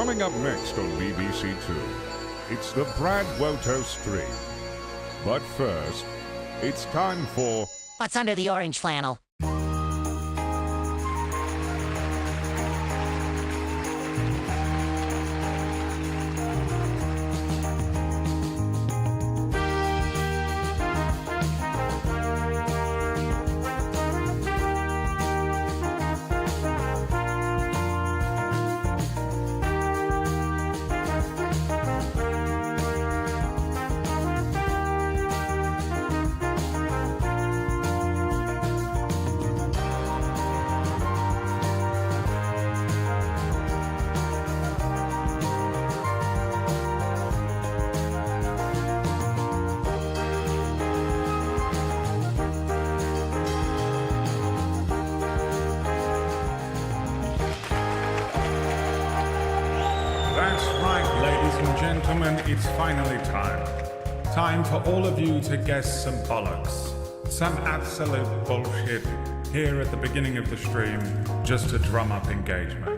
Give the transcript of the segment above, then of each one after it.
Coming up next on BBC Two, it's the BradWOTO stream. But first, it's time for... What's under the orange flannel? That's right, ladies and gentlemen, it's finally time. Time for all of you to guess some bollocks. Some absolute bullshit here at the beginning of the stream, just to drum up engagement.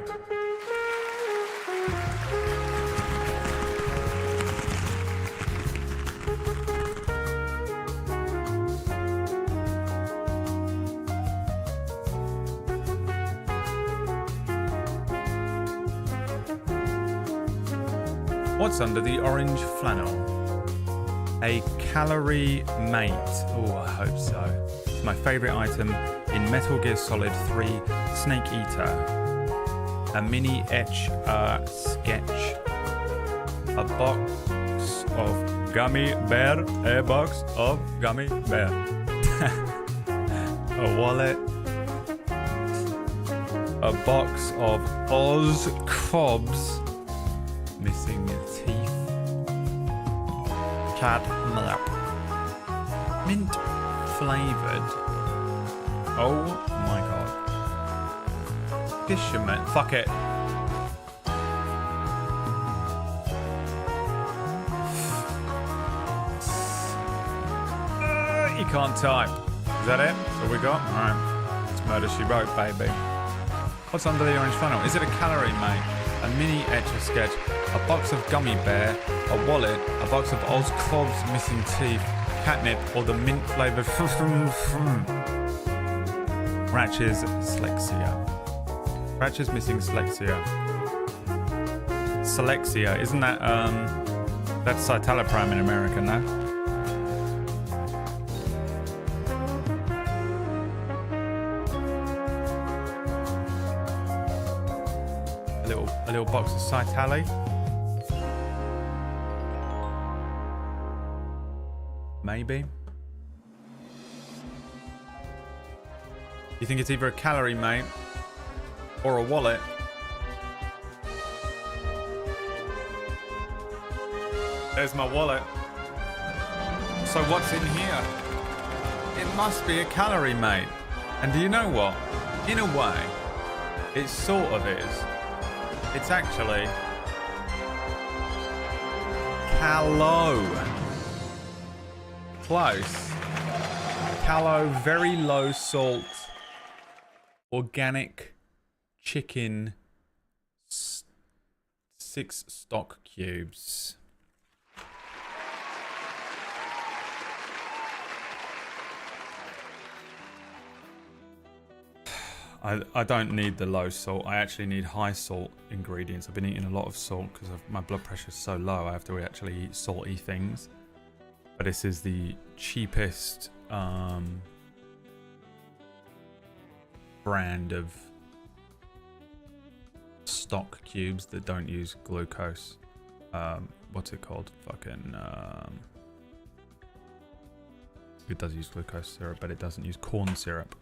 What's under the orange flannel? A calorie mate. Oh, I hope so. It's my favourite item in Metal Gear Solid 3 Snake Eater. A mini etch sketch. A box of gummy bear. A box of gummy bear. A wallet. A box of Oz Cobs. Missing teeth. Catnip. Mint flavored. Oh my god. Fisherman. Fuck it. You can't type. Is that it? That's all we got? Alright. It's Murder She Wrote, baby. What's under the orange funnel? Is it a calorie, mate? A mini etch-a-sketch, a box of gummy bear, a wallet, a box of Oz Cob's missing teeth, catnip, or the mint flavoured Ratch's Slexia. Ratch's missing Slexia. Selexia, isn't that that's citalopram in America, no? A little box of Citali. Maybe. You think it's either a calorie mate or a wallet? There's my wallet. So what's in here? It must be a calorie mate. And do you know what? In a way, it sort of is. It's actually Callow. Close. Callow, very low salt, organic chicken, 6 stock cubes. I don't need the low salt. I actually need high salt ingredients. I've been eating a lot of salt because my blood pressure is so low. I have to actually eat salty things. But this is the cheapest brand of stock cubes that don't use glucose. What's it called? Fucking... it does use glucose syrup, but it doesn't use corn syrup.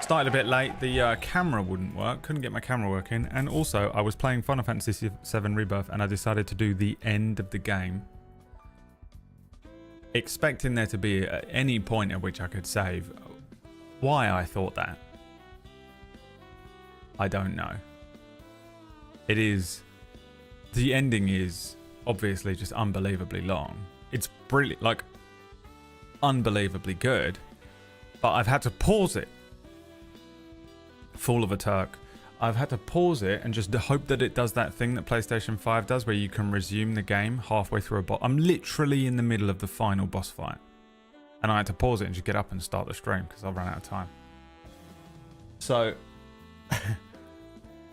Started a bit late, the camera wouldn't work, couldn't get my camera working, and also I was playing Final Fantasy VII Rebirth and I decided to do the end of the game, expecting there to be at any point at which I could save. Why I thought that, I don't know. It is, the ending is obviously just unbelievably long. It's brilliant, like unbelievably good, but I've had to pause it. Fool of a Turk. I've had to pause it and just hope that it does that thing that PlayStation 5 does, where you can resume the game halfway through a boss. I'm literally in the middle of the final boss fight, and I had to pause it and just get up and start the stream because I ran out of time. So,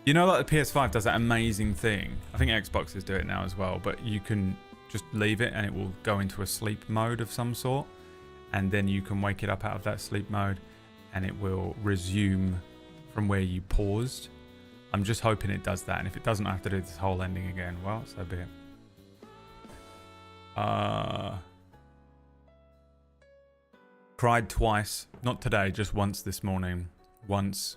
you know, like the PS5 does that amazing thing. I think Xboxes do it now as well, but you can just leave it and it will go into a sleep mode of some sort, and then you can wake it up out of that sleep mode and it will resume from where you paused. I'm just hoping it does that, and if it doesn't, I have to do this whole ending again. Well, so be it. Cried twice. Not today, just once this morning. Once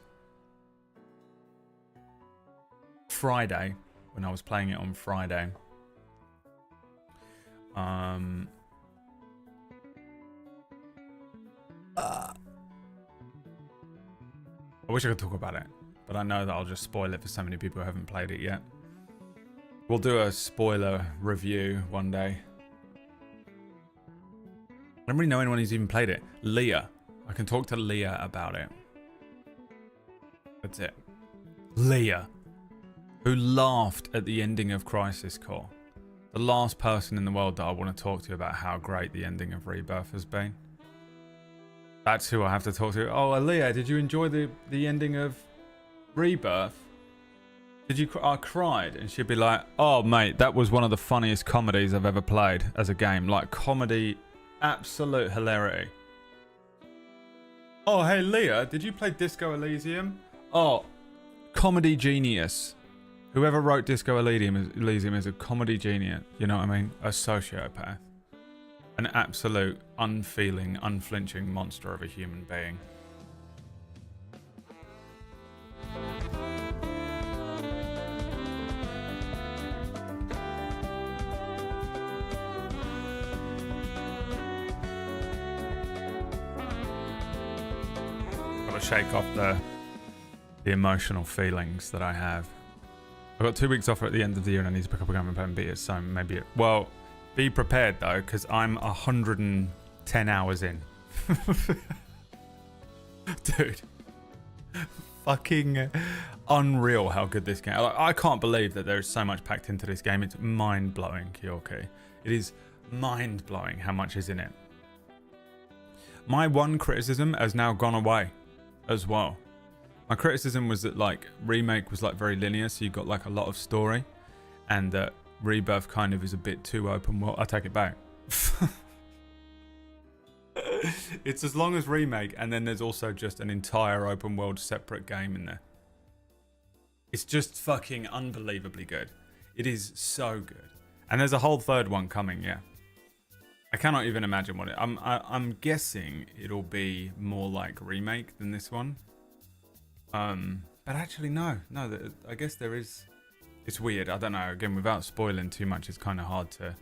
Friday, when I was playing it on Friday. I wish I could talk about it, but I know that I'll just spoil it for so many people who haven't played it yet. We'll do a spoiler review one day. I don't really know anyone who's even played it. Leah. I can talk to Leah about it. That's it. Leah, who laughed at the ending of Crisis Core. The last person in the world that I want to talk to about how great the ending of Rebirth has been. That's who I have to talk to. Oh, Leah, did you enjoy the ending of Rebirth? Did you? I cried, and she'd be like, "Oh, mate, that was one of the funniest comedies I've ever played as a game. Like comedy, absolute hilarity." Oh, hey Leah, did you play Disco Elysium? Oh, comedy genius. Whoever wrote Disco Elysium is a comedy genius. You know what I mean? A sociopath. An absolute, unfeeling, unflinching monster of a human being. Gotta shake off the emotional feelings that I have. I've got 2 weeks off at the end of the year and I need to pick up a game and beat it, so maybe it... Well... Be prepared though, because I'm 110 hours in. Dude. Fucking unreal how good this game... Like, I can't believe that there is so much packed into this game. It's mind-blowing, Kyoki. It is mind-blowing how much is in it. My one criticism has now gone away as well. My criticism was that like Remake was like very linear, so you got like a lot of story, and that Rebirth kind of is a bit too open world. I take it back. It's as long as Remake, and then there's also just an entire open world separate game in there. It's just fucking unbelievably good. It is so good. And there's a whole third one coming, yeah. I cannot even imagine what it... I'm guessing it'll be more like Remake than this one. But actually, no. I guess there is... It's weird. I don't know. Again, without spoiling too much, it's kind of hard to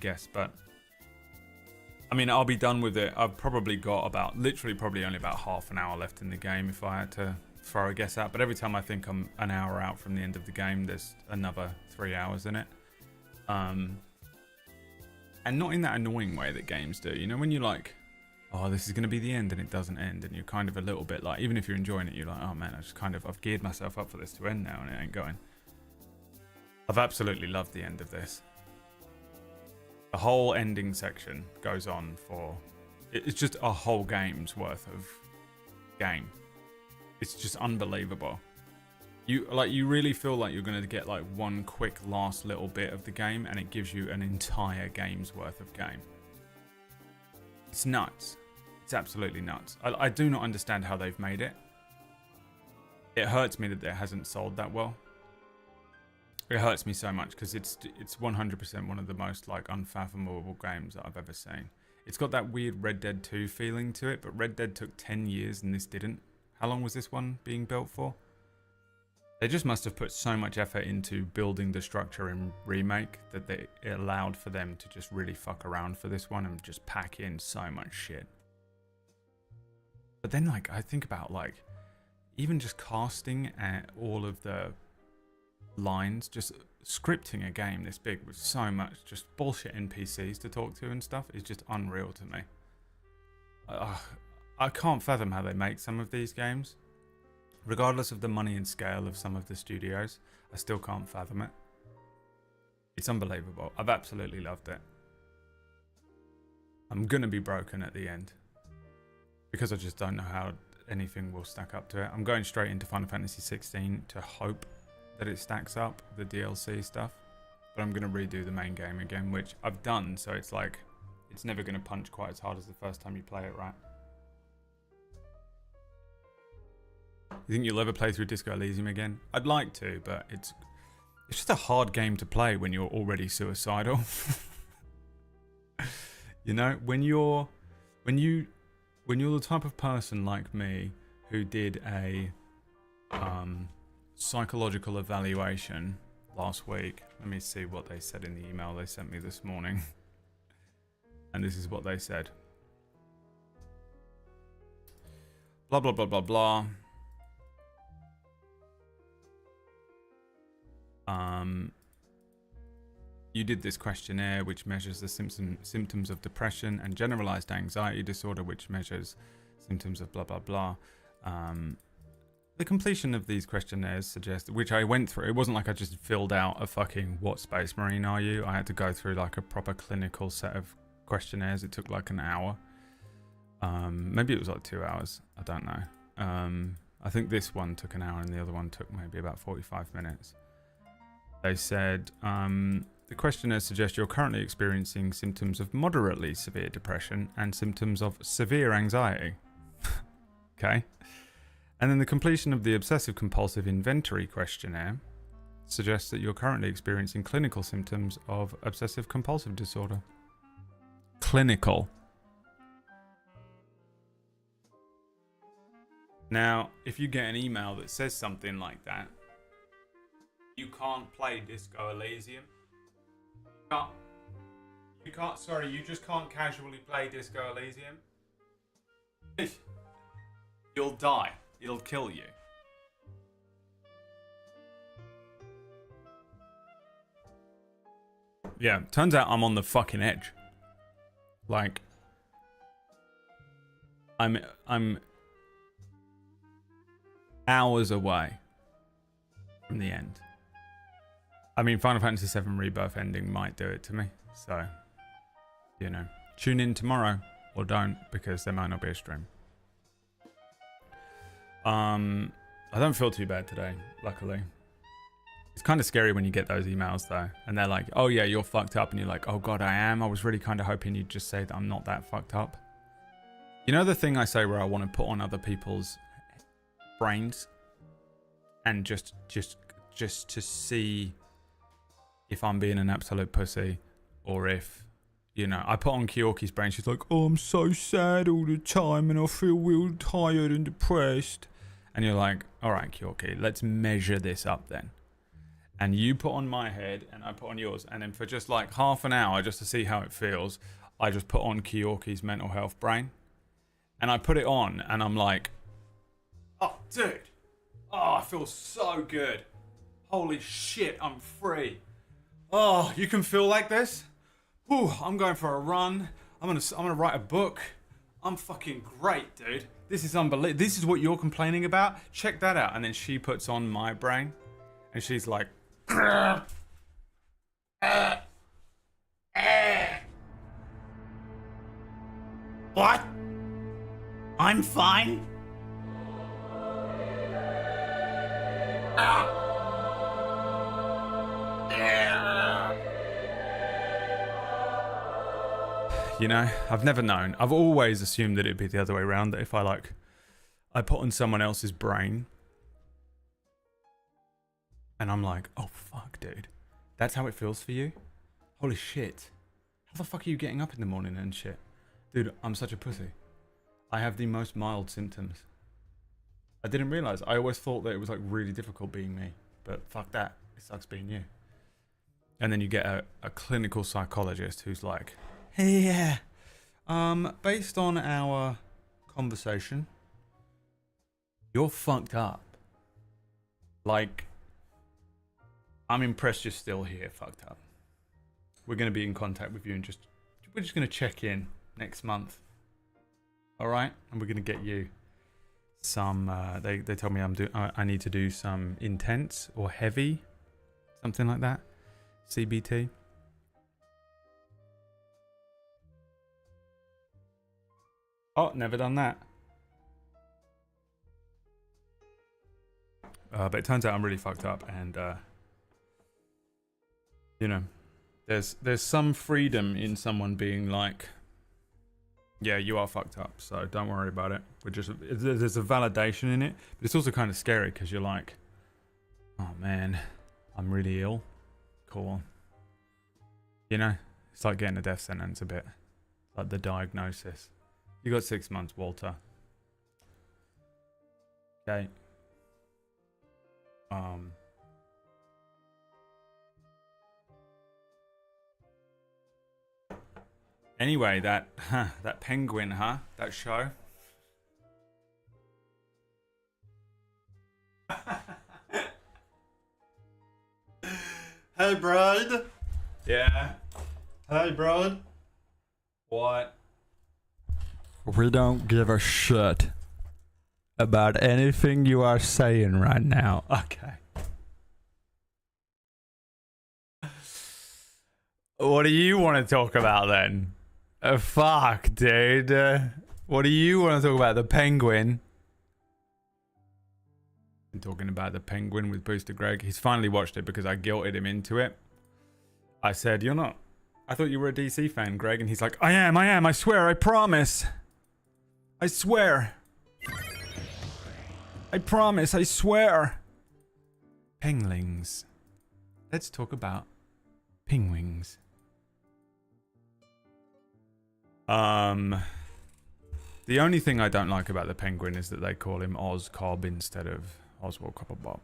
guess. But I mean, I'll be done with it. I've probably got probably only about half an hour left in the game if I had to throw a guess out. But every time I think I'm an hour out from the end of the game, there's another 3 hours in it. And not in that annoying way that games do. You know, when you're like, oh, this is going to be the end, and it doesn't end, and you're kind of a little bit like, even if you're enjoying it, you're like, oh man, I've geared myself up for this to end now, and it ain't going. I've absolutely loved the end of this. The whole ending section goes on for... It's just a whole game's worth of game. It's just unbelievable. You really feel like you're going to get like one quick last little bit of the game, and it gives you an entire game's worth of game. It's nuts. It's absolutely nuts. I do not understand how they've made it. It hurts me that it hasn't sold that well. It hurts me so much because it's 100% one of the most like unfathomable games that I've ever seen. It's got that weird Red Dead 2 feeling to it, but Red Dead took 10 years and this didn't. How long was this one being built for? They just must have put so much effort into building the structure in Remake that it allowed for them to just really fuck around for this one and just pack in so much shit. But then like I think about like even just casting all of the lines, just scripting a game this big with so much just bullshit NPCs to talk to and stuff is just unreal to me. I can't fathom how they make some of these games. Regardless of the money and scale of some of the studios, I still can't fathom it. It's unbelievable. I've absolutely loved it. I'm gonna be broken at the end because I just don't know how anything will stack up to it. I'm going straight into Final Fantasy 16 to hope that it stacks up, the DLC stuff. But I'm gonna redo the main game again, which I've done, so it's like, it's never gonna punch quite as hard as the first time you play it, right? You think you'll ever play through Disco Elysium again? I'd like to, but it's just a hard game to play when you're already suicidal. You know, when you're the type of person like me who did a psychological evaluation last week. Let me see what they said in the email they sent me this morning. And this is what they said. Blah, blah, blah, blah, blah. You did this questionnaire which measures the symptoms of depression and generalized anxiety disorder, which measures symptoms of blah blah blah. The completion of these questionnaires suggests, which I went through, it wasn't like I just filled out a fucking what space marine are you. I had to go through like a proper clinical set of questionnaires. It took like an hour. Maybe it was like 2 hours. I don't know. I think this one took an hour and the other one took maybe about 45 minutes. They said, the questionnaire suggests you're currently experiencing symptoms of moderately severe depression and symptoms of severe anxiety. Okay. And then the completion of the obsessive compulsive inventory questionnaire suggests that you're currently experiencing clinical symptoms of obsessive compulsive disorder. Clinical. Now, if you get an email that says something like that, you can't play Disco Elysium. You can't, sorry, you just can't casually play Disco Elysium. You'll die. It'll kill you. Yeah, turns out I'm on the fucking edge. Like, I'm hours away from the end. I mean, Final Fantasy VII Rebirth ending might do it to me. So, you know, tune in tomorrow or don't, because there might not be a stream. I don't feel too bad today, luckily. It's kind of scary when you get those emails though, and they're like, oh yeah, you're fucked up, and you're like, oh god, I am. I was really kind of hoping you'd just say that I'm not that fucked up. You know the thing I say where I want to put on other people's brains and just to see if I'm being an absolute pussy, or if, you know, I put on Kyoki's brain. She's like, oh, I'm so sad all the time and I feel real tired and depressed. And you're like, all right, Kyoki, let's measure this up then. And you put on my head and I put on yours. And then for just like half an hour, just to see how it feels, I just put on Kyoki's mental health brain. And I put it on and I'm like, oh, dude. Oh, I feel so good. Holy shit, I'm free. Oh, you can feel like this? Whew, I'm going for a run. I'm gonna write a book. I'm fucking great, dude. This is unbelievable. This is what you're complaining about? Check that out. And then she puts on my brain and she's like, what? I'm fine? You know, I've never known. I've always assumed that it'd be the other way around, that if I put on someone else's brain and I'm like, oh fuck, dude, that's how it feels for you? Holy shit. How the fuck are you getting up in the morning and shit? Dude, I'm such a pussy. I have the most mild symptoms. I didn't realize. I always thought that it was like really difficult being me, but fuck that. It sucks being you. And then you get a clinical psychologist who's like, yeah, based on our conversation, you're fucked up. Like, I'm impressed you're still here, fucked up. We're going to be in contact with you and we're just going to check in next month. All right? And we're going to get you some. They told me I need to do some intense or heavy, something like that. CBT. Oh, never done that. But it turns out I'm really fucked up, and you know, there's some freedom in someone being like, yeah, you are fucked up, so don't worry about it. There's a validation in it, but it's also kind of scary because you're like, oh man, I'm really ill. Cool. You know, it's like getting a death sentence a bit, like the diagnosis. You got 6 months, Walter. Okay. Anyway, that penguin, that show. Hey, Brad. Yeah. Hey, Brad. What? We don't give a shit about anything you are saying right now. Okay. What do you want to talk about then? Fuck, dude. What do you want to talk about? The penguin? I'm talking about the penguin with Booster Greg. He's finally watched it because I guilted him into it. I said, you're not. I thought you were a DC fan, Greg. And he's like, I am. I swear. I promise. I swear. I promise. I swear. Penglings. Let's talk about penguins. The only thing I don't like about the penguin is that they call him Oz Cobb instead of Oswald Cobblepot.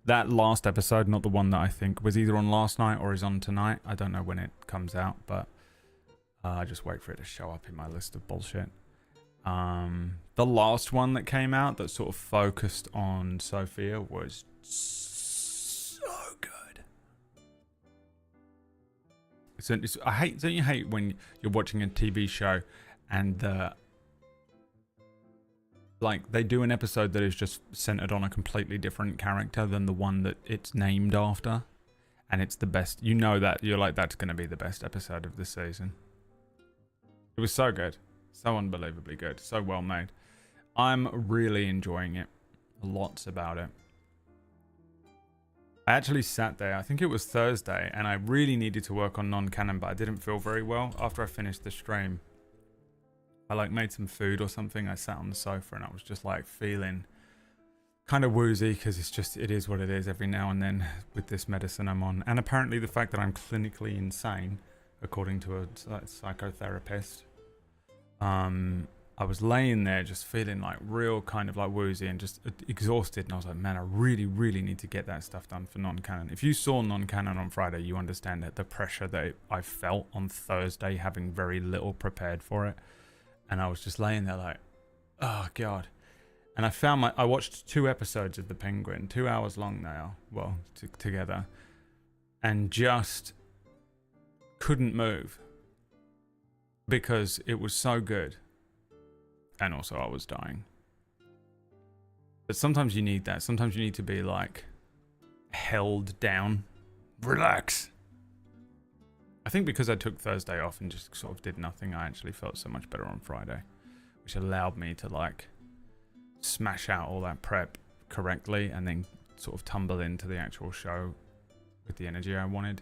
That last episode, not the one that I think was either on last night or is on tonight. I don't know when it comes out, but I just wait for it to show up in my list of bullshit. The last one that came out that sort of focused on Sophia was so good. Don't you hate when you're watching a TV show and they do an episode that is just centered on a completely different character than the one that it's named after, and it's the best. You know that you're like, that's going to be the best episode of the season. It was so good, so unbelievably good, so well made. I'm really enjoying it. Lots about it. I actually sat there, I think it was Thursday, and I really needed to work on non-canon, but I didn't feel very well after I finished the stream. I made some food or something. I sat on the sofa and I was just feeling kind of woozy because it is what it is every now and then with this medicine I'm on. And apparently the fact that I'm clinically insane, according to a psychotherapist, I was laying there just feeling real kind of woozy and just exhausted. And I was like, man, I really, really need to get that stuff done for non-canon. If you saw non-canon on Friday, you understand that the pressure that I felt on Thursday, having very little prepared for it. And I was just laying there oh God. And I watched 2 episodes of The Penguin, 2 hours long now, well, together, and just couldn't move because it was so good. And also I was dying. But sometimes you need that. Sometimes you need to be held down. Relax. I think because I took Thursday off and just sort of did nothing, I actually felt so much better on Friday, which allowed me to smash out all that prep correctly and then sort of tumble into the actual show with the energy I wanted.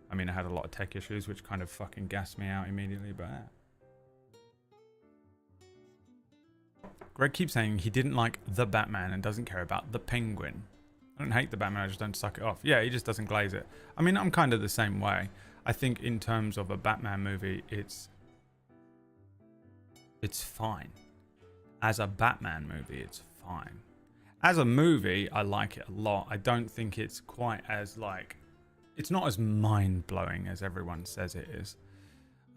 I mean, I had a lot of tech issues, which kind of fucking gassed me out immediately, but Greg keeps saying he didn't like the Batman and doesn't care about the Penguin. I don't hate the Batman, I just don't suck it off. Yeah, he just doesn't glaze it. I mean, I'm kind of the same way. I think in terms of a Batman movie, it's fine. As a Batman movie, it's fine. As a movie, I like it a lot. I don't think it's quite as it's not as mind-blowing as everyone says it is.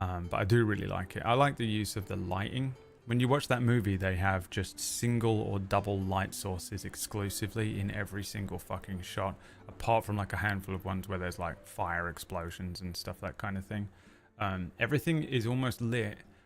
But I do really like it. I like the use of the lighting. When you watch that movie, they have just single or double light sources exclusively in every single fucking shot, apart from a handful of ones where there's fire explosions and stuff, that kind of thing. Everything is almost lit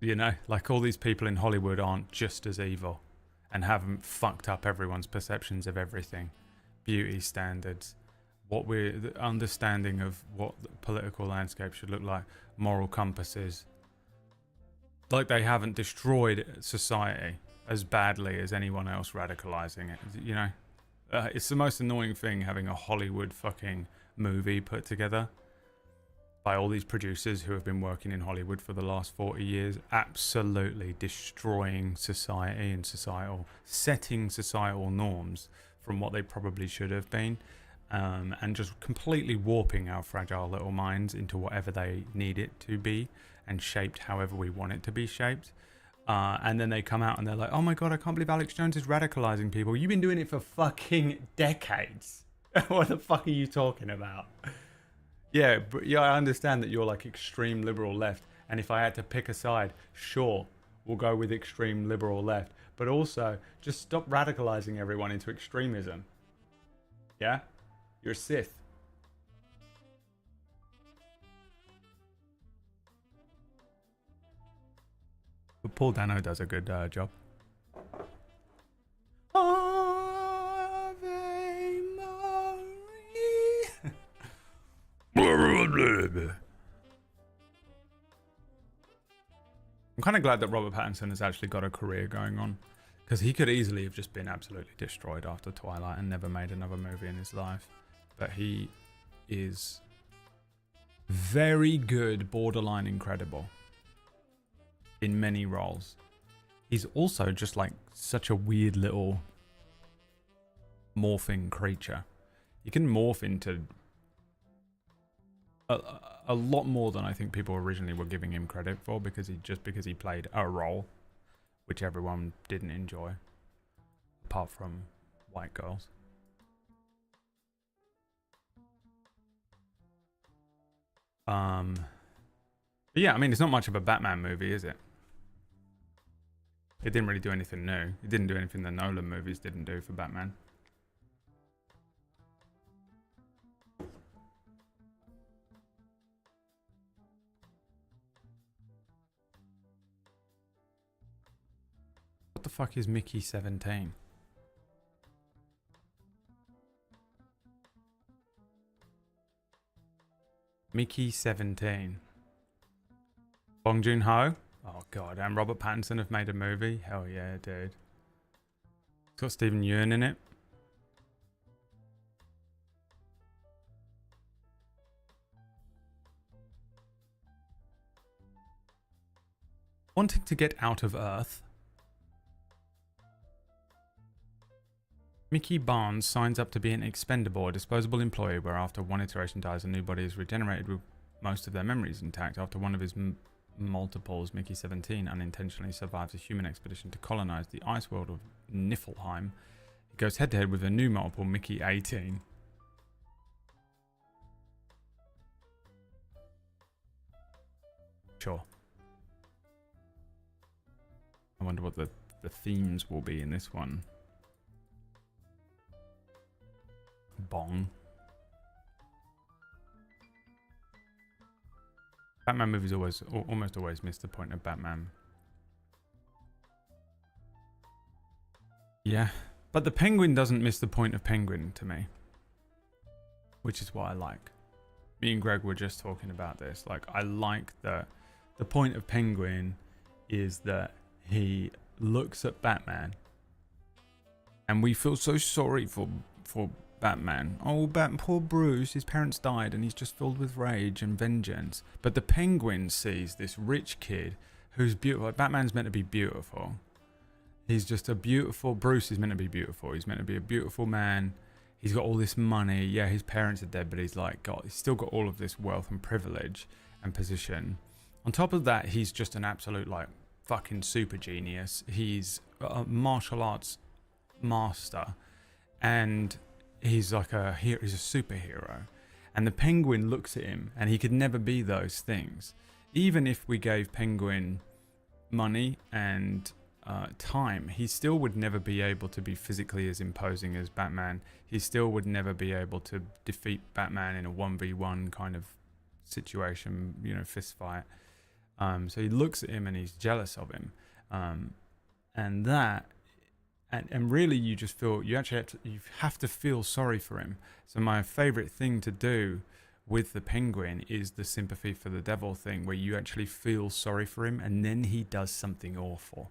You know, like all these people in Hollywood aren't just as evil and haven't fucked up everyone's perceptions of everything. Beauty standards, the understanding of what the political landscape should look like, moral compasses. Like they haven't destroyed society as badly as anyone else radicalizing it, you know? It's the most annoying thing having a Hollywood fucking movie put together by all these producers who have been working in Hollywood for the last 40 years, absolutely destroying society and setting societal norms from what they probably should have been, and just completely warping our fragile little minds into whatever they need it to be and shaped however we want it to be shaped. And then they come out and they're like, oh my God, I can't believe Alex Jones is radicalizing people. You've been doing it for fucking decades. What the fuck are you talking about? Yeah, but yeah, I understand that you're like extreme liberal left. And if I had to pick a side, sure, we'll go with extreme liberal left. But also, just stop radicalizing everyone into extremism. Yeah? You're a Sith. But Paul Dano does a good job. Ave Maria. I'm kind of glad that Robert Pattinson has actually got a career going on, because he could easily have just been absolutely destroyed after Twilight and never made another movie in his life. But he is very good, borderline incredible in many roles. He's also just like such a weird little morphing creature. He can morph into a lot more than I think people originally were giving him credit for, because he played a role which everyone didn't enjoy, apart from white girls. But yeah, I mean, it's not much of a Batman movie, is it? It didn't really do anything new. It didn't do anything the Nolan movies didn't do for Batman. What the fuck is Mickey 17? Mickey 17. Bong Joon-ho? Oh god, and Robert Pattinson have made a movie? Hell yeah, dude. It's got Stephen Yeun in it. Wanting to get out of Earth, Mickey Barnes signs up to be an expendable, a disposable employee, where after one iteration dies, a new body is regenerated with most of their memories intact. After one of his multiples, Mickey 17 unintentionally survives a human expedition to colonize the ice world of Niflheim. He goes head to head with a new multiple, Mickey 18. Sure. I wonder what the themes will be in this one. Bong. Batman movies almost always miss the point of Batman. Yeah, but the Penguin doesn't miss the point of Penguin to me, which is what I like. Me and Greg were just talking about this. Like, I like that the point of Penguin is that he looks at Batman and we feel so sorry for Batman. Oh, poor Bruce, his parents died and he's just filled with rage and vengeance. But the Penguin sees this rich kid who's beautiful. Batman's meant to be beautiful. He's just a beautiful... Bruce is meant to be beautiful. He's meant to be a beautiful man. He's got all this money. Yeah, his parents are dead, but he's still got all of this wealth and privilege and position. On top of that, he's just an absolute like fucking super genius. He's a martial arts master, and he's like he's a superhero. And the Penguin looks at him and he could never be those things. Even if we gave Penguin money and time, he still would never be able to be physically as imposing as Batman. He still would never be able to defeat Batman in a 1v1 kind of situation, you know, fist fight. So he looks at him and he's jealous of him. And really you just feel, you have to feel sorry for him. So my favorite thing to do with the penguin is the sympathy for the devil thing, where you actually feel sorry for him and then he does something awful.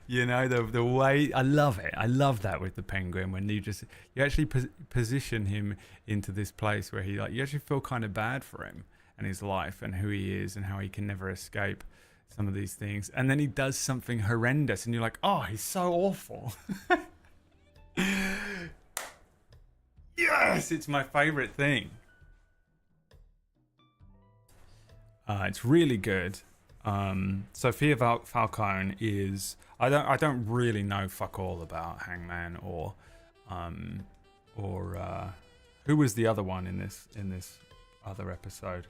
You know, the way, I love it. I love that with the penguin, when you actually position him into this place where you actually feel kind of bad for him and his life and who he is and how he can never escape some of these things. And then he does something horrendous and you're like, oh, he's so awful. Yes, it's my favorite thing. It's really good. Sophia Falcone is, I don't really know fuck all about Hangman or who was the other one in this other episode.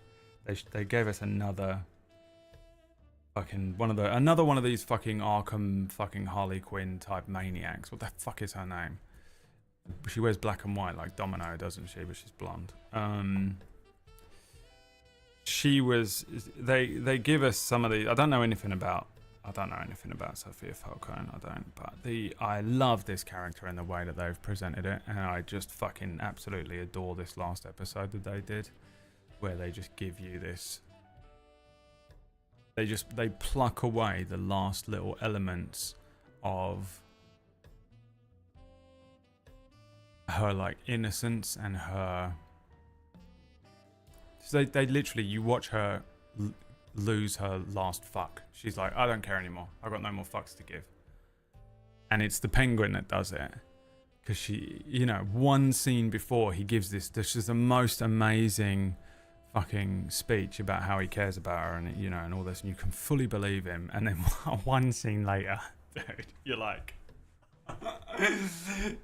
They gave us another fucking another one of these fucking Arkham fucking Harley Quinn type maniacs. What the fuck is her name? She wears black and white like Domino, doesn't she? But she's blonde. She was. They give us some of the. I don't know anything about Sophia Falcone. I don't. But I love this character and the way that they've presented it, and I just fucking absolutely adore this last episode that they did, where they just give you this. They pluck away the last little elements of her like innocence and her. So they literally, you watch her lose her last fuck. She's like, I don't care anymore. I've got no more fucks to give. And it's the penguin that does it. Because she, you know, one scene before he gives this is the most amazing fucking speech about how he cares about her and, you know, and all this. And you can fully believe him. And then one scene later, dude, you're like,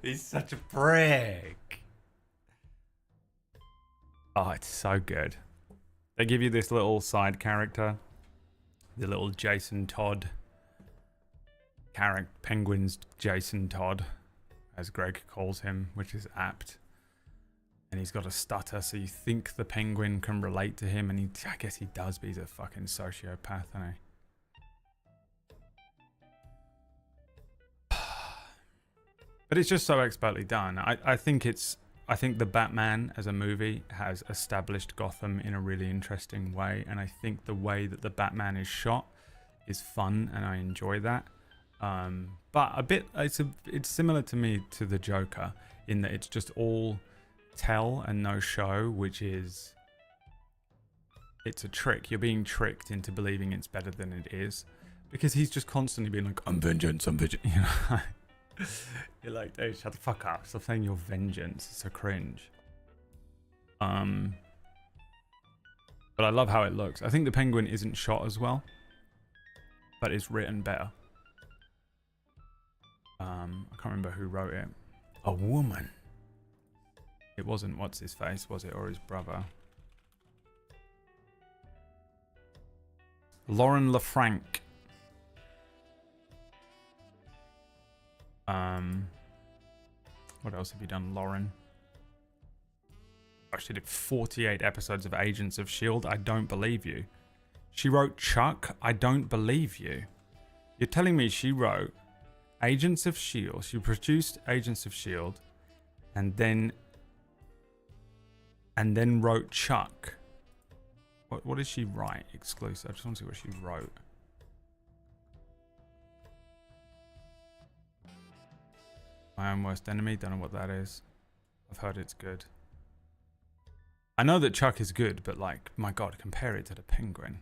he's such a prick. Oh, it's so good. They give you this little side character, the little Jason Todd penguin's Jason Todd, as Greg calls him, which is apt. And he's got a stutter, so you think the penguin can relate to him, and I guess he does, but he's a fucking sociopath, isn't he? But it's just so expertly done. I think the Batman as a movie has established Gotham in a really interesting way, and I think the way that the Batman is shot is fun, and I enjoy that. But a bit, it's similar to me to the Joker in that it's just all tell and no show, which is, it's a trick. You're being tricked into believing it's better than it is, because he's just constantly being like, I'm vengeance, you know. You're like, dude, shut the fuck up. Stop saying you're vengeance. It's so cringe. But I love how it looks. I think the penguin isn't shot as well, but it's written better. I can't remember who wrote it. A woman. It wasn't what's his face, was it, or his brother? Lauren LaFranc. What else have you done, Lauren? Oh, she did 48 episodes of Agents of S.H.I.E.L.D. I don't believe you. She wrote Chuck. I don't believe you. You're telling me she wrote Agents of S.H.I.E.L.D. She produced Agents of S.H.I.E.L.D. and then wrote Chuck. What did she write exclusive? I just want to see what she wrote. My Own Worst Enemy, don't know what that is. I've heard it's good. I know that Chuck is good, but like, my god, compare it to the Penguin.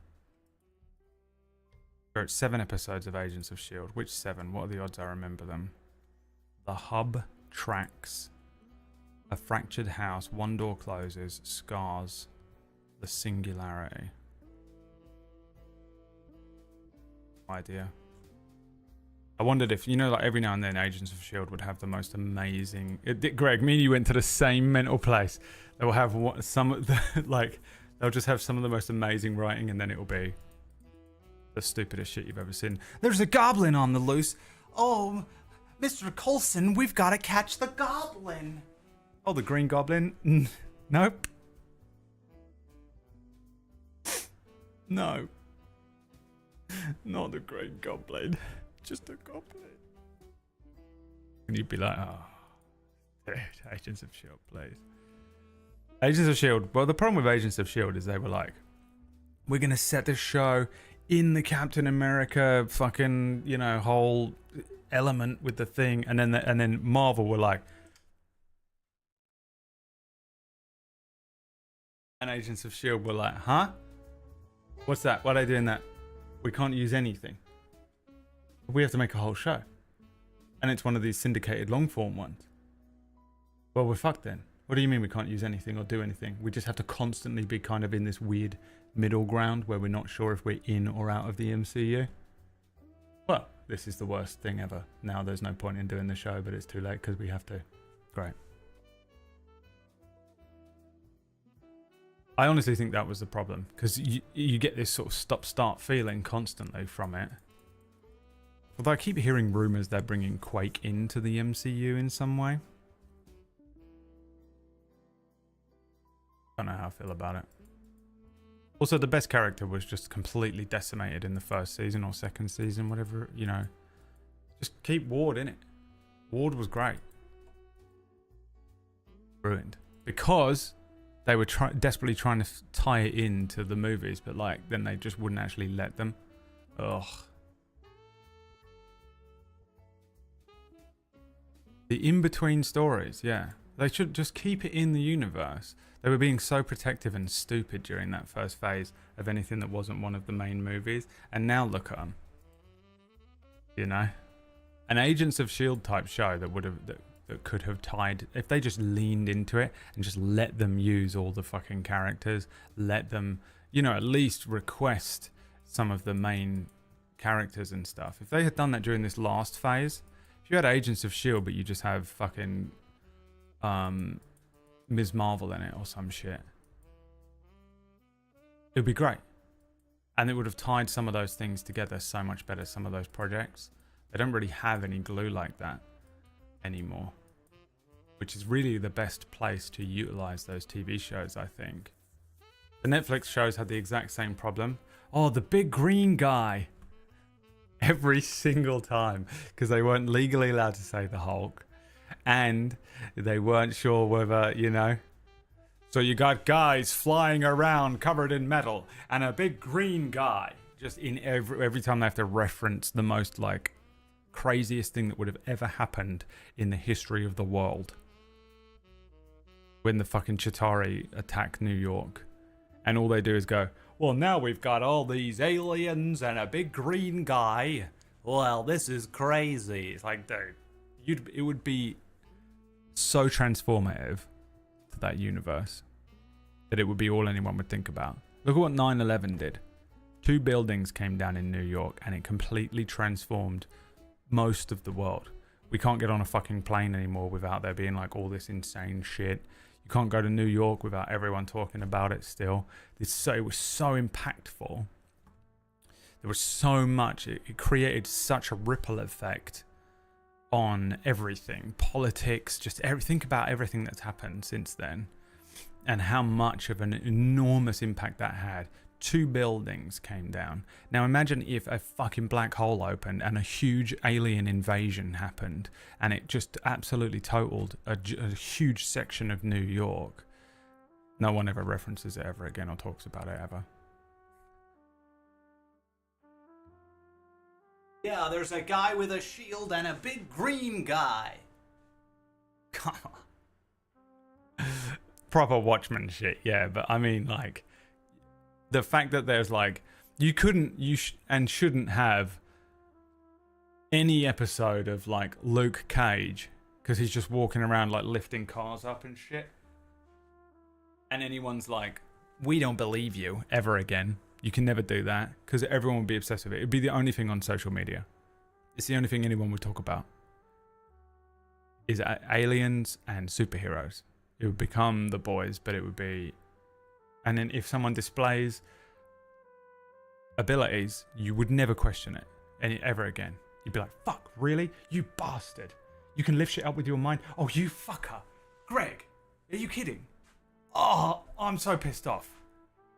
There are 7 episodes of Agents of S.H.I.E.L.D. Which 7? What are the odds I remember them? The Hub, Tracks, A Fractured House, One Door Closes, Scars, The Singularity. Idea. I wondered if, you know, like every now and then Agents of S.H.I.E.L.D. would have the most amazing... Greg, me and you went to the same mental place. They will have some of the, like, they'll just have some of the most amazing writing, and then it'll be the stupidest shit you've ever seen. There's a goblin on the loose. Oh, Mr. Coulson, we've got to catch the goblin. Oh, the Green Goblin? Nope. No. Not a great goblin. Just a goblin. And you'd be like, oh, dude, Agents of S.H.I.E.L.D., please. Agents of S.H.I.E.L.D. Well, the problem with Agents of S.H.I.E.L.D. is they were like, we're going to set this show in the Captain America fucking, you know, whole element with the thing. And then Marvel were like, and Agents of S.H.I.E.L.D. were like, huh? What's that? Why are they doing that? We can't use anything. We have to make a whole show. And it's one of these syndicated long form ones. Well, we're fucked then. What do you mean we can't use anything or do anything? We just have to constantly be kind of in this weird middle ground where we're not sure if we're in or out of the MCU. Well, this is the worst thing ever. Now there's no point in doing the show, but it's too late because we have to. Great. I honestly think that was the problem because you get this sort of stop-start feeling constantly from it. Although I keep hearing rumours they're bringing Quake into the MCU in some way. I don't know how I feel about it. Also, the best character was just completely decimated in the first season or second season, whatever, you know. Just keep Ward in it. Ward was great. Ruined. Because they were desperately trying to tie it into the movies, but like, then they just wouldn't actually let them. Ugh. The in-between stories, yeah. They should just keep it in the universe. They were being so protective and stupid during that first phase of anything that wasn't one of the main movies. And now look at them. You know? An Agents of S.H.I.E.L.D. type show that would have that could have tied... If they just leaned into it and just let them use all the fucking characters, let them, you know, at least request some of the main characters and stuff. If they had done that during this last phase... If you had Agents of S.H.I.E.L.D. but you just have fucking Ms. Marvel in it or some shit, it would be great. And it would have tied some of those things together so much better, some of those projects. They don't really have any glue like that anymore, which is really the best place to utilize those TV shows, I think. The Netflix shows had the exact same problem. Oh, the big green guy. Every single time, because they weren't legally allowed to say the Hulk, and they weren't sure whether, you know. So you got guys flying around covered in metal and a big green guy. Just in every time they have to reference the most like craziest thing that would have ever happened in the history of the world. When the fucking Chitauri attack New York, and all they do is go, well, now we've got all these aliens and a big green guy. Well, this is crazy. It's like, dude, it would be so transformative to that universe that it would be all anyone would think about. Look at what 9/11 did. 2 buildings came down in New York and it completely transformed most of the world. We can't get on a fucking plane anymore without there being like all this insane shit. You can't go to New York without everyone talking about it still. It was so impactful. There was so much. It created such a ripple effect on everything. Politics, just think about everything that's happened since then. And how much of an enormous impact that had. 2 buildings came down. Now imagine if a fucking black hole opened and a huge alien invasion happened and it just absolutely totaled a huge section of New York. No one ever references it ever again or talks about it ever. Yeah, there's a guy with a shield and a big green guy. Come on. Proper Watchmen shit, yeah, but I mean like the fact that there's like you shouldn't have any episode of like Luke Cage because he's just walking around like lifting cars up and shit, and anyone's like, we don't believe you ever again. You can never do that because everyone would be obsessed with it. It'd be the only thing on social media. It's the only thing anyone would talk about is aliens and superheroes. It would become The Boys, but it would be... And then if someone displays abilities, you would never question it ever again. You'd be like, fuck, really? You bastard. You can lift shit up with your mind? Oh, you fucker. Greg, are you kidding? Oh, I'm so pissed off.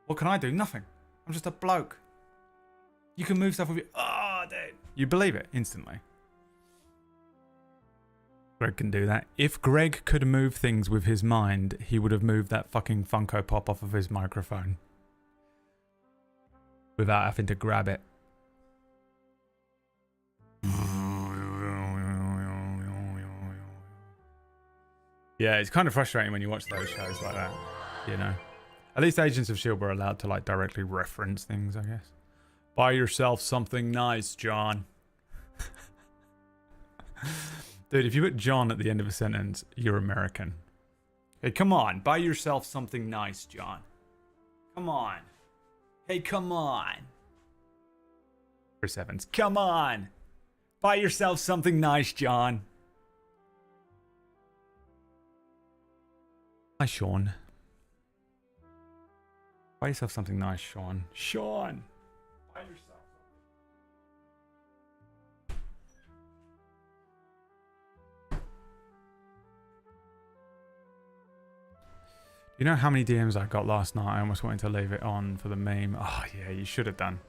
What can I do? Nothing. I'm just a bloke. You can move stuff with you. Oh, dude. You believe it instantly. Greg can do that. If Greg could move things with his mind, he would have moved that fucking Funko Pop off of his microphone. Without having to grab it. Yeah, it's kind of frustrating when you watch those shows like that, you know. At least Agents of S.H.I.E.L.D. were allowed to like directly reference things, I guess. Buy yourself something nice, John. Dude, if you put John at the end of a sentence, you're American. Hey, come on. Buy yourself something nice, John. Come on. Hey, come on. Chris Evans. Come on. Buy yourself something nice, John. Hi, Sean. Buy yourself something nice, Sean. Sean. Buy yourself. You know how many DMs I got last night? I almost wanted to leave it on for the meme. Oh, yeah, you should have done.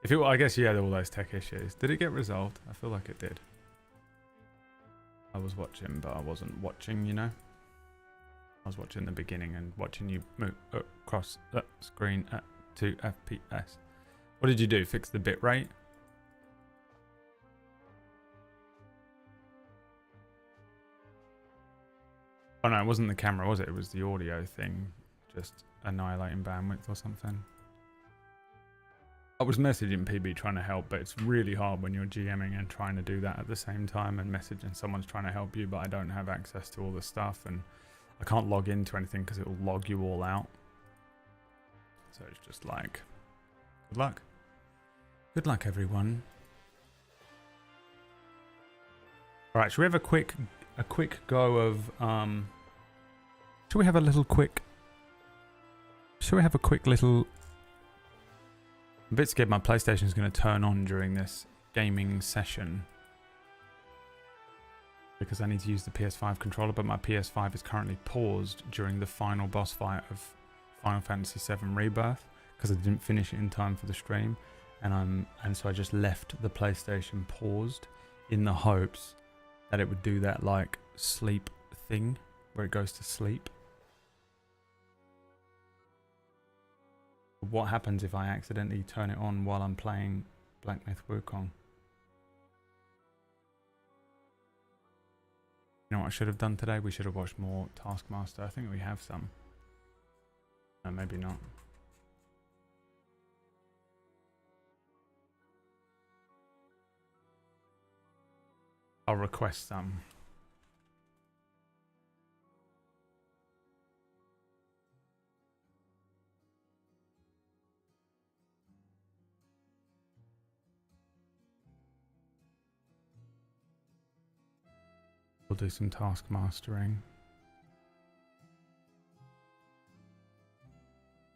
If it, I guess you had all those tech issues. Did it get resolved? I feel like it did. I was watching, but I wasn't watching, you know? I was watching the beginning and watching you move across the screen at 2 FPS. What did you do? Fix the bitrate? Oh no, it wasn't the camera, was it? It was the audio thing. Just annihilating bandwidth or something. I was messaging PB trying to help, but it's really hard when you're GMing and trying to do that at the same time and messaging someone's trying to help you, but I don't have access to all the stuff and I can't log into anything because it will log you all out. So it's just like, good luck. Good luck, everyone. All right, should we have a quick go of should we have a quick little... I'm a bit scared my PlayStation is going to turn on during this gaming session because I need to use the PS5 controller, but my PS5 is currently paused during the final boss fight of Final Fantasy VII Rebirth because I didn't finish it in time for the stream, and so I just left the PlayStation paused in the hopes that it would do that like sleep thing where it goes to sleep. What happens if I accidentally turn it on while I'm playing Black Myth Wukong? You know what I should have done today? We should have watched more Taskmaster. I think we have some. No, maybe not. I'll request some. We'll do some task mastering.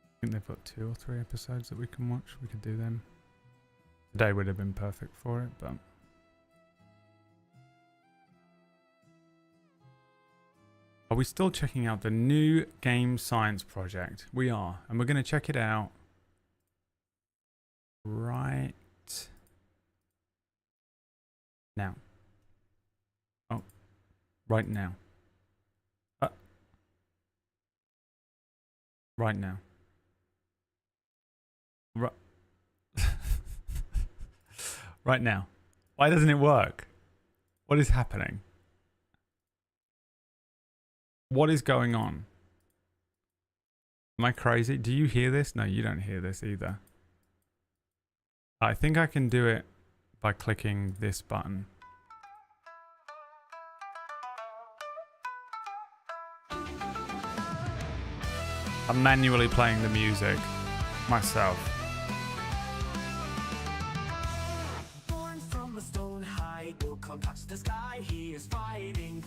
I think they've got 2 or 3 episodes that we can watch. We could do them. Today would have been perfect for it, but... Are we still checking out the new game science project? We are, and we're going to check it out right now. Oh, right now. Right now. Right now. Why doesn't it work? What is happening? What is going on? Am I crazy? Do you hear this? No, you don't hear this either. I think I can do it by clicking this button. I'm manually playing the music myself. Born from a stone high, Wukong touch the sky. He is fighting,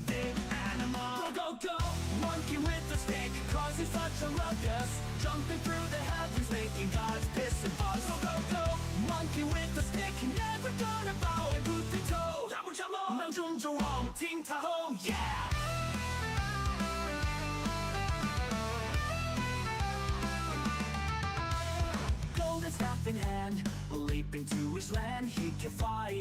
big animal. Go, go, monkey with the stick, cause he's such a ruckus. Jumping through the heavens, making gods piss and fuss. Go, go, go, monkey with the stick, never gonna bow and boot the toe. Ting ta home, yeah. man. Leap into his land, he can fly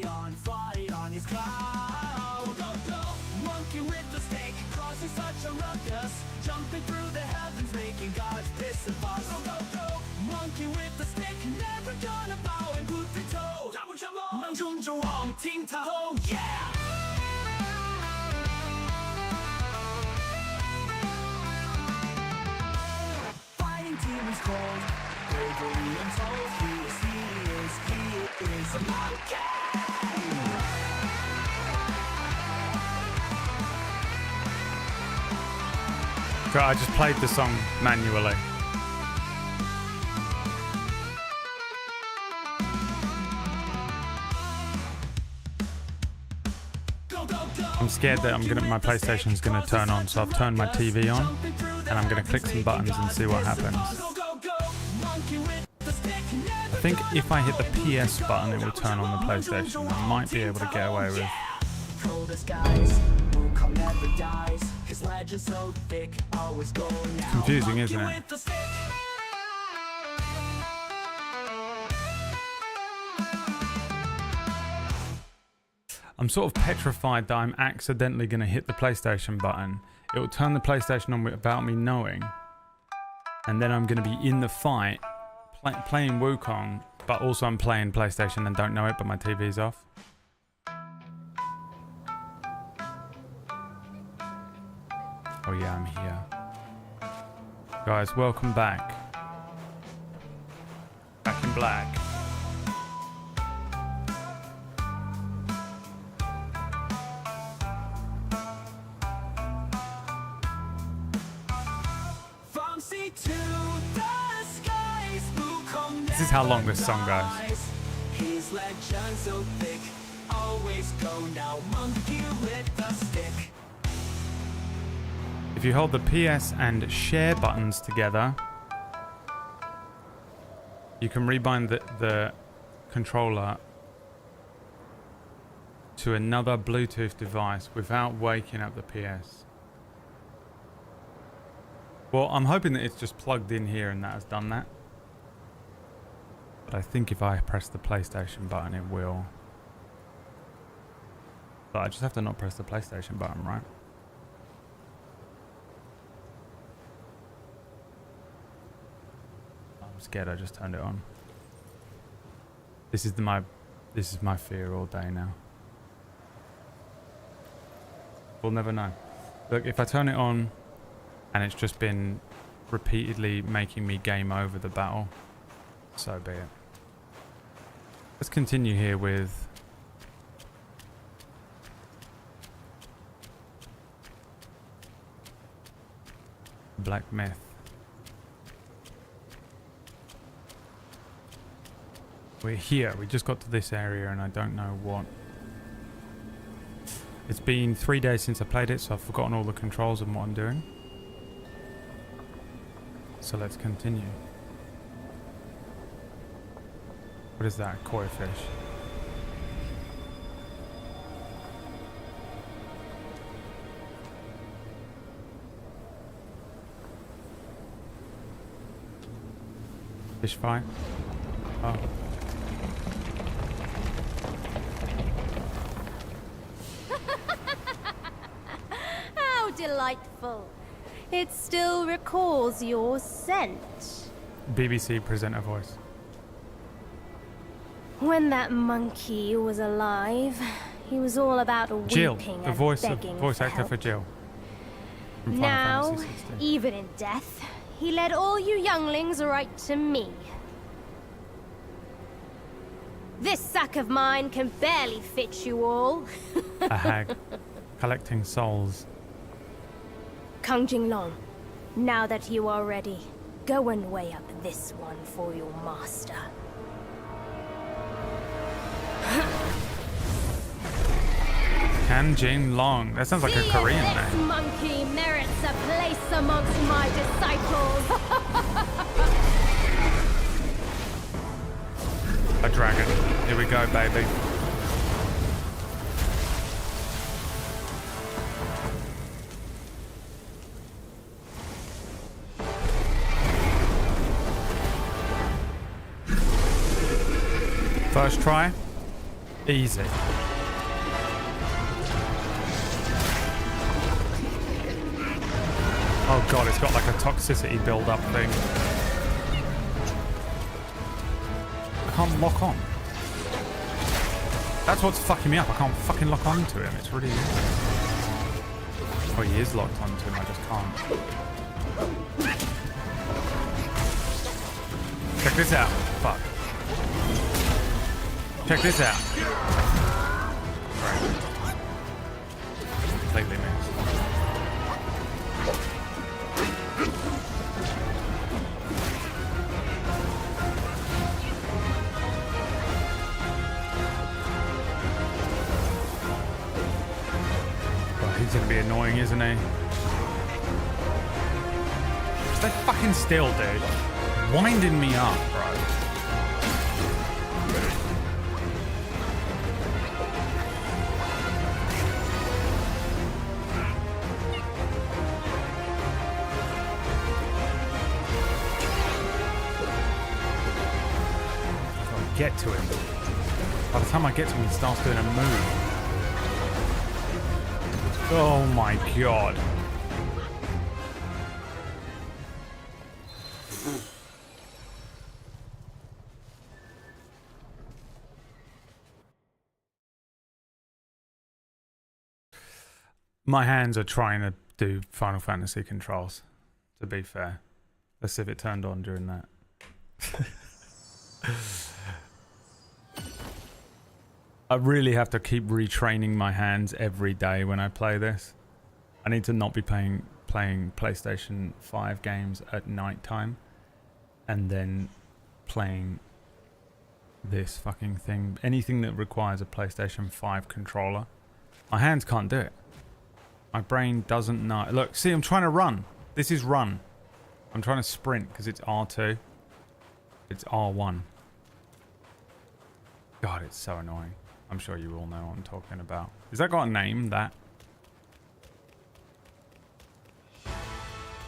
on his cloud. Go, go, monkey with the snake, causing such a ruckus, jumping through the heavens, making God's piss and fuss. Go, go, go, monkey with the snake, never gonna bow and boot the toe. 能冲着往听他吼 yeah! Fighting demons cold, bravery untold. He is a monkey. I just played the song manually. I'm scared that my PlayStation's gonna turn on, so I've turned my TV on and I'm gonna click some buttons and see what happens. I think if I hit the PS button it will turn on the PlayStation. I might be able to get away with. It's confusing, isn't it? I'm sort of petrified that I'm accidentally going to hit the PlayStation button. It will turn the PlayStation on without me knowing. And then I'm going to be in the fight, playing Wukong, but also I'm playing PlayStation and don't know it, but my TV's off. Oh yeah, I'm here. Guys, welcome back. Back in black. This is how long this song goes. His legend so thick, always go now, monkey with the stick. If you hold the PS and share buttons together, you can rebind the controller to another Bluetooth device without waking up the PS. Well, I'm hoping that it's just plugged in here and that has done that. But I think if I press the PlayStation button, it will. But I just have to not press the PlayStation button, right? I'm scared I just turned it on. This is my fear all day now. We'll never know. Look, if I turn it on and it's just been repeatedly making me game over the battle, so be it. Let's continue here with Black Myth. We're here. We just got to this area and I don't know what. It's been 3 days since I played it, so I've forgotten all the controls and what I'm doing. So let's continue. What is that? Koi fish. Fish fight? Oh. How delightful. It still recalls your scent. BBC presenter voice. When that monkey was alive, he was all about Jill, weeping the and voice begging actor help. for Jill. From Final Now, Fantasy 16. even in death, he led all you younglings right to me. This sack of mine can barely fit you all. A hag collecting souls. Kang Jinglong, now that you are ready, go and weigh up this one for your master. Kang Jinglong. That sounds like a Korean This name. monkey merits a place amongst my disciples. A dragon. Here we go, baby. First try. Easy. Oh god, it's got like a toxicity build-up thing. I can't lock on. That's what's fucking me up. I can't fucking lock on to him. It's really weird. Oh, he is locked onto him. I just can't. Check this out. Fuck. Check this out. Right. Completely missed. He's gonna be annoying, isn't he? Stay fucking still, dude. Winding me up, bro. I've got to get to him. By the time I get to him, he starts doing a move. Oh my god. My hands are trying to do Final Fantasy controls, to be fair. Let's see if it turned on during that. I really have to keep retraining my hands every day when I play this. I need to not be playing PlayStation 5 games at night time and then playing this fucking thing. Anything that requires a PlayStation 5 controller. My hands can't do it. My brain doesn't know. Look, see, I'm trying to run. This is run. I'm trying to sprint because it's R2. It's R1. God, it's so annoying. I'm sure you all know what I'm talking about. Has that got a name, that?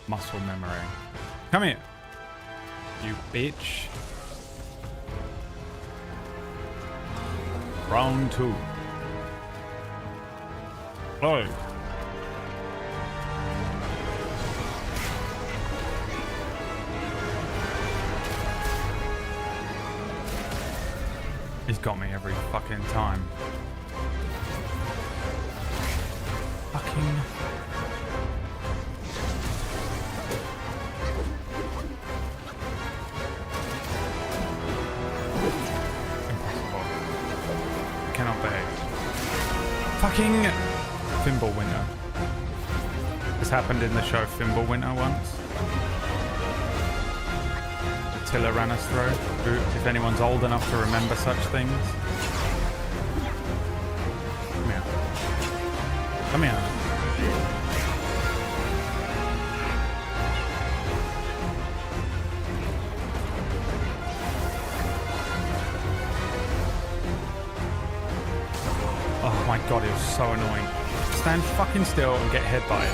Muscle memory. Come here. You bitch. Round 2. Oh. He's got me every fucking time. Fucking... Impossible. Cannot behave. Fucking... Fimbulwinter. This happened in the show Fimbulwinter once. Attila ran us through. If anyone's old enough to remember such things. Come here. Come here. Oh my god, it was so annoying. Stand fucking still and get hit by it.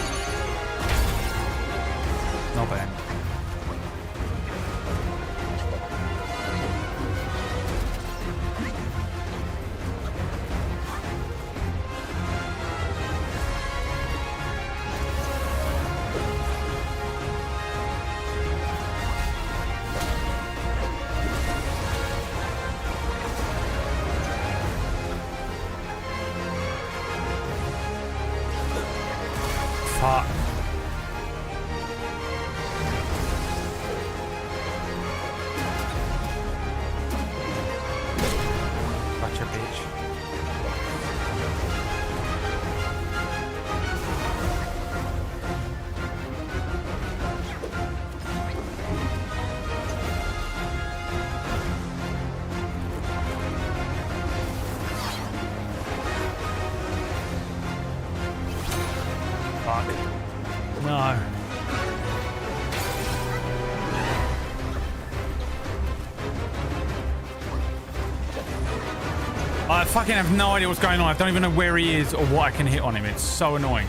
Not bad. Fuck. Gotcha, bitch. Fuck. No. I fucking have no idea what's going on. I don't even know where he is or what I can hit on him. It's so annoying.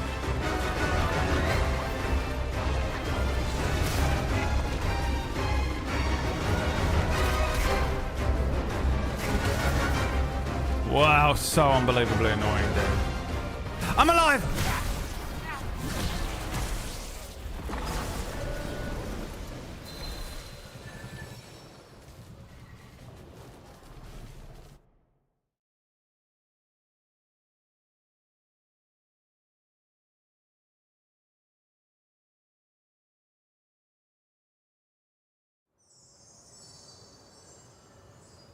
Wow, so unbelievably annoying, dude. I'm alive!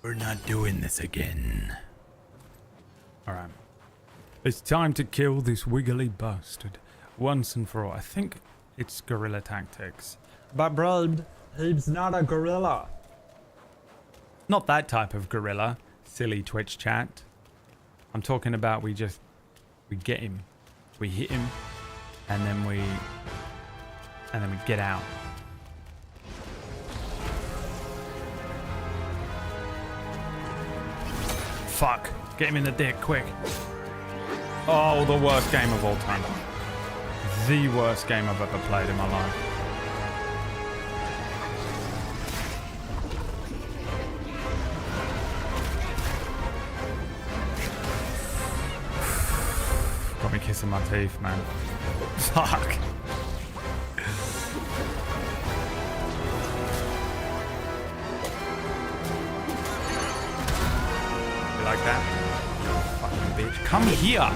We're not doing this again. Alright. It's time to kill this wiggly bastard. Once and for all. I think it's guerrilla tactics. But bro, he's not a gorilla. Not that type of gorilla. Silly Twitch chat. I'm talking about we get him. We hit him. And then we get out. Fuck. Get him in the dick, quick. Oh, the worst game of all time. The worst game I've ever played in my life. Got me kissing my teeth, man. Fuck. Like that. Fucking bitch. Come here!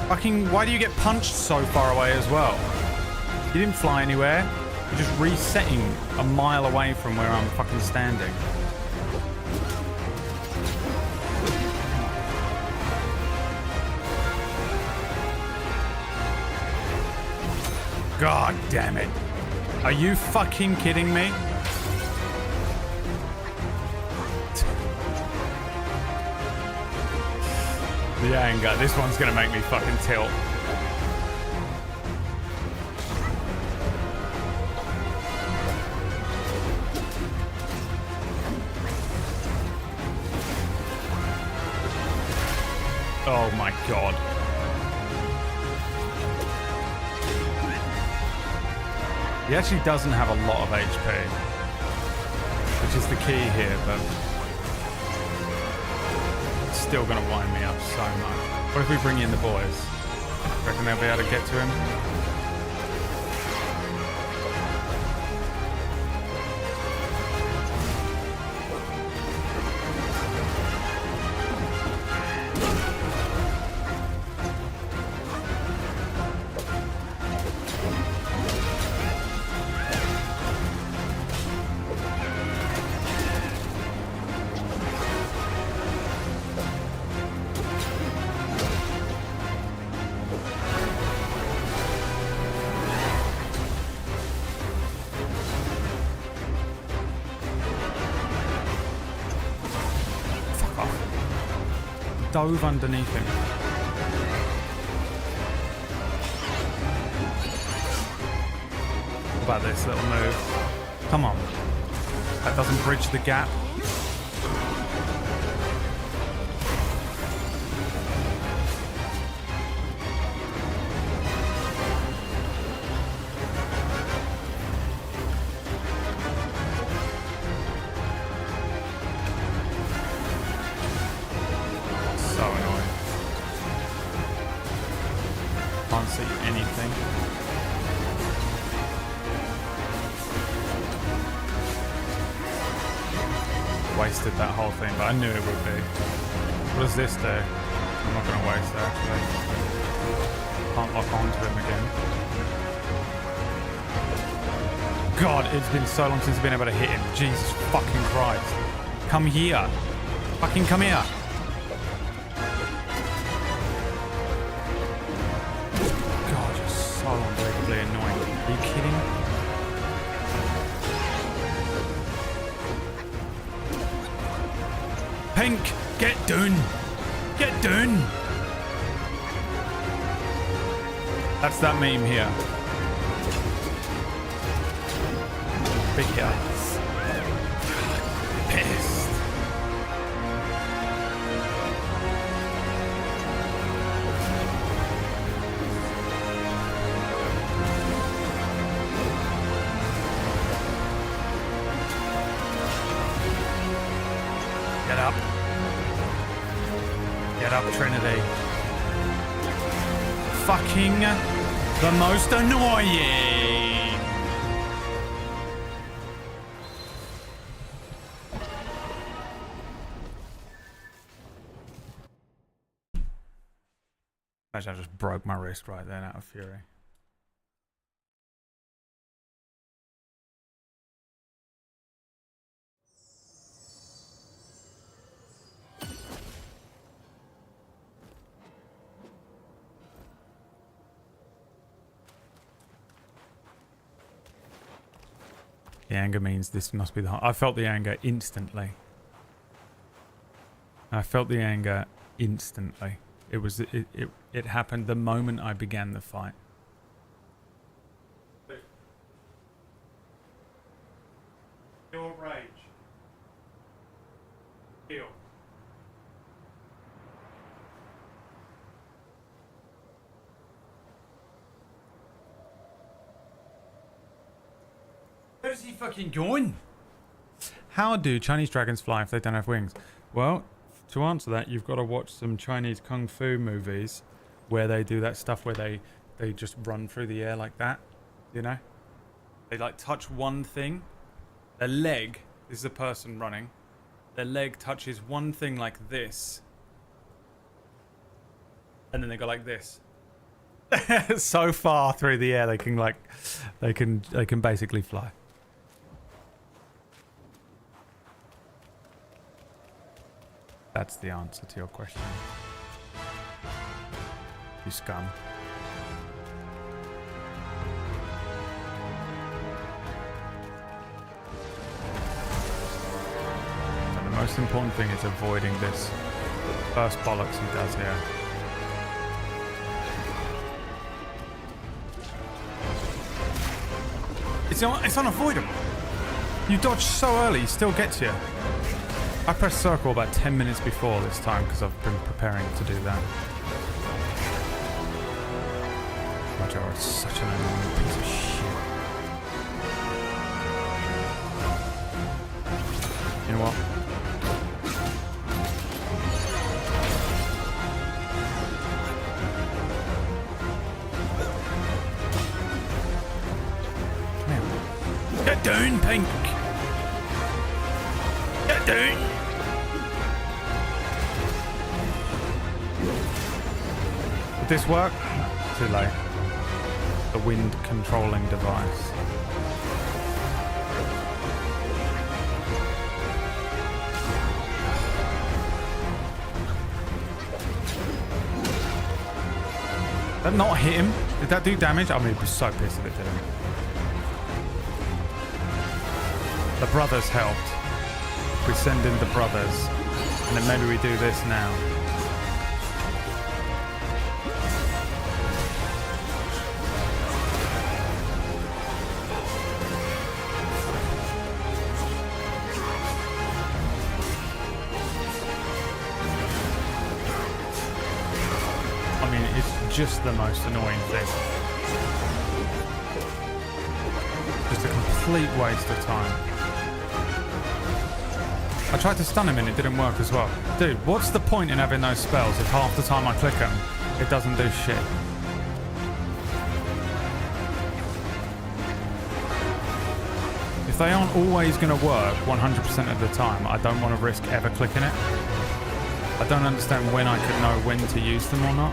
Fucking, why do you get punched so far away as well? You didn't fly anywhere. You're just resetting a mile away from where I'm fucking standing. God damn it. Are you fucking kidding me? The anger. This one's gonna make me fucking tilt. Oh my god. He actually doesn't have a lot of HP, which is the key here, but still gonna wind me up so much. What if we bring in the boys? Reckon they'll be able to get to him? Dove underneath him. What about this little move? Come on. That doesn't bridge the gap. Wasted that whole thing, but I knew it would be. What does this do? I'm not going to waste that, actually. Can't lock onto him again. God, it's been so long since I've been able to hit him. Jesus fucking Christ. Come here. Fucking come here. God, you're so unbelievably annoying. Are you kidding? Pink, get done. Get done. That's that meme here. Big ass. Pissed. Get up. up, Trinity. Fucking the most annoying. Imagine I just broke my wrist right then out of fury. The anger means this must be the... I felt the anger instantly. I felt the anger instantly. It happened the moment I began the fight. Pure rage. Heal. Where's he fucking going? How do Chinese dragons fly if they don't have wings? Well, to answer that, you've got to watch some Chinese kung fu movies where they do that stuff where they just run through the air like that, you know? They like touch one thing. Their leg, this is a person running. Their leg touches one thing like this. And then they go like this. So far through the air they can like they can basically fly. That's the answer to your question. You scum. And the most important thing is avoiding this first bollocks he does here. It's unavoidable. You dodge so early, he still gets you. I pressed circle about 10 minutes before this time because I've been preparing to do that. Roger is such an annoying piece of shit. You know what? Come here. Get down, Pink! Get down! Would this work? Too late. The wind controlling device. Did that not hit him? Did that do damage? I mean, I'd be so pissed if it didn't. The brothers helped. We send in the brothers. And then maybe we do this now. Just the most annoying thing. Just a complete waste of time. I tried to stun him and it didn't work as well. Dude, what's the point in having those spells if half the time I click them, it doesn't do shit? If they aren't always going to work 100% of the time, I don't want to risk ever clicking it. I don't understand when I could know when to use them or not.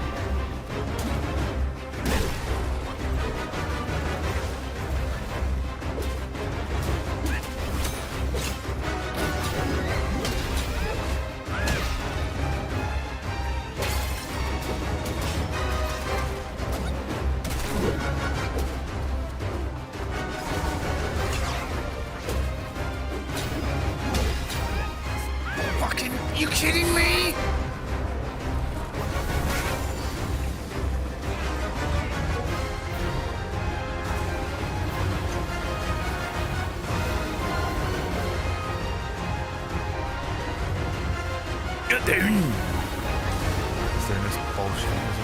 You kidding me? Get down! He's doing this bullshit as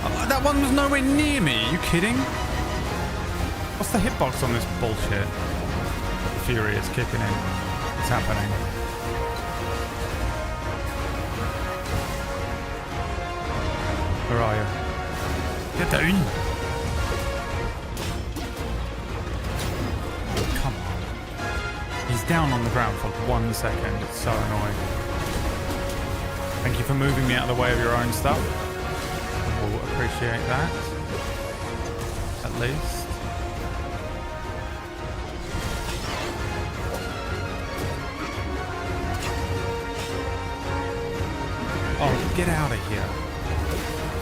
well. That one was nowhere near me. Are you kidding? What's the hitbox on this bullshit? The fury is kicking in. It's happening. Where are you? Get down! Come on. He's down on the ground for 1 second. It's so annoying. Thank you for moving me out of the way of your own stuff. We'll appreciate that. At least. Oh, get out of here.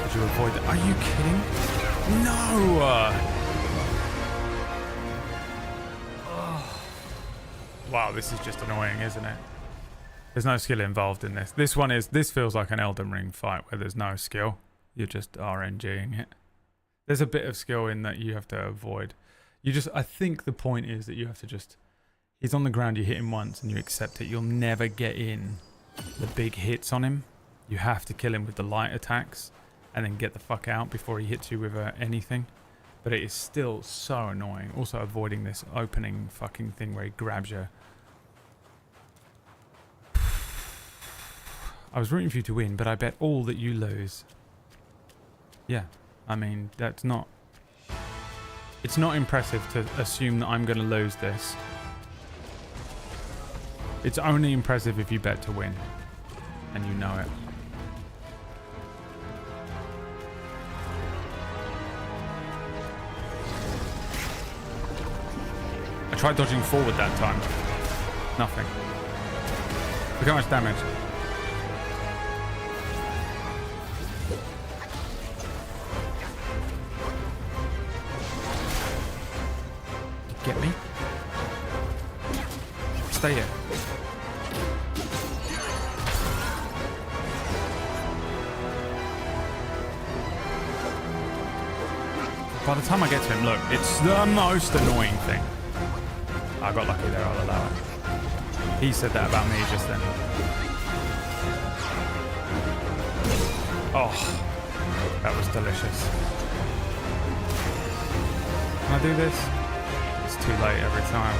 Did you avoid that? Are you kidding? No! Wow, this is just annoying, isn't it? There's no skill involved in this. This feels like an Elden Ring fight where there's no skill. You're just RNGing it. There's a bit of skill in that you have to avoid. I think the point is that you have to just... He's on the ground, you hit him once and you accept it. You'll never get in the big hits on him. You have to kill him with the light attacks and then get the fuck out before he hits you with anything. But it is still so annoying. Also avoiding this opening fucking thing where he grabs you. I was rooting for you to win, but I bet all that you lose. Yeah, I mean, that's not... It's not impressive to assume that I'm going to lose this. It's only impressive if you bet to win. And you know it. I tried dodging forward that time. Nothing. Look how much damage. Get me? Stay here. By the time I get to him, look, it's the most annoying thing. I got lucky there, I'll allow it. He said that about me just then. Oh, that was delicious. Can I do this? It's too late every time.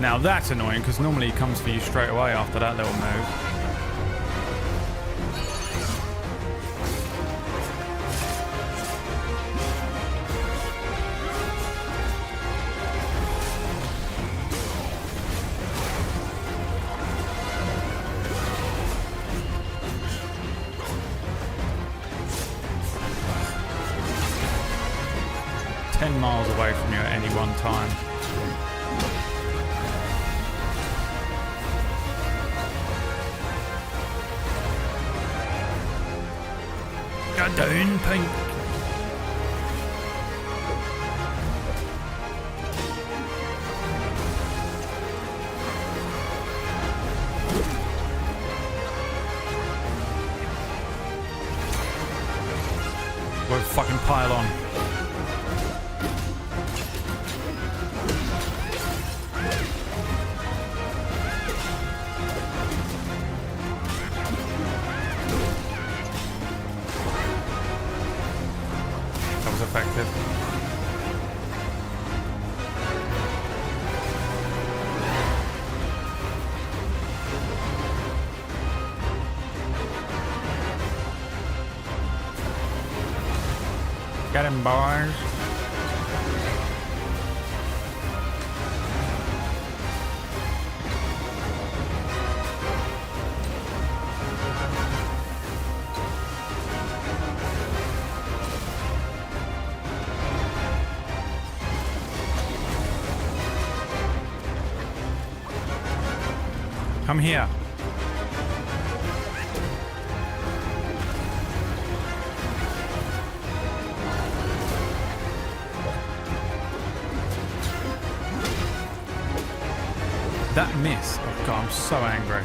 Now that's annoying because normally he comes for you straight away after that little move. 10 miles away from you at any one time. Go down, Pink. We'll fucking pile on. That was effective. Get him, boys. Come here. That miss. Oh god, I'm so angry.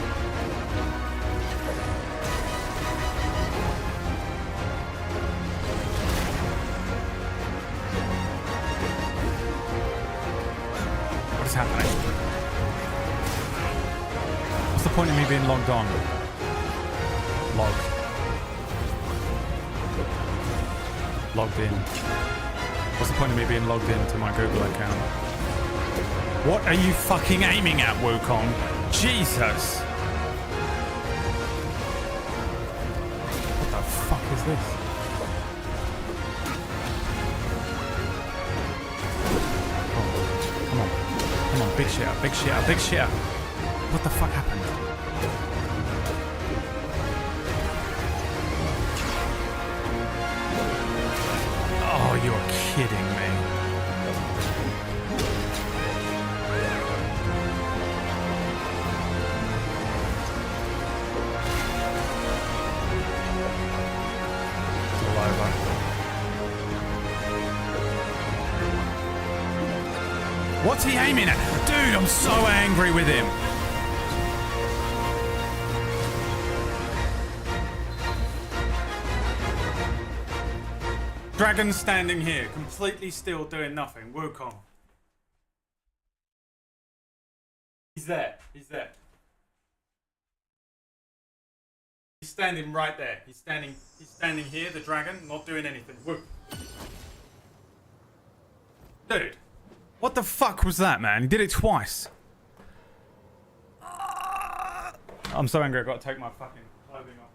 What is happening? What's the point of me being logged on? Logged in. What's the point of me being logged into my Google account? What are you fucking aiming at, Wukong? Jesus! What's this? Oh, come on. Come on, big shitter, big shitter, big shitter. What the fuck happened? Oh, you're kidding me. It's all over. What's he aiming at? Dude, I'm so angry with him. Dragon standing here, completely still, doing nothing. Wukong. He's there. He's there. He's standing right there. He's standing here, the dragon, not doing anything. Woo. Dude. What the fuck was that, man? He did it twice. I'm so angry, I've got to take my fucking clothing off.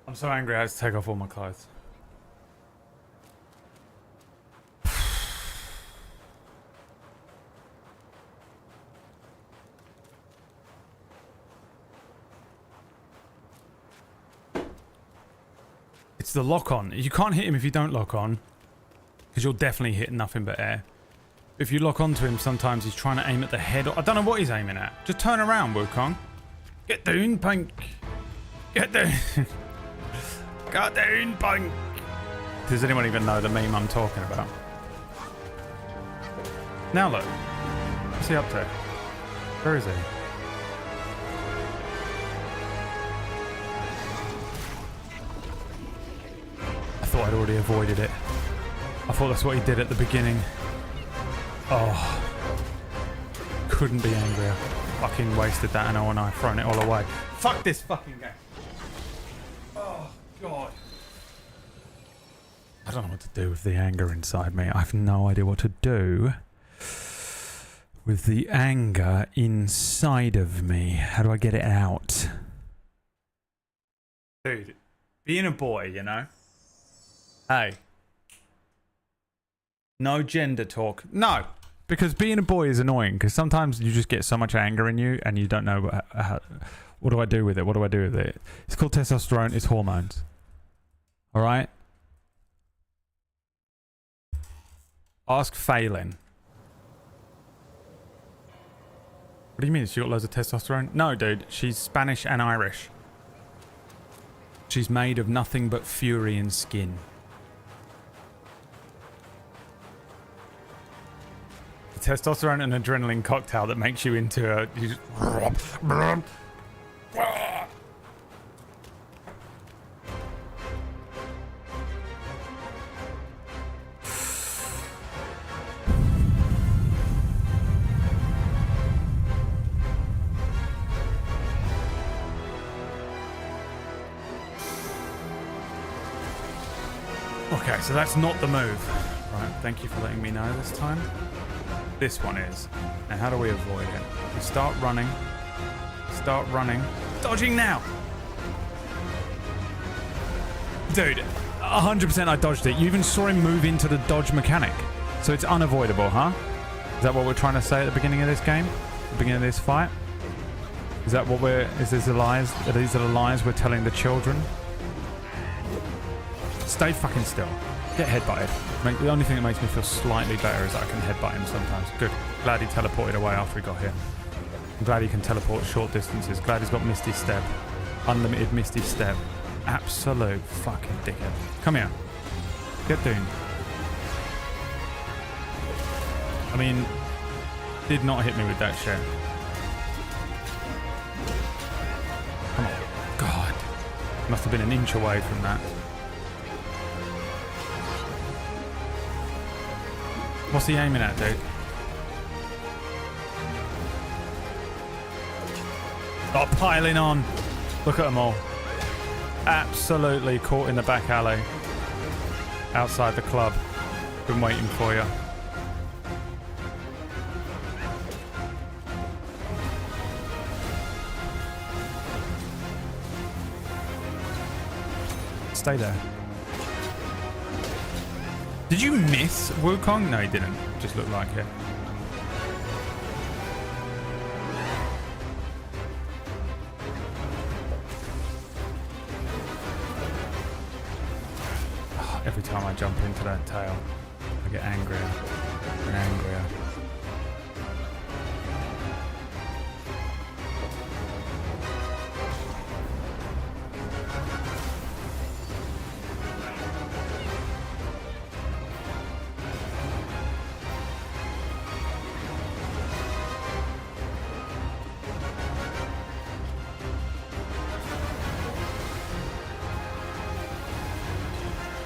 I'm so angry, I had to take off all my clothes. It's the lock on. You can't hit him if you don't lock on, because you'll definitely hit nothing but air. If you lock onto him, sometimes he's trying to aim at the head. I don't know what he's aiming at. Just turn around, Wukong. Get down, punk. Get down. Get down, punk. Does anyone even know the meme I'm talking about? Now look. What's he up to? Where is he? I thought I'd already avoided it. I thought that's what he did at the beginning. Oh. Couldn't be angrier. Fucking wasted that and I thrown it all away. Fuck this fucking game. Oh, God. I don't know what to do with the anger inside me. I have no idea what to do with the anger inside of me. How do I get it out? Dude, being a boy, you know? Hey. No gender talk. No! Because being a boy is annoying, because sometimes you just get so much anger in you and you don't know what do I do with it? What do I do with it? It's called testosterone. It's hormones. Alright? Ask Phelan. What do you mean? She got loads of testosterone? No, dude. She's Spanish and Irish. She's made of nothing but fury and skin. The testosterone and adrenaline cocktail that makes you into a... You just, okay, so that's not the move. Right, thank you for letting me know this time. This one is. Now, how do we avoid it? We start running. Start running. Dodging now! Dude, 100% I dodged it. You even saw him move into the dodge mechanic. So it's unavoidable, huh? Is that what we're trying to say at the beginning of this game? The beginning of this fight? Is that what we're... Is this the lies? Are these the lies we're telling the children? Stay fucking still. Get headbutted. The only thing that makes me feel slightly better is that I can headbutt him sometimes. Good. Glad he teleported away after he got here. I'm glad he can teleport short distances. Glad he's got Misty Step. Unlimited Misty Step. Absolute fucking dickhead. Come here. Get down. I mean, did not hit me with that shit. Come on. God. Must have been an inch away from that. What's he aiming at, dude? Stop piling on. Look at them all. Absolutely caught in the back alley. Outside the club. Been waiting for you. Stay there. Did you miss Wukong? No, he didn't. Just looked like it. Oh, every time I jump into that tail, I get angrier and angrier.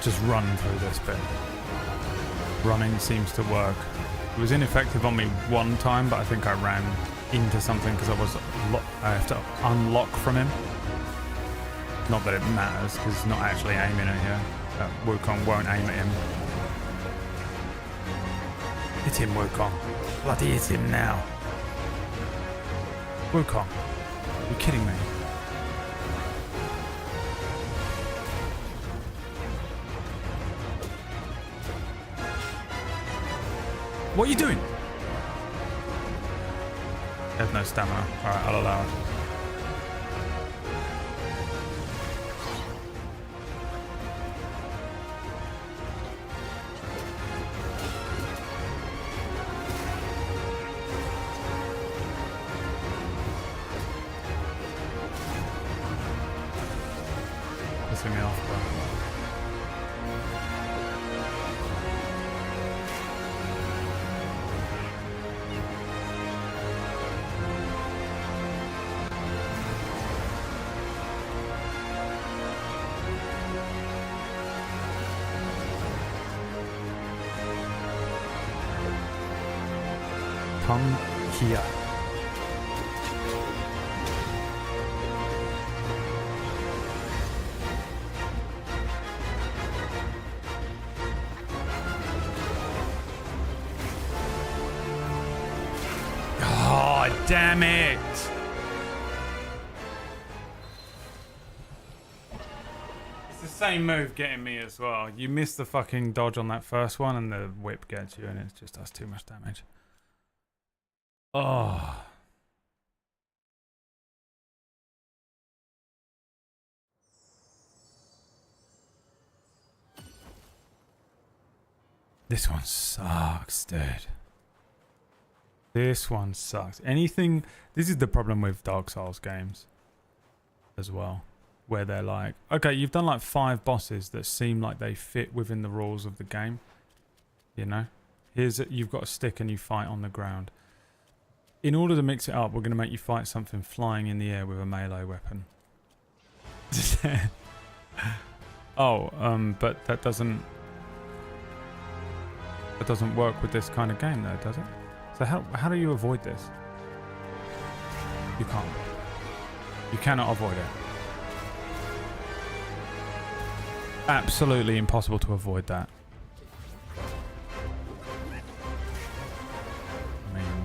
Just run through this bit. Running seems to work. It was ineffective on me one time, but I think I ran into something because I have to unlock from him. Not that it matters, because he's not actually aiming at you. Wukong won't aim at him. Hit him, Wukong. Bloody hit him now. Wukong, are you kidding me? What are you doing? I have no stamina. Alright, I'll allow it. Pissing me off, bro. Come here. Oh, damn it! It's the same move getting me as well. You miss the fucking dodge on that first one and the whip gets you and it just does too much damage. Oh. This one sucks, dude. This one sucks. Anything... This is the problem with Dark Souls games as well. Where they're like, okay, you've done like 5 bosses that seem like they fit within the rules of the game. You know? You've got a stick and you fight on the ground. In order to mix it up, we're going to make you fight something flying in the air with a melee weapon. But that doesn't work with this kind of game though, does it? So how do you avoid this? You can't. You cannot avoid it. Absolutely impossible to avoid that.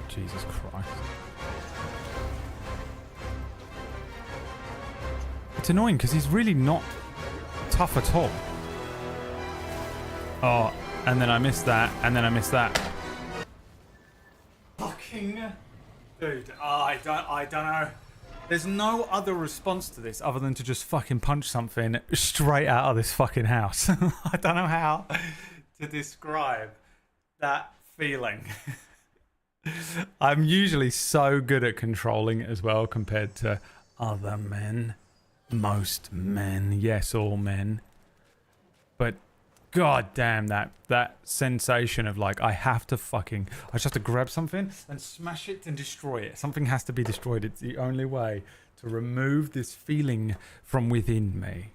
Jesus Christ. It's annoying because he's really not tough at all. Oh, and then I missed that, and then I missed that. Fucking... Dude, I don't know. There's no other response to this other than to just fucking punch something straight out of this fucking house. I don't know how to describe that feeling. I'm usually so good at controlling it as well compared to other men. Most men. Yes, all men. But god damn that sensation of like I just have to grab something and smash it and destroy it. Something has to be destroyed. It's the only way to remove this feeling from within me.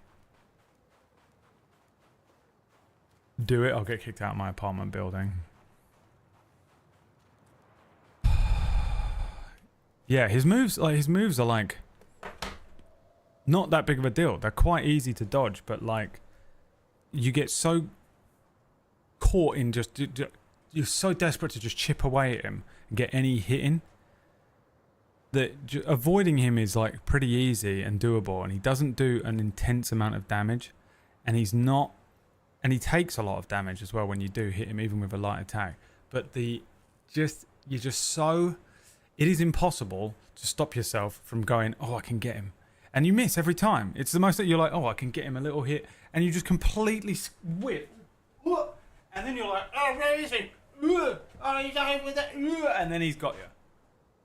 Do it, I'll get kicked out of my apartment building. Yeah, his moves are like not that big of a deal. They're quite easy to dodge, but like you get so caught in just you're so desperate to just chip away at him and get any hit in that avoiding him is like pretty easy and doable, and he doesn't do an intense amount of damage, and he takes a lot of damage as well when you do hit him, even with a light attack. But it is impossible to stop yourself from going, oh, I can get him. And you miss every time. It's the most that you're like, oh, I can get him a little hit. And you just completely whip. And then you're like, oh, where is he? Oh, he's over there. And then he's got you.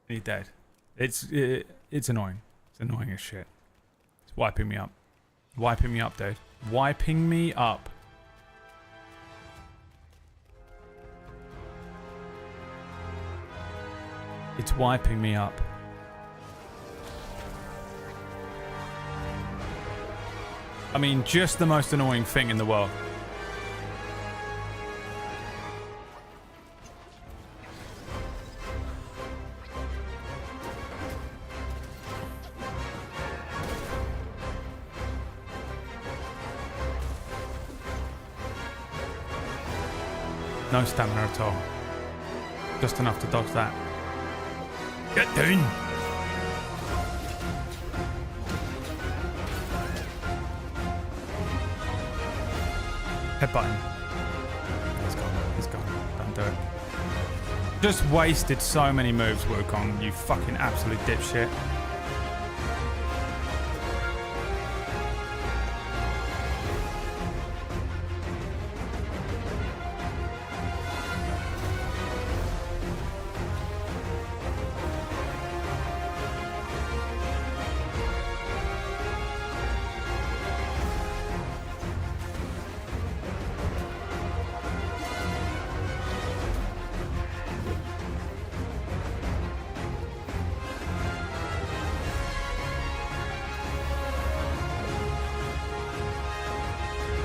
And he's dead. It's annoying. It's annoying as shit. It's wiping me up. Wiping me up, dude. Wiping me up. It's wiping me up. I mean, just the most annoying thing in the world. No stamina at all. Just enough to dodge that. Get down! Headbutting. He's gone. He's gone. Don't do it. Just wasted so many moves, Wukong. You fucking absolute dipshit.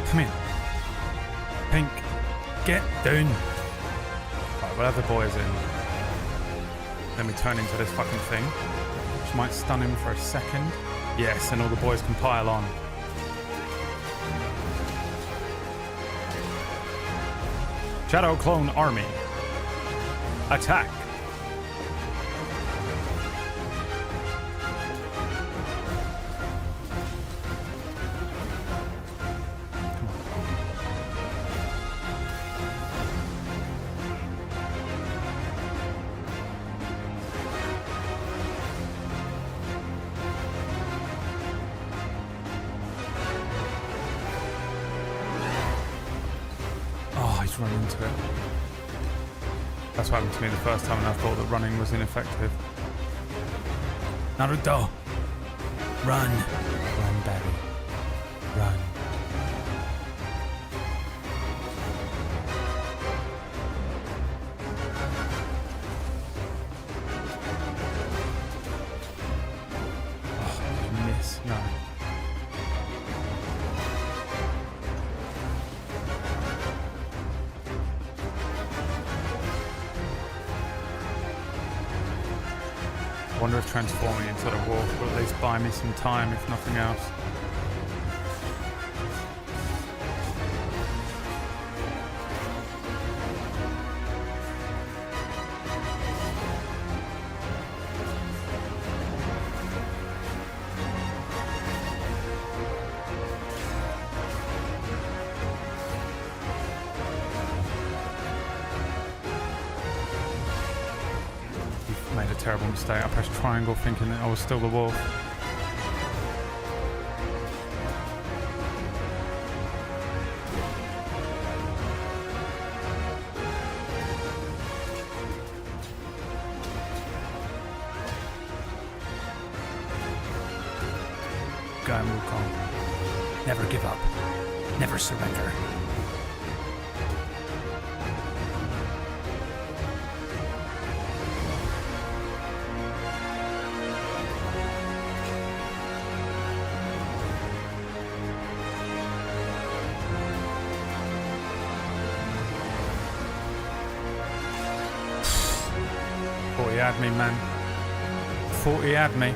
Come here. Pink. Get down. Right, we'll have the boys in. Let me turn into this fucking thing, which might stun him for a second. Yes, and all the boys can pile on. Shadow Clone Army. Attack. Run into it. That's what happened to me the first time, and I thought that running was ineffective. Naruto! Run! Run, Barry. Run. Oh, did you miss? No. I wonder if transforming into the wolf will at least buy me some time, if nothing else. Made a terrible mistake. I pressed triangle thinking that I was still the wolf. Go on, Wukong. Never give up. Never surrender. Thought he had me, man. Thought he had me.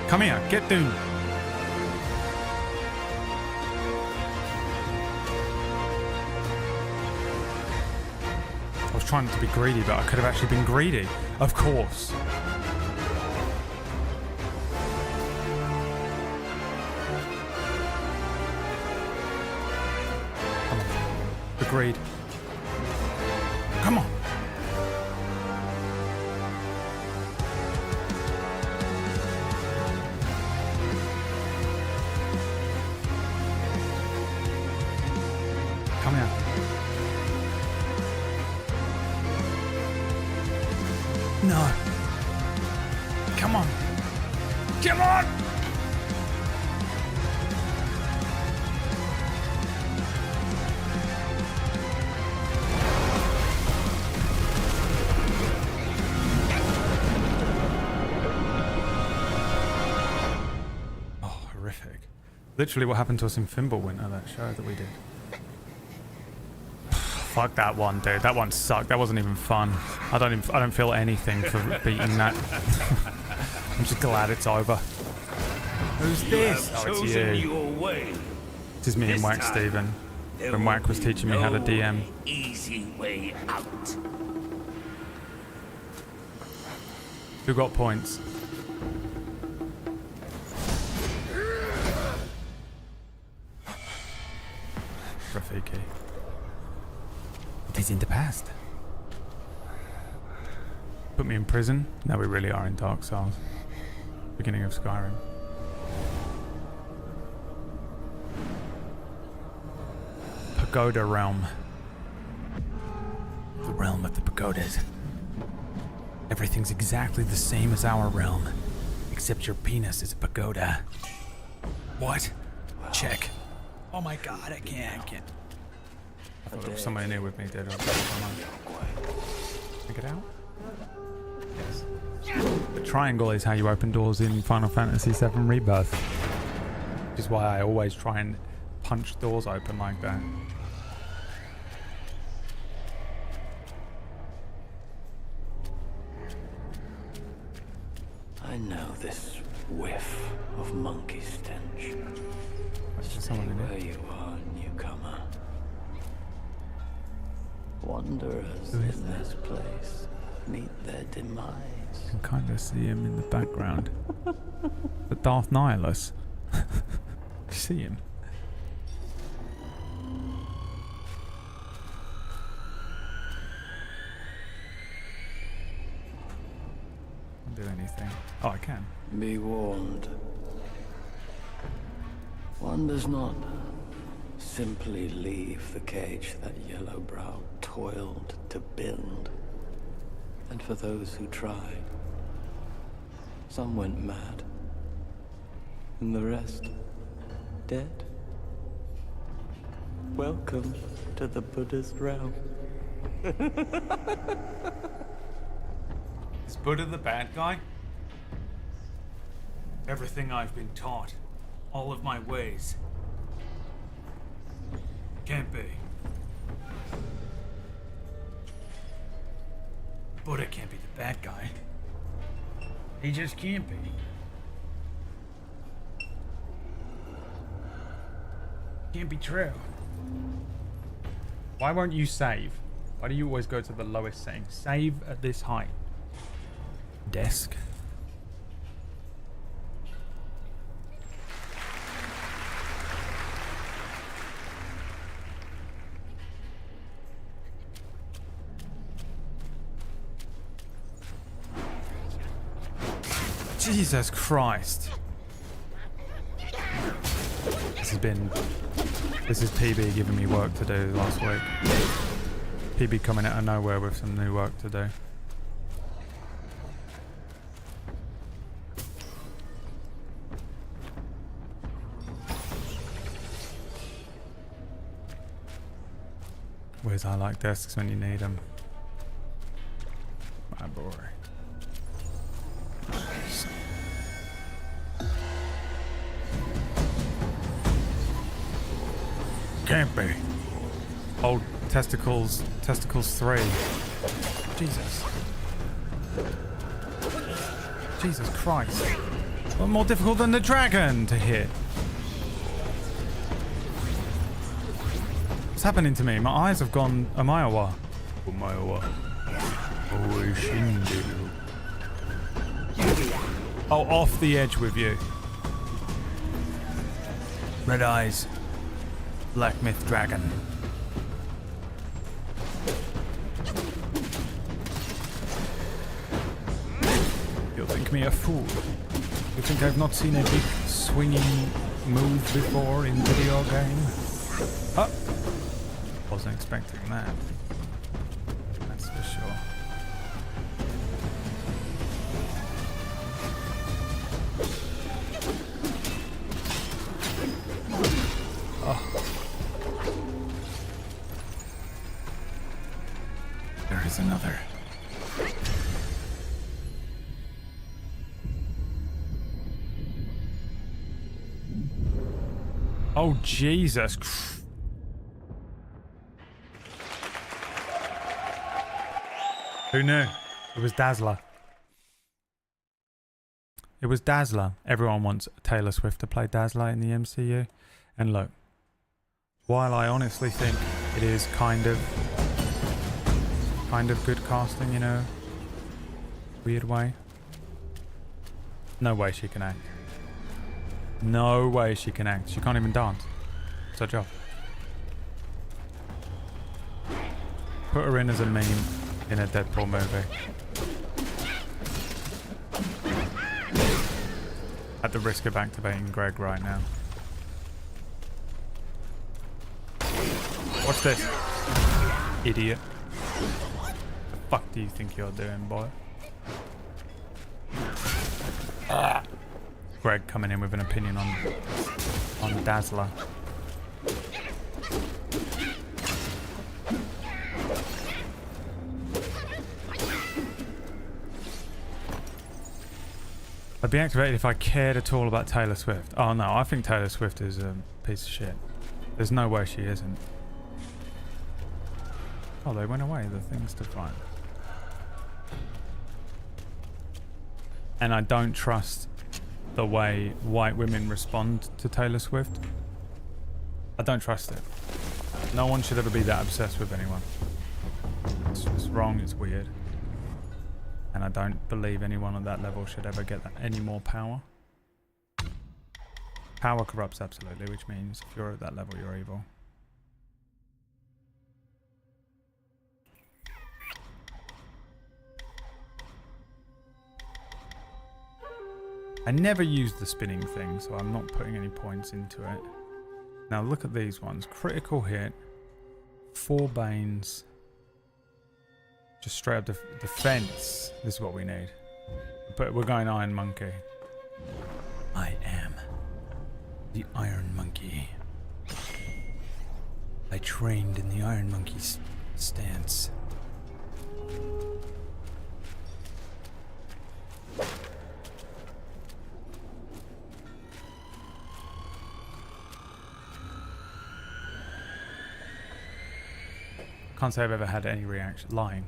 Come here, get down. trying not to be greedy, but I could have actually been greedy. Of course. Come on. Agreed. Come on. Come here. No. Come on. Come on! Oh, horrific. Literally what happened to us in Fimbulwinter, that show that we did. Fuck that one, dude. That one sucked. That wasn't even fun. I don't feel anything for beating that. I'm just glad it's over. Who's this? Oh, it's you. This is me and Whack Steven. When Whack was teaching me how to DM. Easy way out. Who got points? Rafiki. It is in the past. Put me in prison? No, we really are in Dark Souls. Beginning of Skyrim. Pagoda realm. The realm of the pagodas. Everything's exactly the same as our realm, except your penis is a pagoda. What? Check. Oh my god, I can't. I thought there was somebody new with me, did I? Can I get out? Yes. The triangle is how you open doors in Final Fantasy VII Rebirth. Which is why I always try and punch doors open like that. I know this whiff of monkey stench. Stay where you are, newcomer. Wanderers in this place meet their demise. You can kind of see him in the background. The Darth Nihilus. You see him? Do anything. Oh, I can. Be warned. One does not simply leave the cage that Yellowbrow toiled to build. And for those who tried, some went mad, and the rest dead. Welcome to the Buddhist realm. Is Buddha the bad guy? Everything I've been taught, all of my ways. Can't be. Buddha can't be the bad guy. He just can't be. Can't be true. Why won't you save? Why do you always go to the lowest setting? Save at this height. Desk. Jesus Christ. This is PB giving me work to do last week. PB coming out of nowhere with some new work to do. Where's I like desks when you need them? My boy. Can't be. Old testicles 3. Jesus. Jesus Christ. What more difficult than the dragon to hit? What's happening to me? My eyes have gone a mile wide. Oh, off the edge with you. Red eyes. Black myth dragon. You'll think me a fool. You think I've not seen a big swinging move before in video game? Oh! Wasn't expecting that. That's for sure. Oh. There is another. Oh, Jesus. Who knew? It was Dazzler. It was Dazzler. Everyone wants Taylor Swift to play Dazzler in the MCU. And look, while I honestly think it is kind of good casting, you know, weird way, no way she can act. No way she can act. She can't even dance. It's her job. Put her in as a meme in a Deadpool movie. At the risk of activating Greg right now. What's this? Idiot. The fuck do you think you're doing, boy? Ah. Greg coming in with an opinion on Dazzler. I'd be activated if I cared at all about Taylor Swift. Oh no, I think Taylor Swift is a piece of shit. There's no way she isn't. Oh, they went away, the things to find. And I don't trust the way white women respond to Taylor Swift. I don't trust it. No one should ever be that obsessed with anyone. It's just wrong, it's weird. And I don't believe anyone on that level should ever get any more power. Power corrupts absolutely, which means if you're at that level, you're evil. I never used the spinning thing, so I'm not putting any points into it. Now look at these ones. Critical hit, 4 Banes, just straight up defense. This is what we need. But we're going Iron Monkey. I am the Iron Monkey. I trained in the Iron Monkey's stance. Can't say I've ever had any reaction. Lying.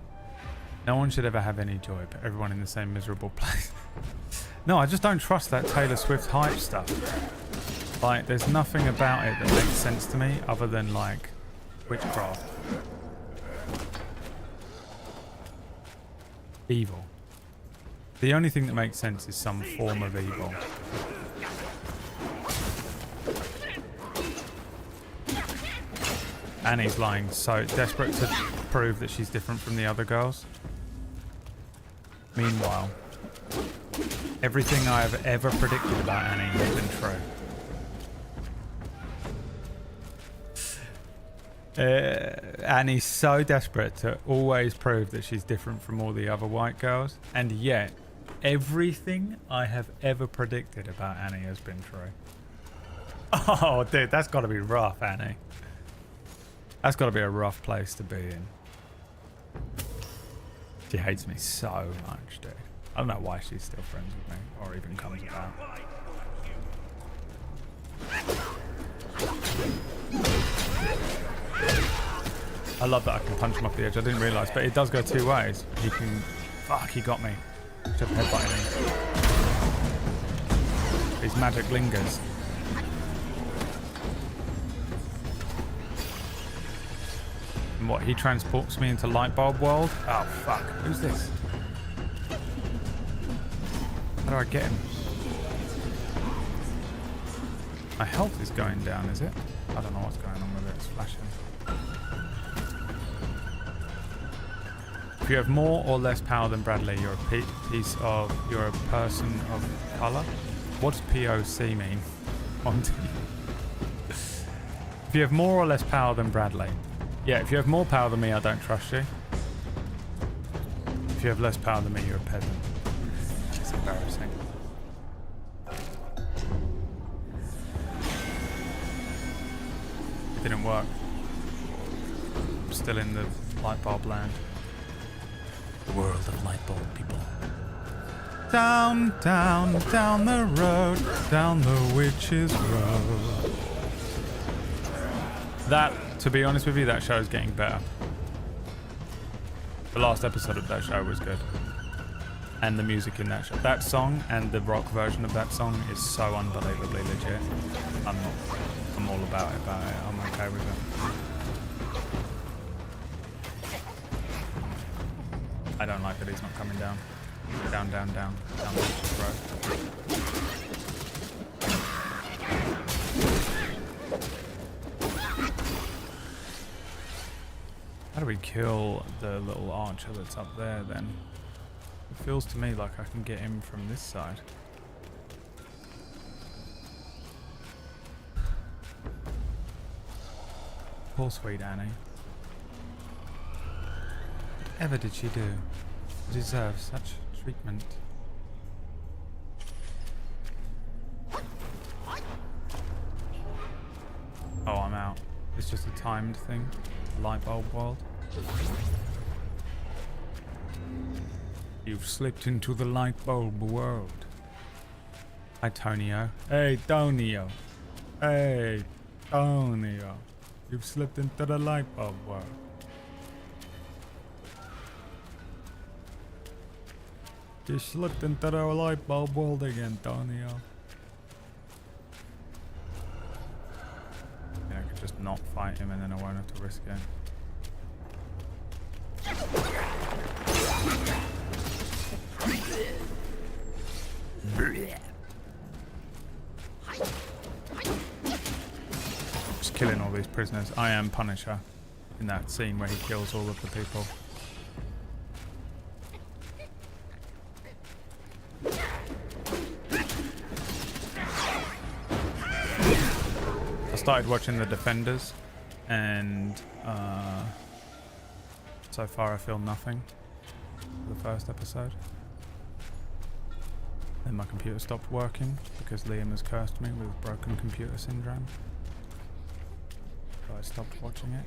No one should ever have any joy, but everyone in the same miserable place. No, I just don't trust that Taylor Swift hype stuff. Like, there's nothing about it that makes sense to me other than, like, witchcraft. Evil. The only thing that makes sense is some form of evil. Annie's lying, so desperate to prove that she's different from the other girls. Meanwhile, everything I have ever predicted about Annie has been true. Annie's so desperate to always prove that she's different from all the other white girls, and yet everything I have ever predicted about Annie has been true. Oh, dude, that's got to be rough, Annie. That's got to be a rough place to be in. She hates me so much, dude. I don't know why she's still friends with me, or even comes about. I love that I can punch him off the edge. I didn't realise, but it does go 2 ways. He can... Fuck, he got me. Should have headbutted me. His magic lingers. And what, he transports me into Lightbulb World? Oh, fuck. Who's this? How do I get him? My health is going down, is it? I don't know what's going on with it. It's flashing. If you have more or less power than Bradley, you're you're a person of color. What does POC mean? Monty. If you have more or less power than Bradley. Yeah, if you have more power than me, I don't trust you. If you have less power than me, you're a peasant. It's embarrassing. It didn't work. I'm still in the Lightbulb land. The world of Lightbulb people. Down, down, down the road, down the witch's road. That, to be honest with you, that show is getting better. The last episode of that show was good. And the music in that show. That song and the rock version of that song is so unbelievably legit. I'm all about it. I'm okay with it. I don't like that he's not coming down. Down, down, down. Down the road. How do we kill the little archer that's up there then? It feels to me like I can get him from this side. Poor sweet Annie. Whatever did she do to deserve such treatment? Oh, I'm out. It's just a timed thing. Lightbulb world. You've slipped into the Lightbulb world. Hi, Tonio. Hey, Tonio. Hey, Tonio. You've slipped into the Lightbulb world. You slipped into the Lightbulb world again, Tonio. Yeah, I could just not fight him and then I won't have to risk it. Just killing all these prisoners. I am Punisher in that scene where he kills all of the people. I started watching The Defenders and so far I feel nothing for the first episode. Then my computer stopped working because Liam has cursed me with broken computer syndrome. So I stopped watching it.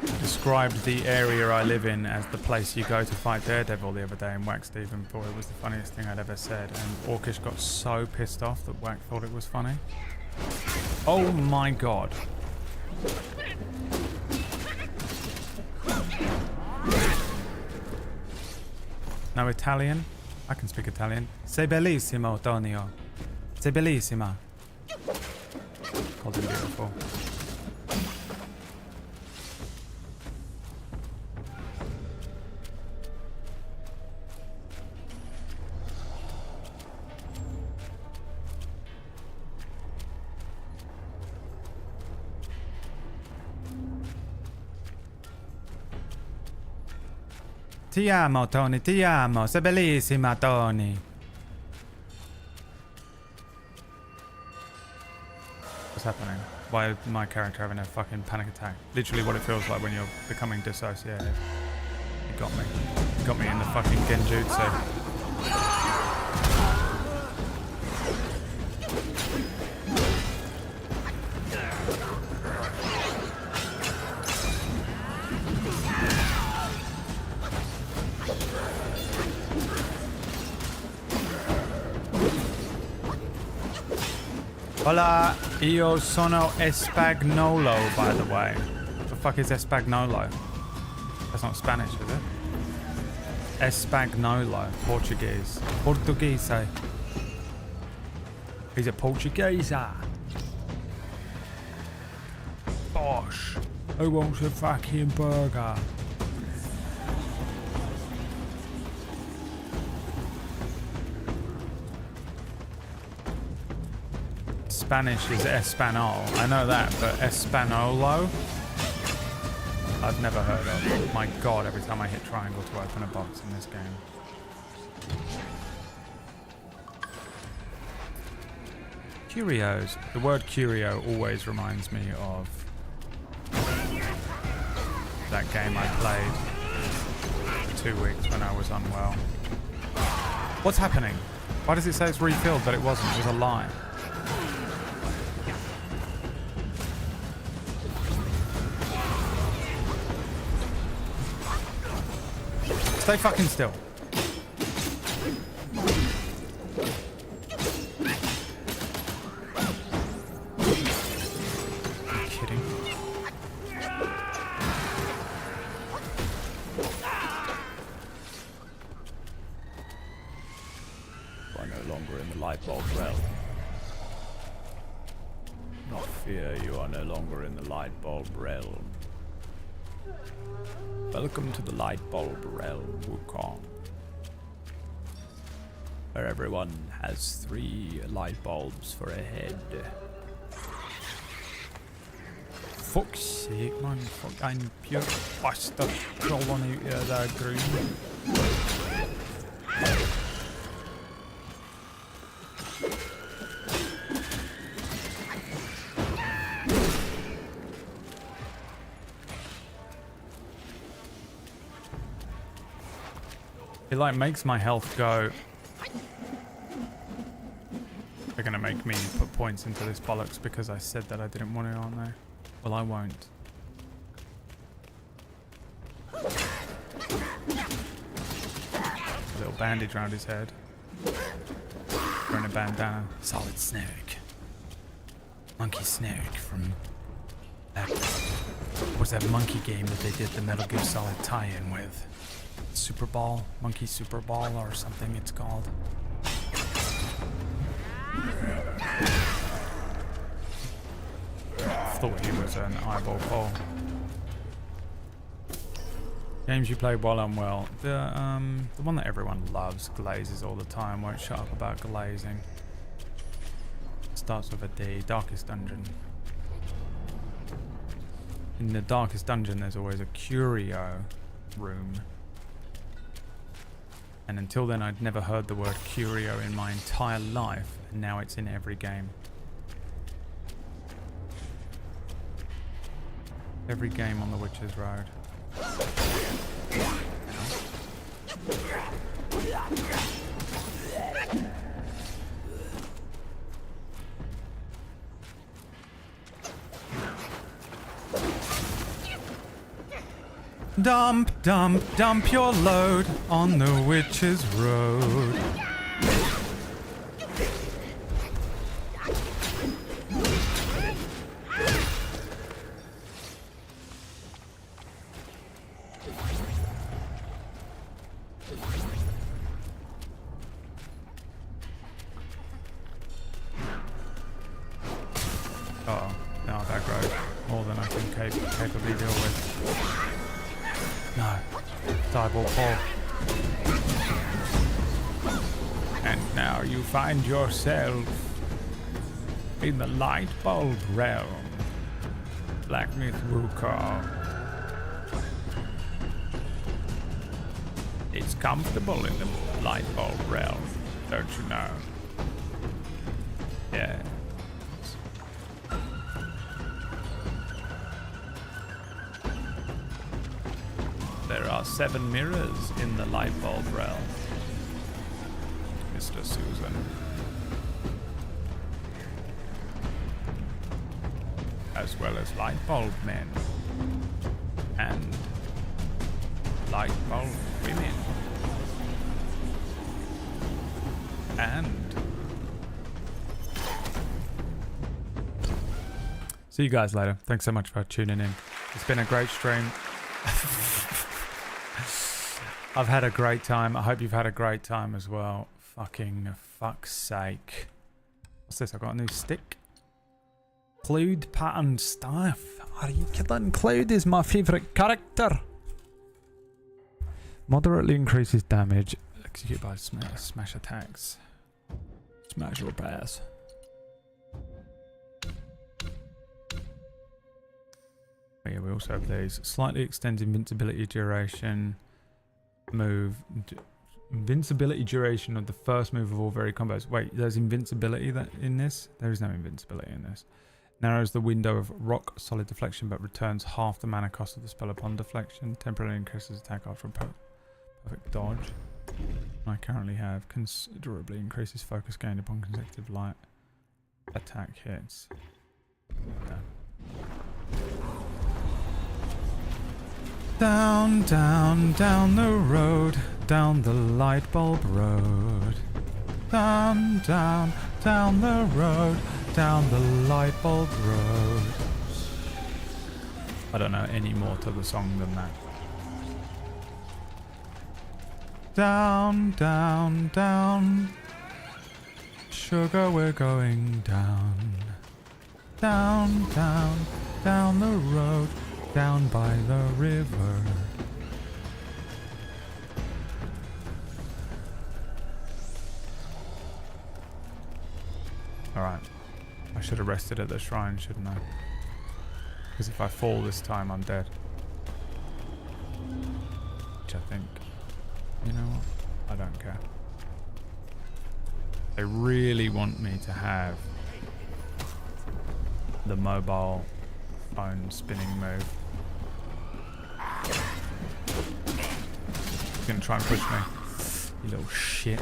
I described the area I live in as the place you go to fight Daredevil the other day, and Wack Steven thought it was the funniest thing I'd ever said, and Orcish got so pissed off that Wack thought it was funny. Oh my god. No Italian? I can speak Italian. Sei bellissimo, Tonio. Sei bellissima. Called him beautiful. Ti amo, Tony, ti amo. Sei bellissima, Tony. What's happening? Why is my character having a fucking panic attack? Literally what it feels like when you're becoming dissociated. You got me. You got me in the fucking genjutsu. Hola, io sono Espagnolo, by the way. What the fuck is Espagnolo? That's not Spanish, is it? Espagnolo, Portuguese. Portuguese. He's a Portuguese. gosh. Who wants a fucking burger? Spanish is Espanol. I know that, but Espanolo? I've never heard of. My god, every time I hit triangle to open a box in this game. Curios. The word curio always reminds me of that game I played for 2 weeks when I was unwell. What's happening? Why does it say it's refilled but it wasn't? It was a lie. Stay fucking still. Are you kidding? You are no longer in the light bulb realm. Not fear, you are no longer in the light bulb realm. Welcome to the light bulb realm, Wukong, where everyone has 3 light bulbs for a head. Fuck's sake, man. Fucking pure bastard crawling out of that ground. It like makes my health go. They're gonna make me put points into this bollocks because I said that I didn't want it on there. Well, I won't. A little bandage around his head. Wearing a bandana. Solid Snake. Monkey Snake from that. What's that monkey game that they did the Metal Gear Solid tie-in with? Super Ball, Monkey Super Ball or something it's called. Thought he was an eyeball pole. Games you play while unwell. The one that everyone loves, glazes all the time, won't shut up about glazing. Starts with a D, Darkest Dungeon. In the Darkest Dungeon there's always a curio room. And until then I'd never heard the word curio in my entire life, and now it's in every game. Every game on the Witcher's Road. Dump, dump, dump your load on the Witch's Road. Uh-oh, now that grows more than I can capably deal with. No, Dieball Paul. And now you find yourself in the light bulb realm, Blacksmith Wukong. It's comfortable in the light bulb realm, don't you know? Yeah. There are 7 mirrors in the light bulb realm, Mr. Susan. As well as light bulb men and light bulb women and see you guys later. Thanks so much for tuning in. It's been a great stream. I've had a great time. I hope you've had a great time as well. Fucking fuck's sake. What's this? I've got a new stick. Cloud pattern staff. Are you kidding? Cloud is my favourite character. Moderately increases damage. Execute by smash attacks. Smash or pass. Oh yeah, we also have these. Slightly extends invincibility duration. Move. Invincibility duration of the first move of all very combos. Wait, there's invincibility that in this? There is no invincibility in this. Narrows the window of rock solid deflection but returns half the mana cost of the spell upon deflection. Temporarily increases attack after a perfect dodge. I currently have considerably increases focus gained upon consecutive light attack hits. Yeah. Down, down, down the road, down the light bulb road. Down, down, down the road, down the light bulb road. I don't know any more to the song than that. Down, down, down. Sugar, we're going down. Down, down, down the road, down by the river. Alright. I should have rested at the shrine, shouldn't I? Because if I fall this time, I'm dead. Which I think... You know what? I don't care. They really want me to have the mobile phone spinning move. He's gonna try and push me. You little shit.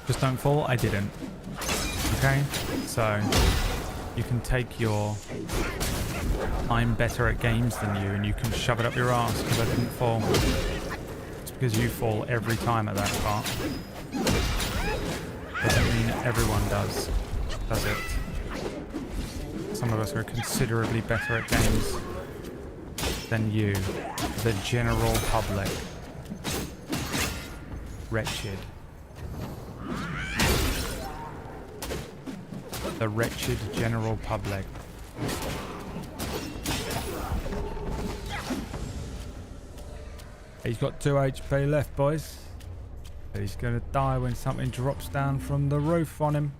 Just don't fall. I didn't. Okay? So, you can take your I'm better at games than you and you can shove it up your ass because I didn't fall. It's because you fall every time at that part. Doesn't mean everyone does it? Some of us are considerably better at games than you, the general public. Wretched. The wretched general public. He's got 2 HP left, boys. He's gonna die when something drops down from the roof on him.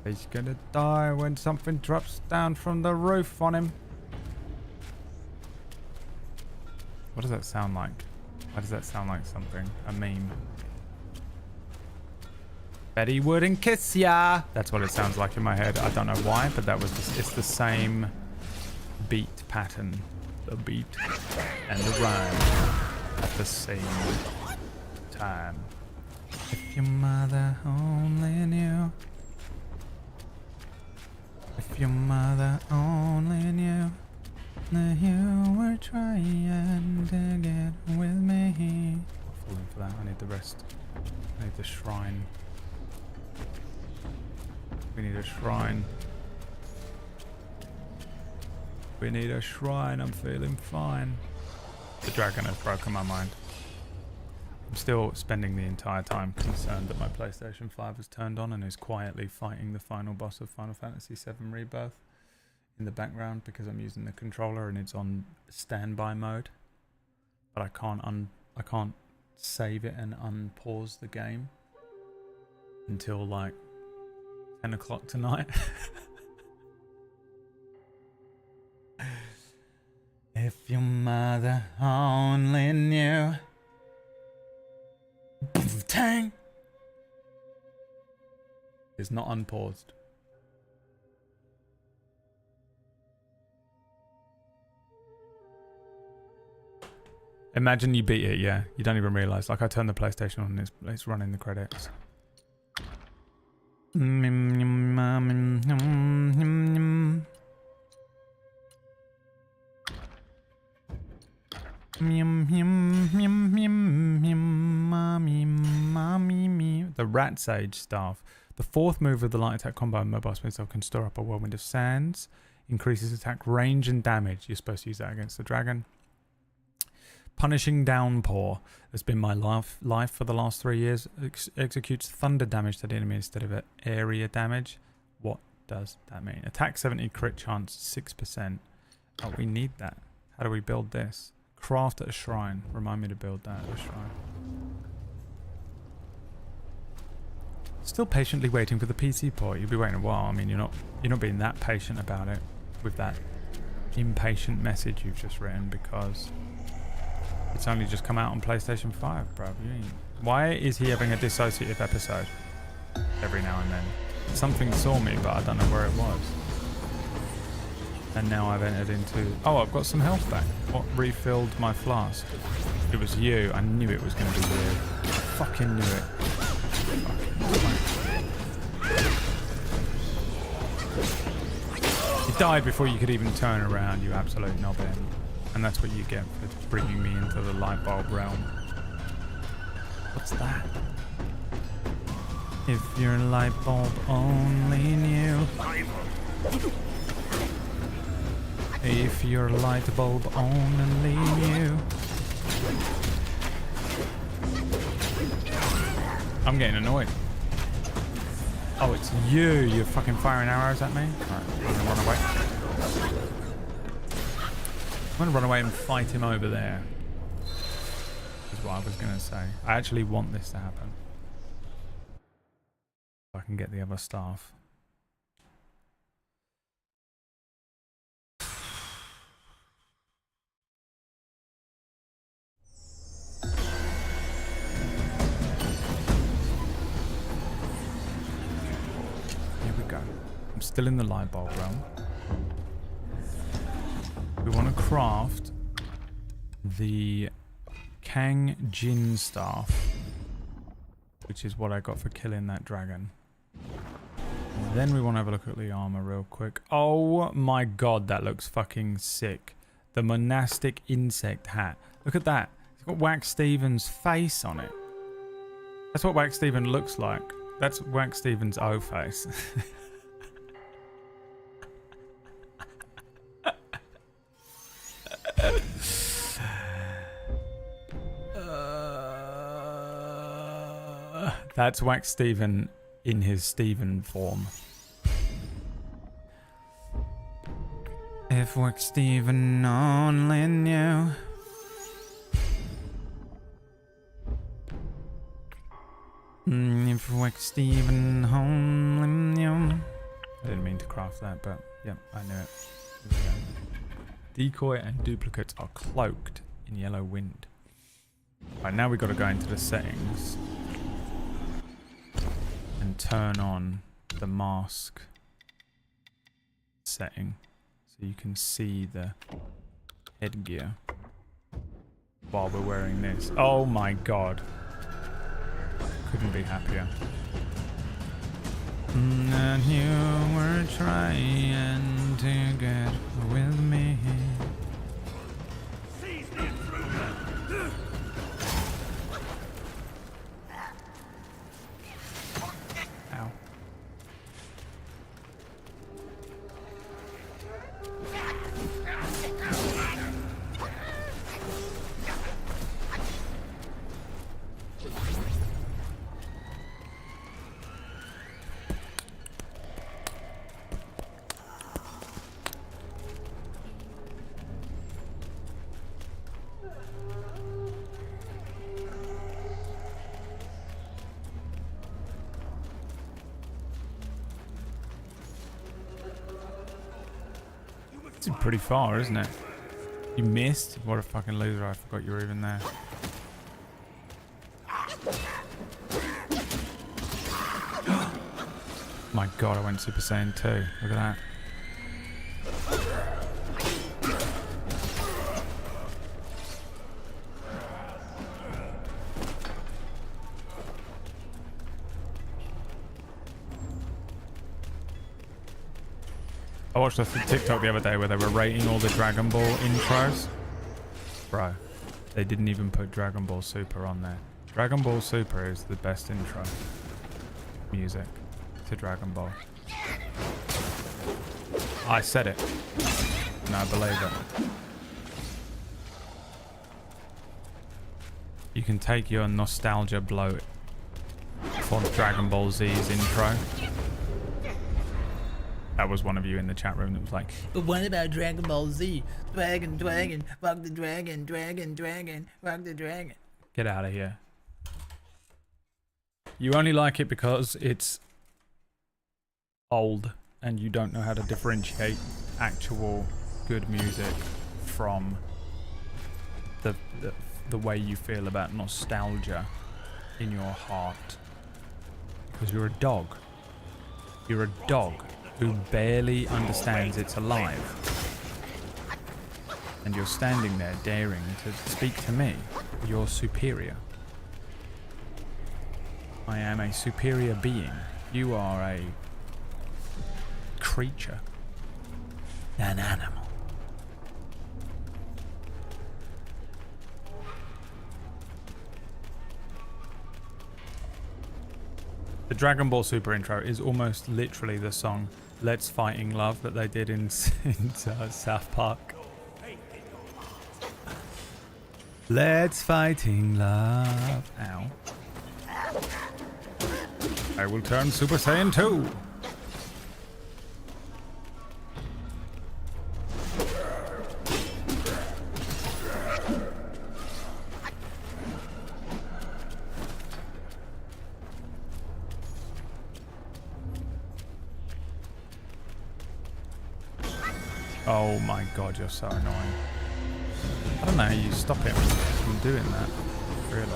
He's gonna die when something drops down from the roof on him. What does that sound like? Why does that sound like something? A meme. Betty wouldn't kiss ya. That's what it sounds like in my head. I don't know why, but that was just, it's the same beat pattern. The beat and the rhyme at the same time. If your mother only knew. If your mother only knew that you were trying to get with me. I'm falling for that. I need the rest. I need the shrine. We need a shrine. We need a shrine. I'm feeling fine. The dragon has broken my mind. I'm still spending the entire time concerned that my PlayStation 5 has turned on and is quietly fighting the final boss of Final Fantasy VII Rebirth in the background because I'm using the controller and it's on standby mode. But I can't save it and unpause the game until like 10 o'clock tonight. If your mother only knew. Tang! It's not unpaused. Imagine you beat it, yeah. You don't even realise. Like I turned the PlayStation on and it's running the credits. The Rat Sage Staff. The fourth move of the light attack combo and mobile space can store up a whirlwind of sands. Increases attack range and damage. You're supposed to use that against the dragon. Punishing Downpour has been my life for the last 3 years. Executes thunder damage to the enemy instead of area damage. What does that mean? Attack 70, crit chance 6%. Oh, we need that. How do we build this? Craft at a shrine. Remind me to build that at a shrine. Still patiently waiting for the PC port. You'll be waiting a while. I mean, you're not being that patient about it with that impatient message you've just written because it's only just come out on PlayStation 5, bro. Why is he having a dissociative episode every now and then? Something saw me, but I don't know where it was. And now I've entered into... Oh, I've got some health back. What refilled my flask? It was you. I knew it was going to be you. I fucking knew it. You died before you could even turn around, you absolute nobbin. And that's what you get for bringing me into the light bulb realm. What's that? If your light bulb only knew. If your light bulb only knew. I'm getting annoyed. Oh, it's you. You're fucking firing arrows at me? Alright, I'm gonna run away. I'm gonna run away and fight him over there. Is what I was gonna say. I actually want this to happen. So I can get the other staff. I'm still in the light bulb realm. We want to craft the Kang Jin staff, which is what I got for killing that dragon. And then we want to have a look at the armor real quick. Oh my god, that looks fucking sick. The monastic insect hat. Look at that. It's got Wax Stevens' face on it. That's what Wax Steven looks like. That's Wax Stevens' O face. That's Wax Steven in his Steven form. If Wax Steven only knew. If Wax Steven only knew. I didn't mean to craft that, but yep, I knew it. Decoy and duplicates are cloaked in yellow wind. Right, now we've got to go into the settings and turn on the mask setting so you can see the headgear while we're wearing this. Oh my god. Couldn't be happier. And you were trying to get with me. Ow. It's pretty far, isn't it? You missed? What a fucking loser. I forgot you were even there. My god, I went Super Saiyan 2. Look at that. I watched a TikTok the other day where they were rating all the Dragon Ball intros. Bro, They didn't even put Dragon Ball Super on there. Dragon Ball Super is the best intro music to Dragon Ball. I said it, and I believe it. You can take your nostalgia bloat for Dragon Ball Z's intro. That was one of you in the chat room that was like, but what about Dragon Ball Z? Dragon, dragon, rock the dragon, dragon, dragon, rock the dragon. get out of here. You only like it because it's old and you don't know how to differentiate actual good music from the way you feel about nostalgia in your heart. Because you're a dog. You're a dog who barely understands it's alive. And you're standing there daring to speak to me. You're superior. I am a superior being. You are a creature. An animal. The Dragon Ball Super intro is almost literally the song Let's Fighting Love that they did in South Park. Let's Fighting Love. Ow. I will turn Super Saiyan 2. Oh my god, you're so annoying. I don't know how you stop him from doing that, really.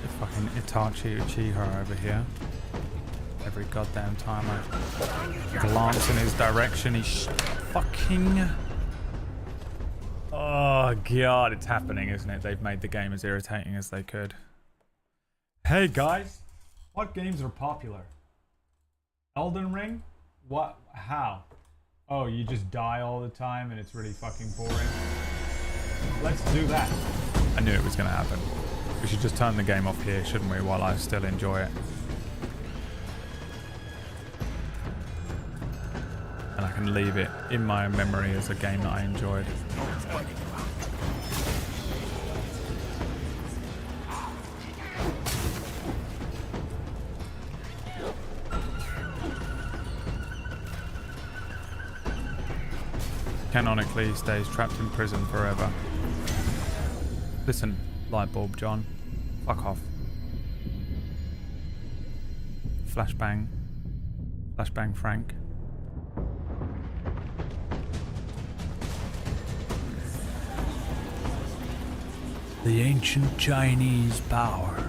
The fucking Itachi Uchiha over here. Every goddamn time I glance in his direction, he's fucking... Oh god, it's happening, isn't it? They've made the game as irritating as they could. Hey guys, what games are popular? Elden Ring? What? How? Oh, you just die all the time and it's really fucking boring? Let's do that. I knew it was going to happen. We should just turn the game off here, shouldn't we, while I still enjoy it. And I can leave it in my memory as a game that I enjoyed. Canonically, he stays trapped in prison forever. Listen, Lightbulb John. Fuck off. Flashbang. Flashbang Frank. The ancient Chinese power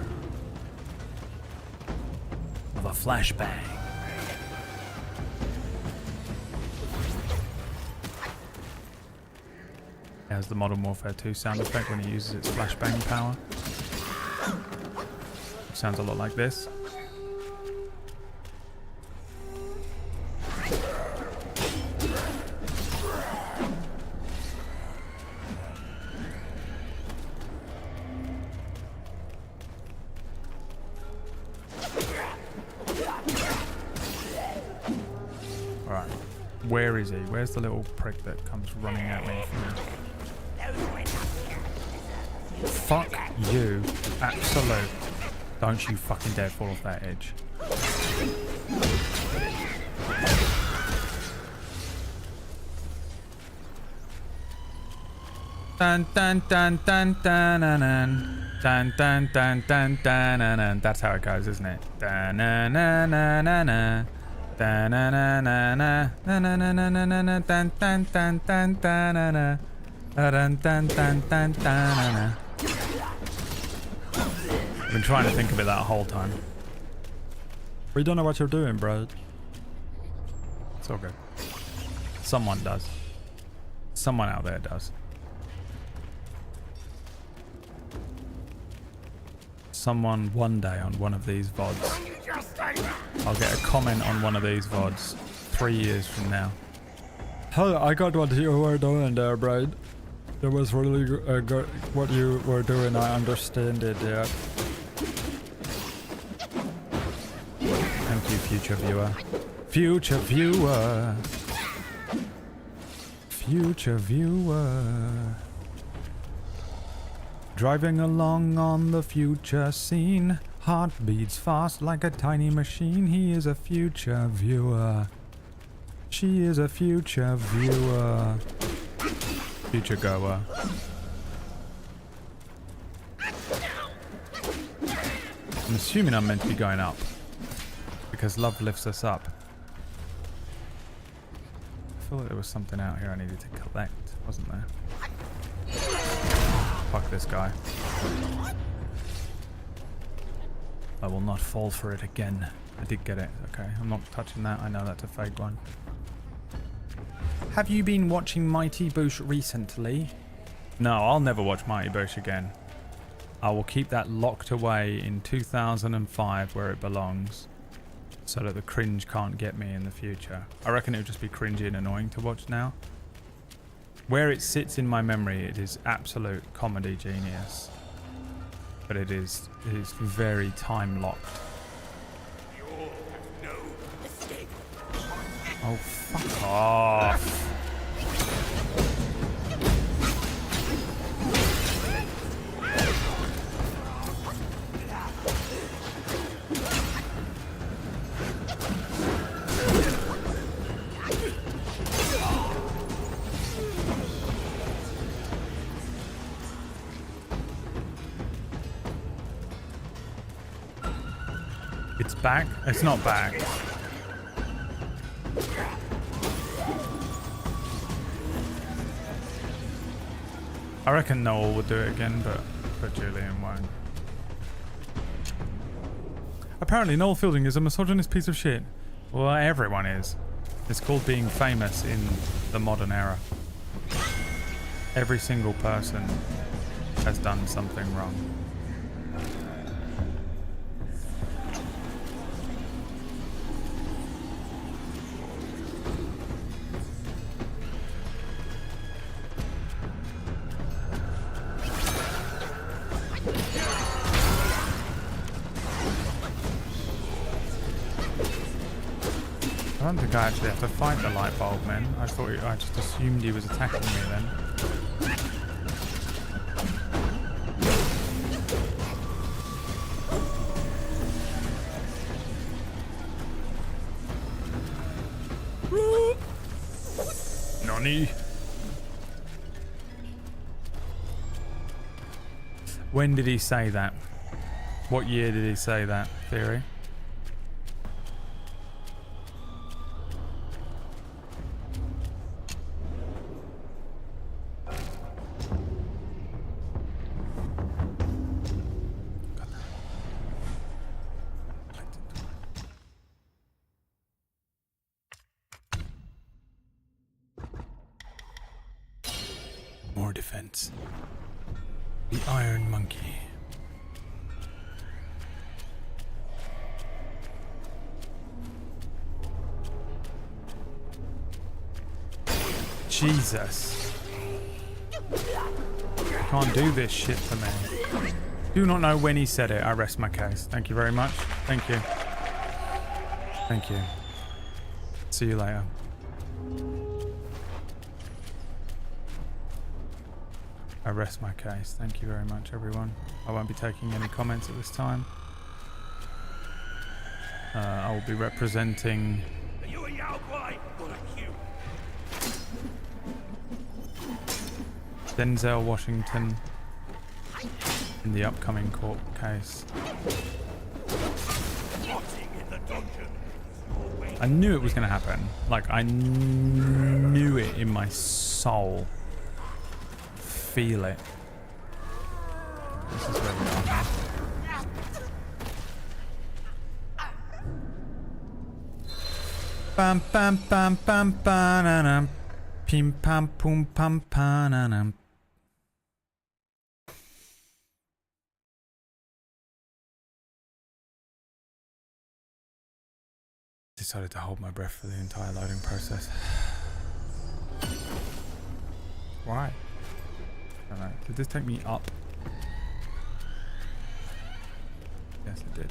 of a flashbang. It has the Modern Warfare 2 sound effect when it uses its flashbang power. It sounds a lot like this. Alright, where is he? Where's the little prick that comes running at me from... Fuck you. Absolute. Don't you fucking dare fall off that edge. Dun dun dun dun dun dun dun dun dun dun dun dun. That's how it goes, isn't it? Dun na na na na na. Dun na na na na na na na na na na dun dun dun dun dun na na. Dun dun dun dun dun na. I've been trying to think of it that whole time. We don't know what you're doing, bro. It's all good. Someone does. Someone out there does. someone one day on one of these VODs. I'll get a comment on one of these VODs 3 years from now. Hey, I got what you were doing there, Brad. It was really good what you were doing. I understand it, yeah. Thank you, future viewer. Future viewer. Future viewer. Driving along on the future scene. Heart beats fast like a tiny machine. He is a future viewer. She is a future viewer. Future goer. I'm assuming I'm meant to be going up. Because love lifts us up. I feel like there was something out here I needed to collect, wasn't there? Fuck this guy. I will not fall for it again. I did get it. Okay, I'm not touching that. I know that's a fake one. Have you been watching Mighty Boosh recently? No, I'll never watch Mighty Boosh again. I will keep that locked away in 2005 where it belongs. So that the cringe can't get me in the future. I reckon it would just be cringy and annoying to watch now. Where it sits in my memory, it is absolute comedy genius. But it is very time locked. Oh, fuck off. It's back? It's not back. I reckon Noel would do it again, but Julian won't. Apparently Noel Fielding is a misogynist piece of shit. Well, everyone is. It's called being famous in the modern era. Every single person has done something wrong. I don't think I actually have to fight the light bulb man. I just assumed he was attacking me then. Nani? When did he say that? What year did he say that, Theory? More defense. The Iron Monkey. Jesus. Can't do this shit to me. Do not know when he said it. I rest my case. Thank you very much. Thank you. Thank you. See you later. I rest my case. Thank you very much, everyone. I won't be taking any comments at this time. I will be representing... Are you a Yao Guai or a Q? Denzel Washington in the upcoming court case. I knew it was going to happen. Like, I knew it in my soul. Feel it. This is where we are now. Bam bam bam bam bananam. Pim pam pum pam pananam. Decided to hold my breath for the entire loading process. Why? I don't know. Did this take me up? Yes, it did.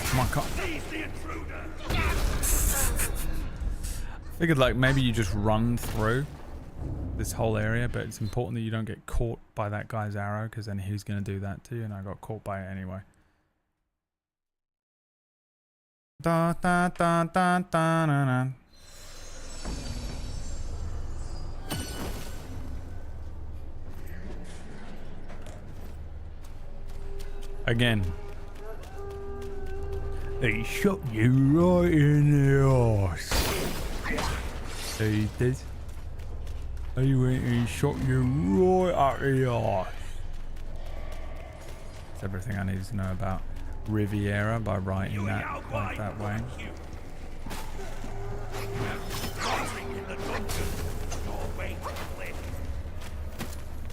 Come on, come. Figured like maybe you just run through this whole area, but it's important that you don't get caught by that guy's arrow, because then he's going to do that to you, and I got caught by it anyway. Da, da, da, da, da, da, da. Again. He shot you right in the arse. He did. He went and shot you right up the arse. That's everything I needed to know about Riviera by writing that like that way.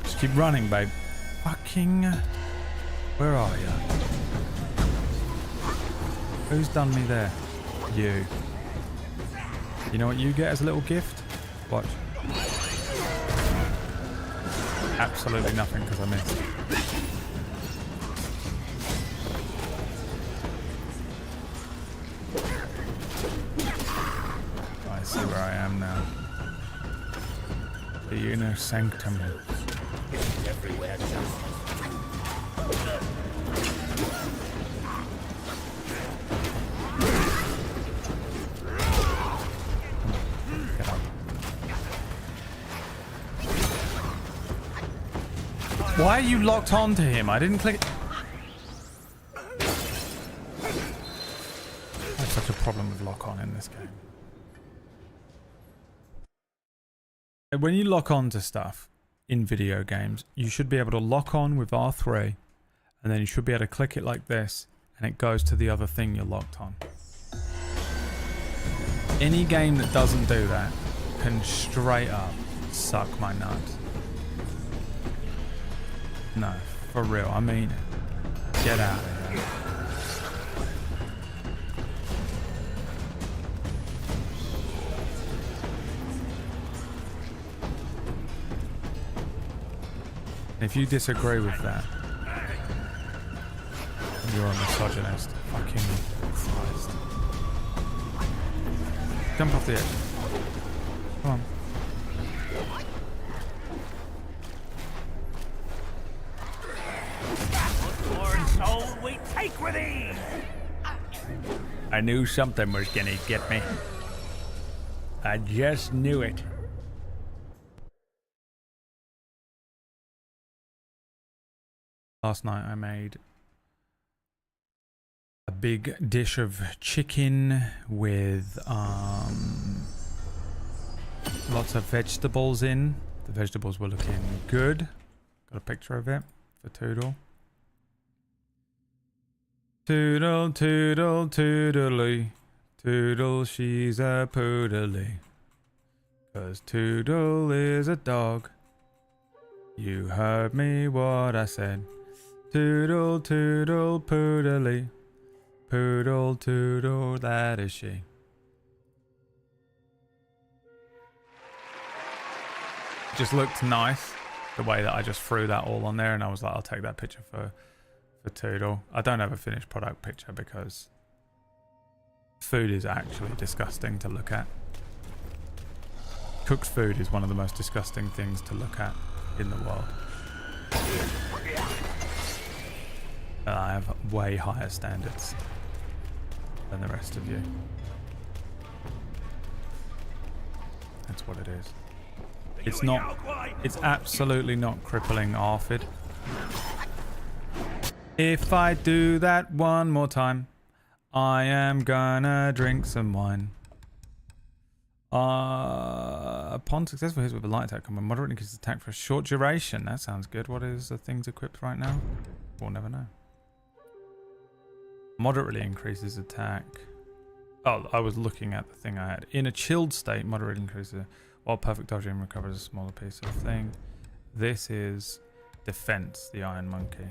Just keep running, babe. Fucking... Where are you? Who's done me there? You. You know what you get as a little gift? Watch. Absolutely nothing because I missed. I see where I am now. The inner sanctum. Everywhere just. Why are you locked on to him? I didn't click. That's such a problem with lock on in this game. When you lock on to stuff in video games, you should be able to lock on with R3, and then you should be able to click it like this, and it goes to the other thing you're locked on. Any game that doesn't do that can straight up suck my nuts. No, for real, I mean it. Get out of here. If you disagree with that, you're a misogynist. Fucking Christ. Jump off the edge. Come on. We take with thee. I knew something was gonna get me. I just knew it. Last night I made a big dish of chicken with lots of vegetables in. The vegetables were looking good. Got a picture of it for Toodle. Toodle, toodle, toodly. Toodle, she's a poodly. 'Cause Toodle is a dog. You heard me what I said. Toodle, toodle, poodly. Poodle, toodle, that is she. It just looked nice, the way that I just threw that all on there, and I was like, I'll take that picture for Toodle. I don't have a finished product picture because food is actually disgusting to look at. Cooked food is one of the most disgusting things to look at in the world. And I have way higher standards than the rest of you. That's what it is. It's not, it's absolutely not crippling ARFID. If I do that one more time, I am gonna drink some wine. Upon successful hits with a light attack, combo moderately increases attack for a short duration. That sounds good. What is the things equipped right now? We'll never know. Moderately increases attack. Oh, I was looking at the thing I had. In a chilled state, moderately increases while perfect dodging recovers a smaller piece of thing. This is defense, the Iron Monkey.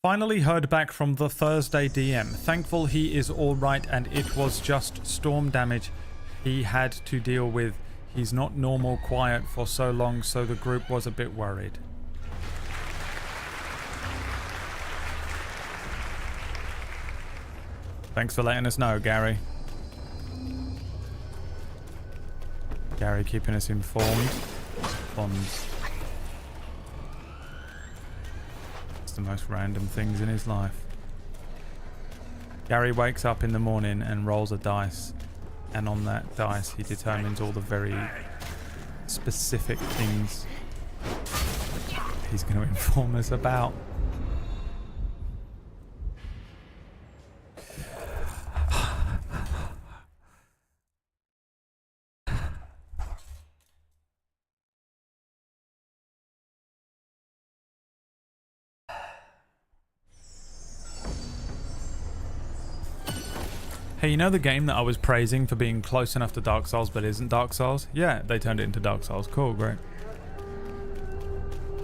Finally heard back from the Thursday DM. Thankful he is alright and it was just storm damage he had to deal with. He's not normal quiet for so long, so the group was a bit worried. Thanks for letting us know, Gary. Gary keeping us informed on the most random things in his life. Gary wakes up in the morning and rolls a dice, and on that dice he determines all the very specific things he's going to inform us about. Hey, you know the game that I was praising for being close enough to Dark Souls but isn't Dark Souls? Yeah, they turned it into Dark Souls. Cool, great.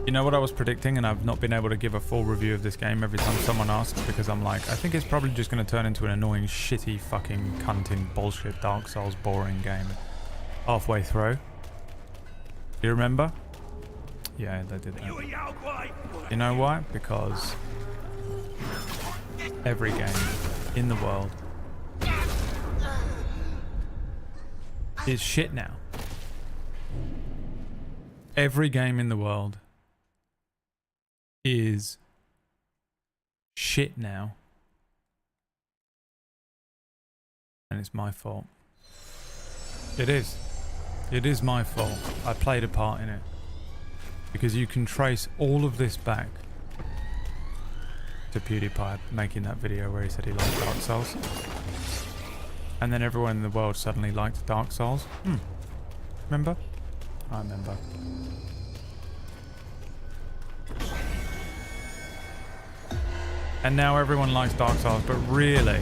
You know what I was predicting, and I've not been able to give a full review of this game every time someone asks, because I'm like, I think it's probably just going to turn into an annoying, shitty, fucking cunting bullshit Dark Souls boring game halfway through. You remember? Yeah, they did that. You know why? Because every game in the world is shit now. Every game in the world is shit now. And it's my fault. It is. It is my fault. I played a part in it. Because you can trace all of this back to PewDiePie making that video where he said he liked Dark Souls. And then everyone in the world suddenly liked Dark Souls. Remember? I remember. And now everyone likes Dark Souls, but really...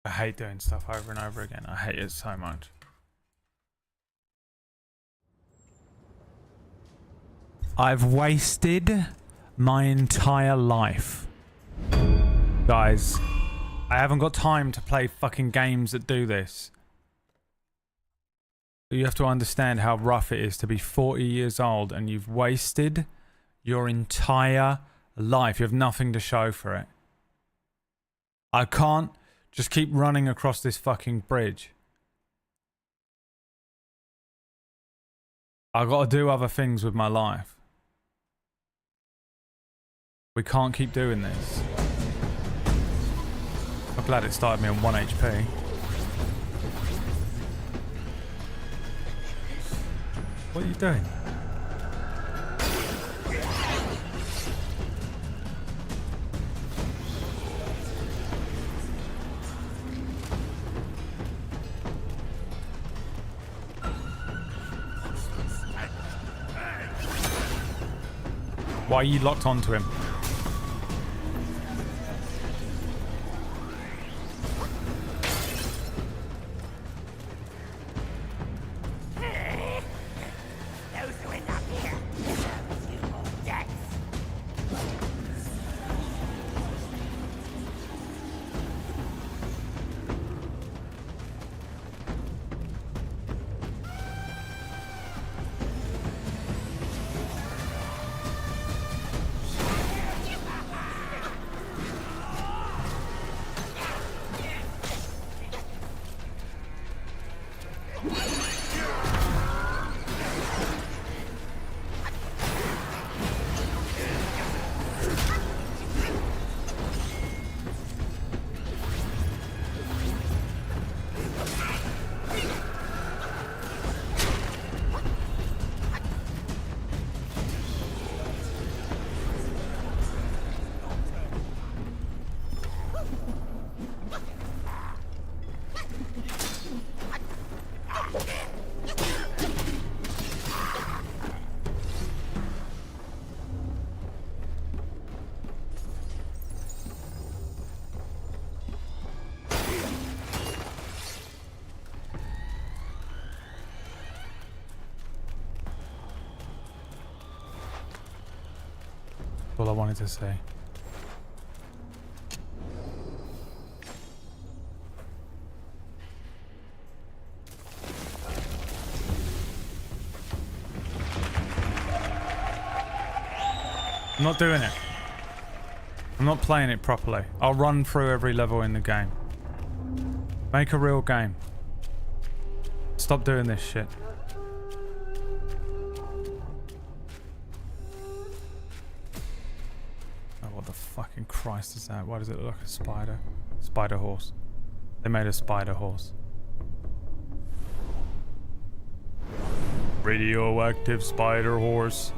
I hate doing stuff over and over again. I hate it so much. I've wasted my entire life. Guys, I haven't got time to play fucking games that do this. You have to understand how rough it is to be 40 years old and you've wasted your entire life. You have nothing to show for it. I can't just keep running across this fucking bridge. I've got to do other things with my life. We can't keep doing this. I'm glad it started me on 1 HP. What are you doing? Why are you locked onto him? All I wanted to say. I'm not doing it. I'm not playing it properly. I'll run through every level in the game. Make a real game. Stop doing this shit. Fucking Christ is that? Why does it look like a spider? Spider horse. They made a spider horse. Radioactive spider horse.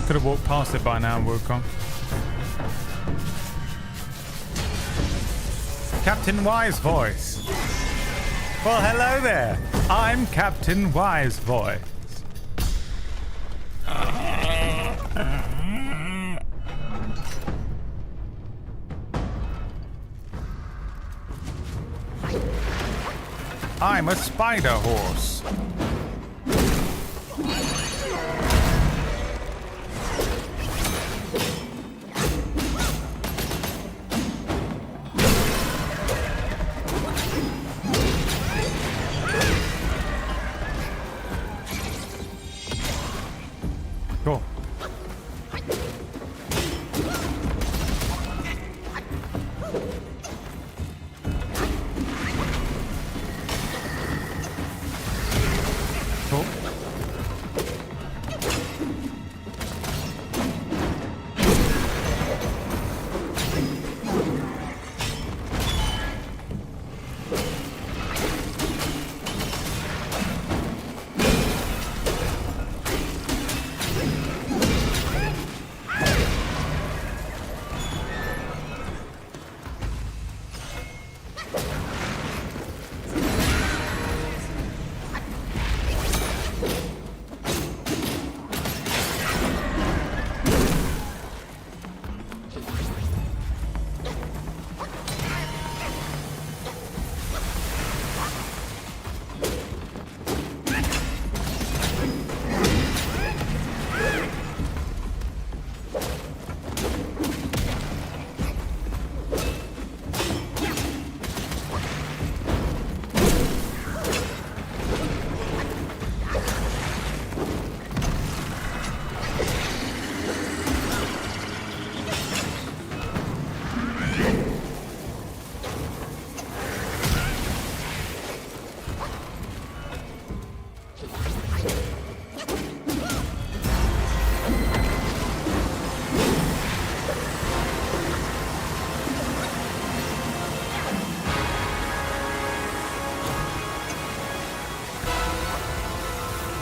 Could have walked past it by now, Wukong. Captain Wise Voice. Well, hello there. I'm Captain Wise Voice. I'm a spider horse. Cool. Cool.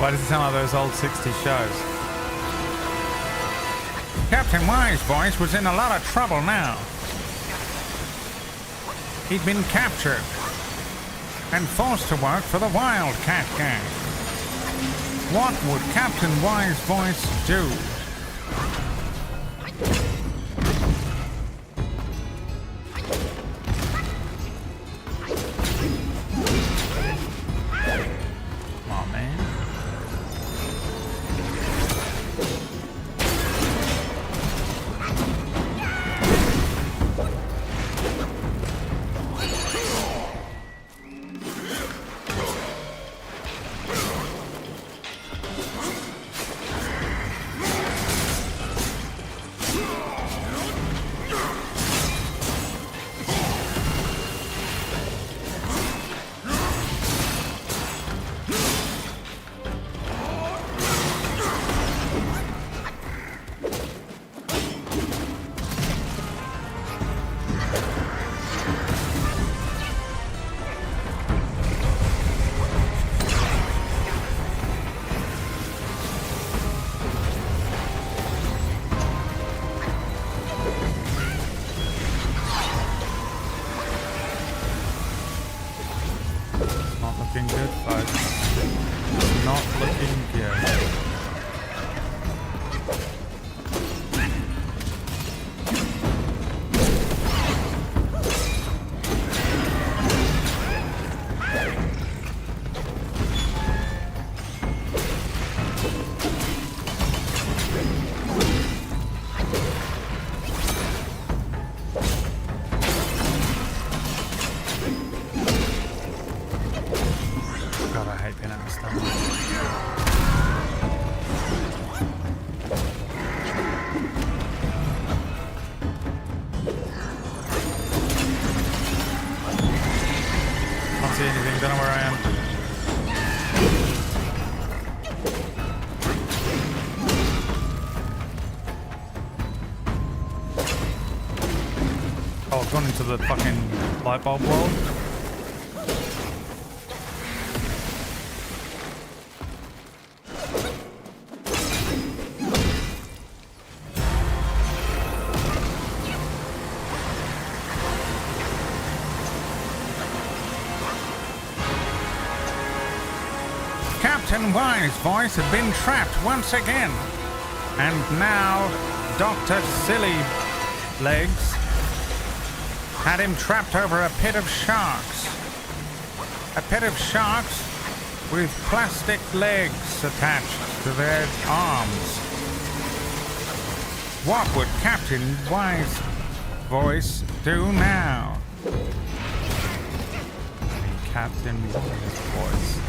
Why does it sound like those old 60s shows? Captain Wise's voice was in a lot of trouble now. He'd been captured and forced to work for the Wildcat Gang. What would Captain Wise's voice do? Aw, man. Looking good, folks. Not looking good. God, I hate being out of stamina. Can't see anything, don't know where I am. Oh, I've gone into the fucking light bulb world. Captain Wise's voice had been trapped once again, and now Dr. Silly Legs had him trapped over a pit of sharks. A pit of sharks with plastic legs attached to their arms. What would Captain Wise's voice do now? Captain Wise's voice.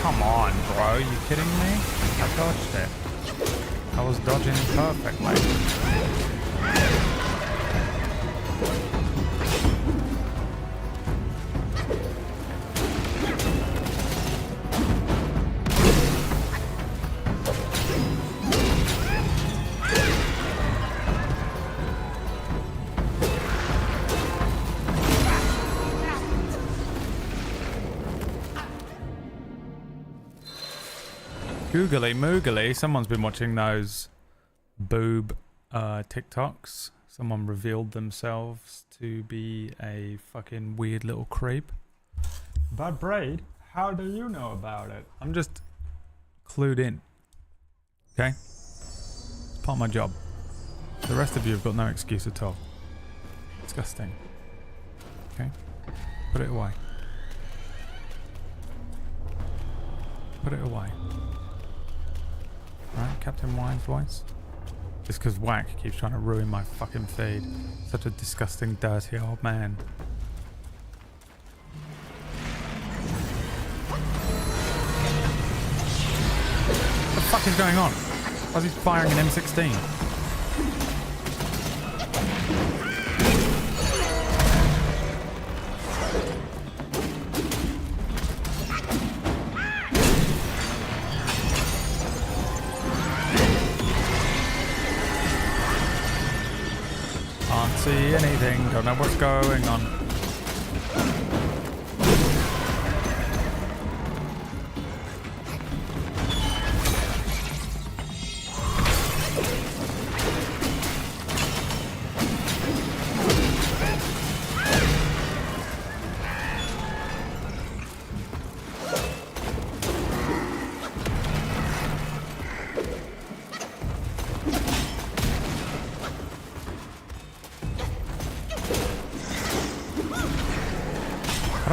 Come on, bro. You kidding me? I dodged it. I was dodging perfectly. Googly moogly, someone's been watching those boob TikToks. Someone revealed themselves to be a fucking weird little creep. But Braid, how do you know about it? I'm just clued in. Okay? It's part of my job. The rest of you have got no excuse at all. Disgusting. Okay? Put it away. Put it away. Right, Captain Wine's voice. Just because Whack keeps trying to ruin my fucking feed. Such a disgusting, dirty old man. What the fuck is going on? Why is he firing an M16? See anything, don't know what's going on.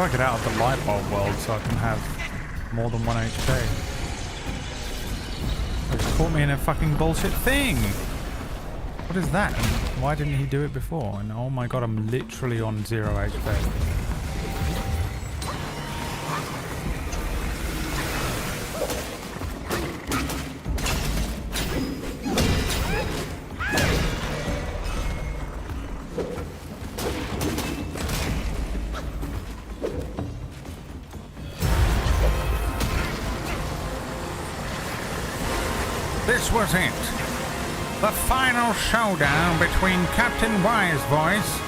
gotta get out of the light bulb world so I can have more than 1 HP. They just caught me in a fucking bullshit thing. What is that? And why didn't he do it before? And oh my god, I'm literally on 0 HP. This was it. The final showdown between Captain Wisevoice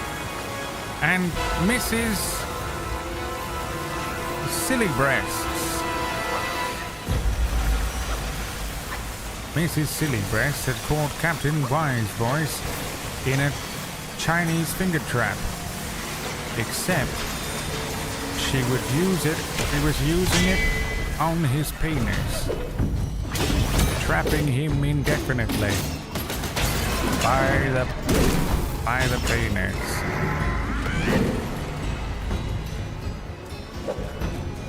and Mrs. Silly Breasts. Mrs. Silly Breasts had caught Captain Wisevoice in a Chinese finger trap. Except she was using it on his penis, trapping him indefinitely by the penis.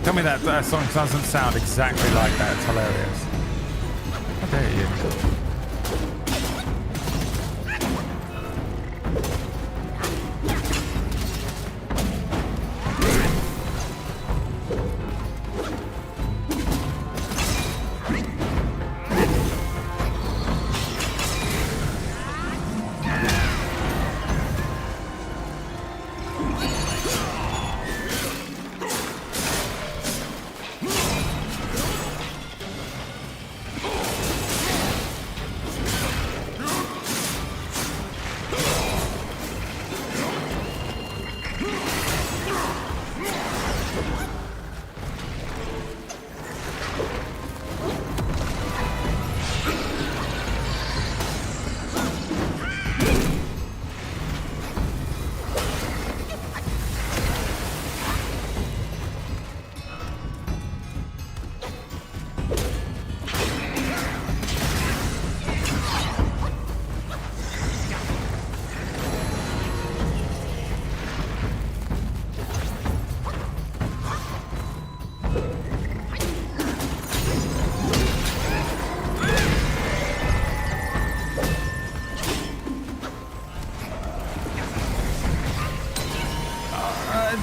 Tell me that song doesn't sound exactly like that. It's hilarious. How dare you?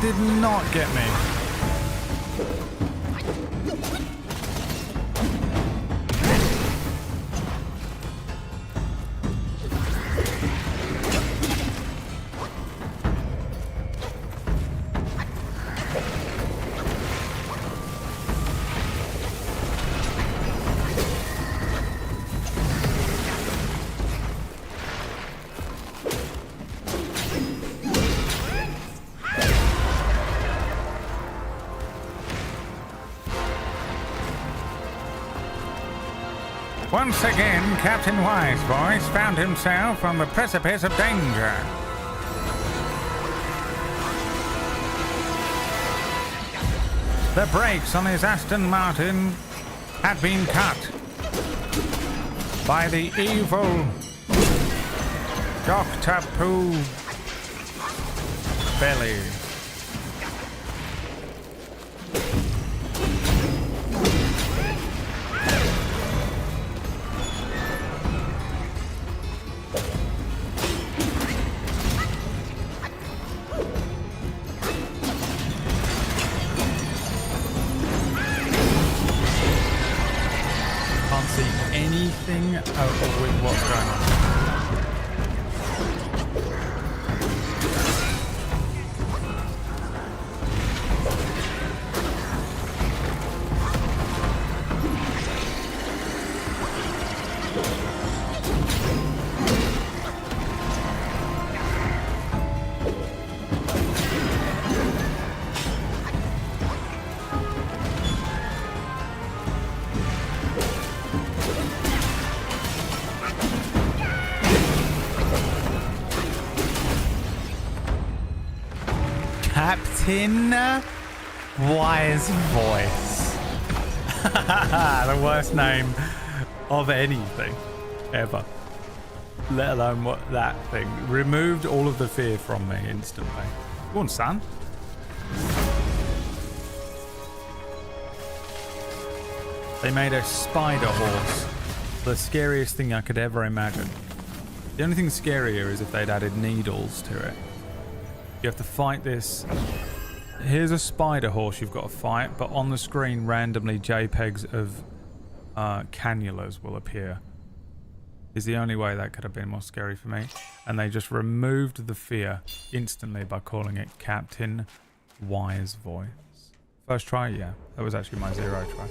Did not get me. Once again, Captain Wisevoice found himself on the precipice of danger. The brakes on his Aston Martin had been cut by the evil Dr. Pooh Belly. Anything with what's going on. Captain Wisevoice. The worst name of anything ever. Let alone what that thing. Removed all of the fear from me instantly. Go on, son. They made a spider horse. The scariest thing I could ever imagine. The only thing scarier is if they'd added needles to it. You have to fight this. Here's a spider horse you've got to fight, but on the screen randomly JPEGs of cannulas will appear. Is the only way that could have been more scary for me. And they just removed the fear instantly by calling it Captain Wise Voice. First try, yeah. That was actually my 0 try.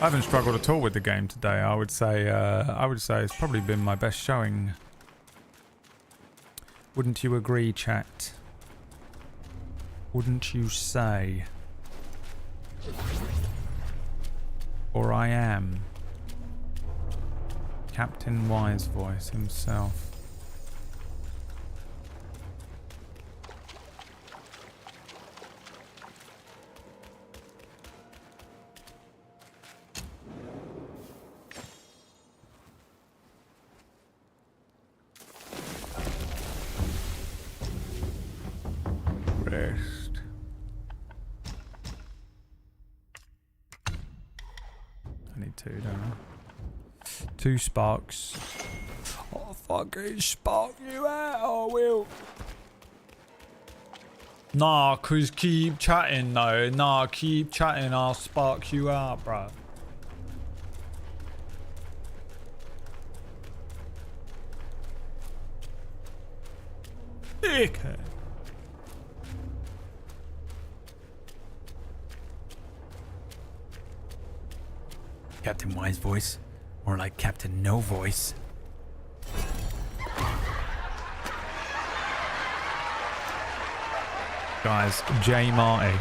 I haven't struggled at all with the game today. I would say it's probably been my best showing. Wouldn't you agree, chat? Wouldn't you say? Or I am Captain Wise Voice himself. Rest. I need 2, don't I? 2 sparks. I'll fucking spark you out, I will. Nah, cause keep chatting though. Nah, keep chatting, I'll spark you out, bro. Dickhead. Captain Wise Voice. More like Captain No Voice. Guys, J Marty.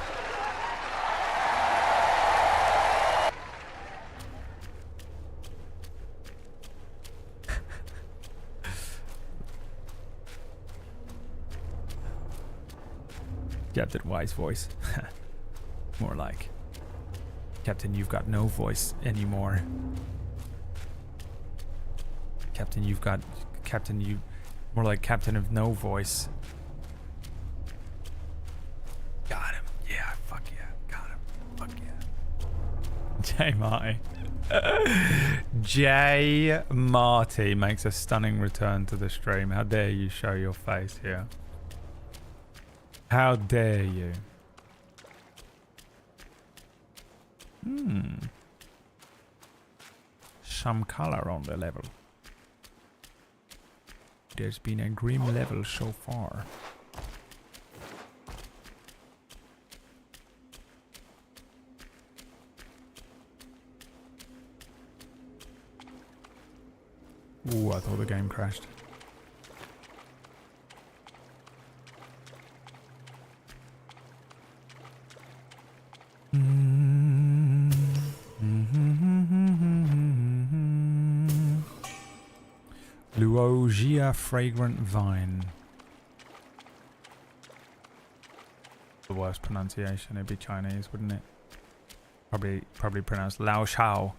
Captain Wise Voice. More like Captain, you've got no voice anymore. Captain, you more like Captain of no voice. Got him. Yeah, fuck yeah. Got him. Fuck yeah. J Marty. J Marty makes a stunning return to the stream. How dare you show your face here? How dare you? Some color on the level. There's been a grim level so far. Ooh, I thought the game crashed. Luogia fragrant vine. The worst pronunciation. It'd be Chinese, wouldn't it? Probably pronounced Lao Shao.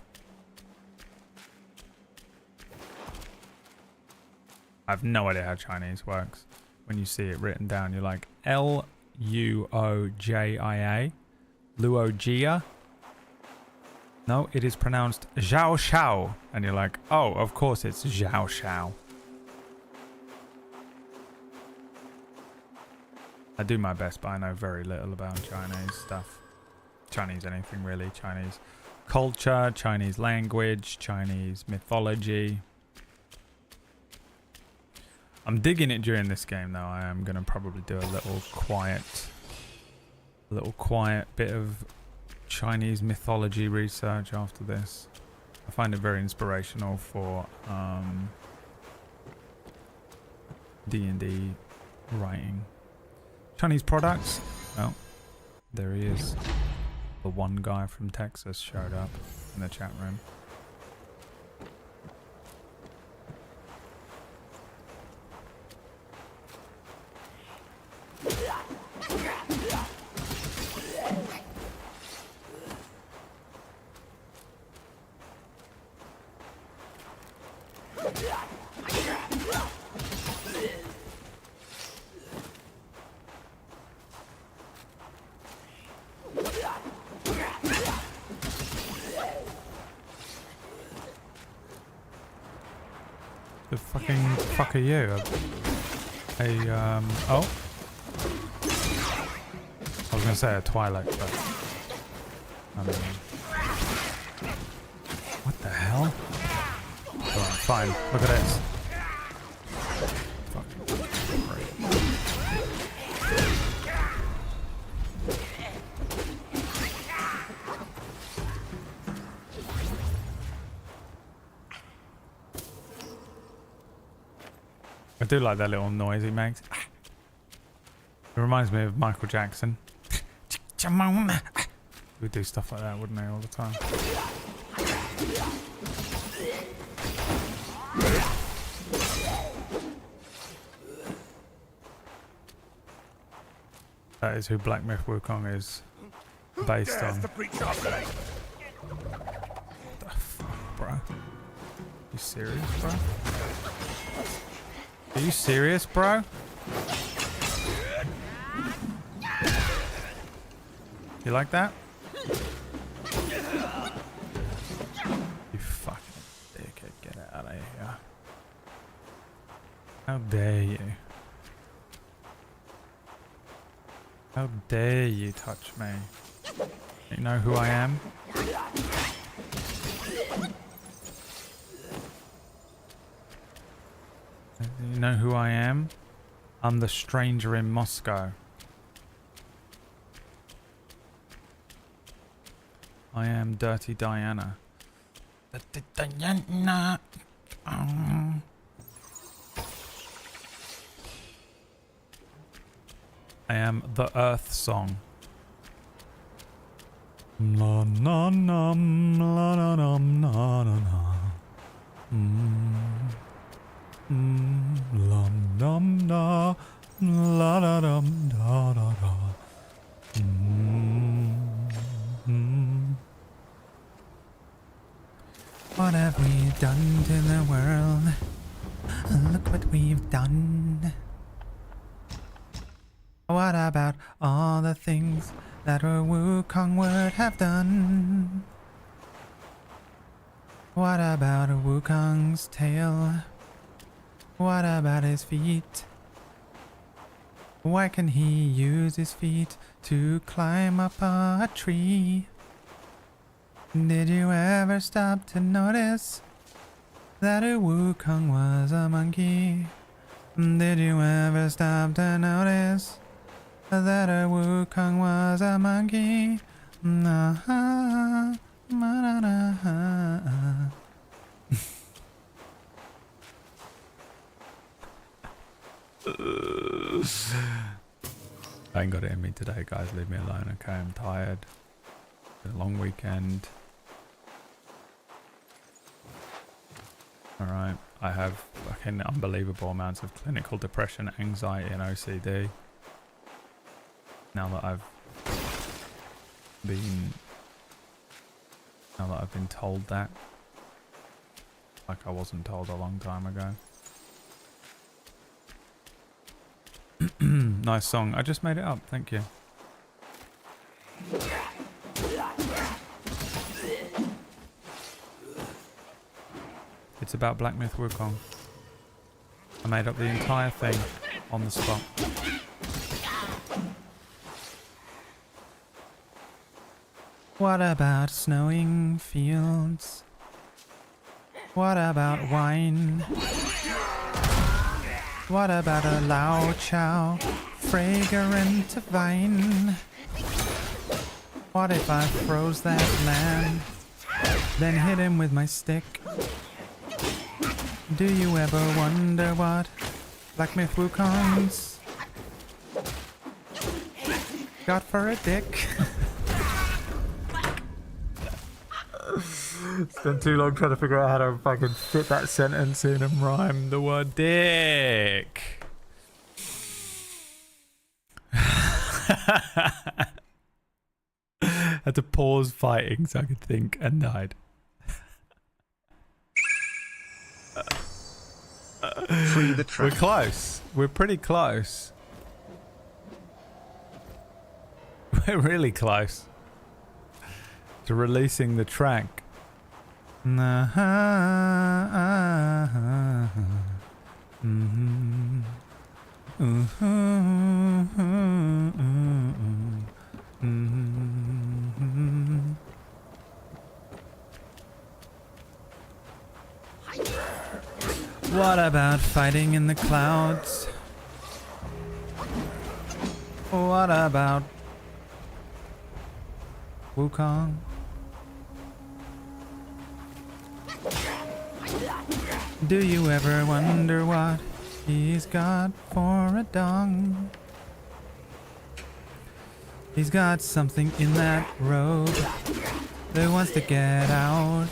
I have no idea how Chinese works. When you see it written down, you're like Luojia. Luogia. No, it is pronounced Zhao Shao. And you're like, oh, of course it's Zhao Shao. I do my best, but I know very little about Chinese stuff. Chinese anything, really. Chinese culture, Chinese language, Chinese mythology. I'm digging it during this game, though. I am going to probably do a little quiet bit of Chinese mythology research after this. I find it very inspirational for D&D writing. Chinese products? Well, there he is. The one guy from Texas showed up in the chat room. fucking fuck are you? Oh. I was gonna say a Twilight, but I mean, what the hell? Alright, fine. Look at this. Fucking great. I do like that little noise he makes. It reminds me of Michael Jackson. He would do stuff like that, wouldn't he, all the time? That is who Black Myth Wukong is based on. What the fuck, bro? You serious, bro? Are you serious, bro? You like that? You fucking dickhead, get out of here. How dare you? How dare you touch me? You know who I am? You know who I am? I'm the stranger in Moscow. I am Dirty Diana. Dirty Diana. I am the Earth Song. La na na la na na na na na. La dum da la da dum da da da. What have we done to the world? Look what we've done. What about all the things that a Wukong would have done? What about a Wukong's tail? What about his feet? Why can he use his feet to climb up a tree? Did you ever stop to notice that a Wukong was a monkey? Did you ever stop to notice that a Wukong was a monkey? I ain't got it in me today, guys. Leave me alone, okay? I'm tired. It's a long weekend. Alright, I have fucking unbelievable amounts of clinical depression, anxiety, and OCD. Now that I've been told that. Like I wasn't told a long time ago. Nice song. I just made it up. Thank you. It's about Black Myth Wukong. I made up the entire thing on the spot. What about snowing fields? What about wine? What about a Lao Chow, fragrant vine? What if I froze that man, then hit him with my stick? Do you ever wonder what Black Myth Wukong's got for a dick? Spent too long trying to figure out how to fucking fit that sentence in and rhyme the word dick. Had to pause fighting so I could think and died. Free the track. We're close. We're pretty close. We're really close to releasing the track. What about fighting in the clouds? What about Wukong? Do you ever wonder what he's got for a dong? He's got something in that robe that wants to get out.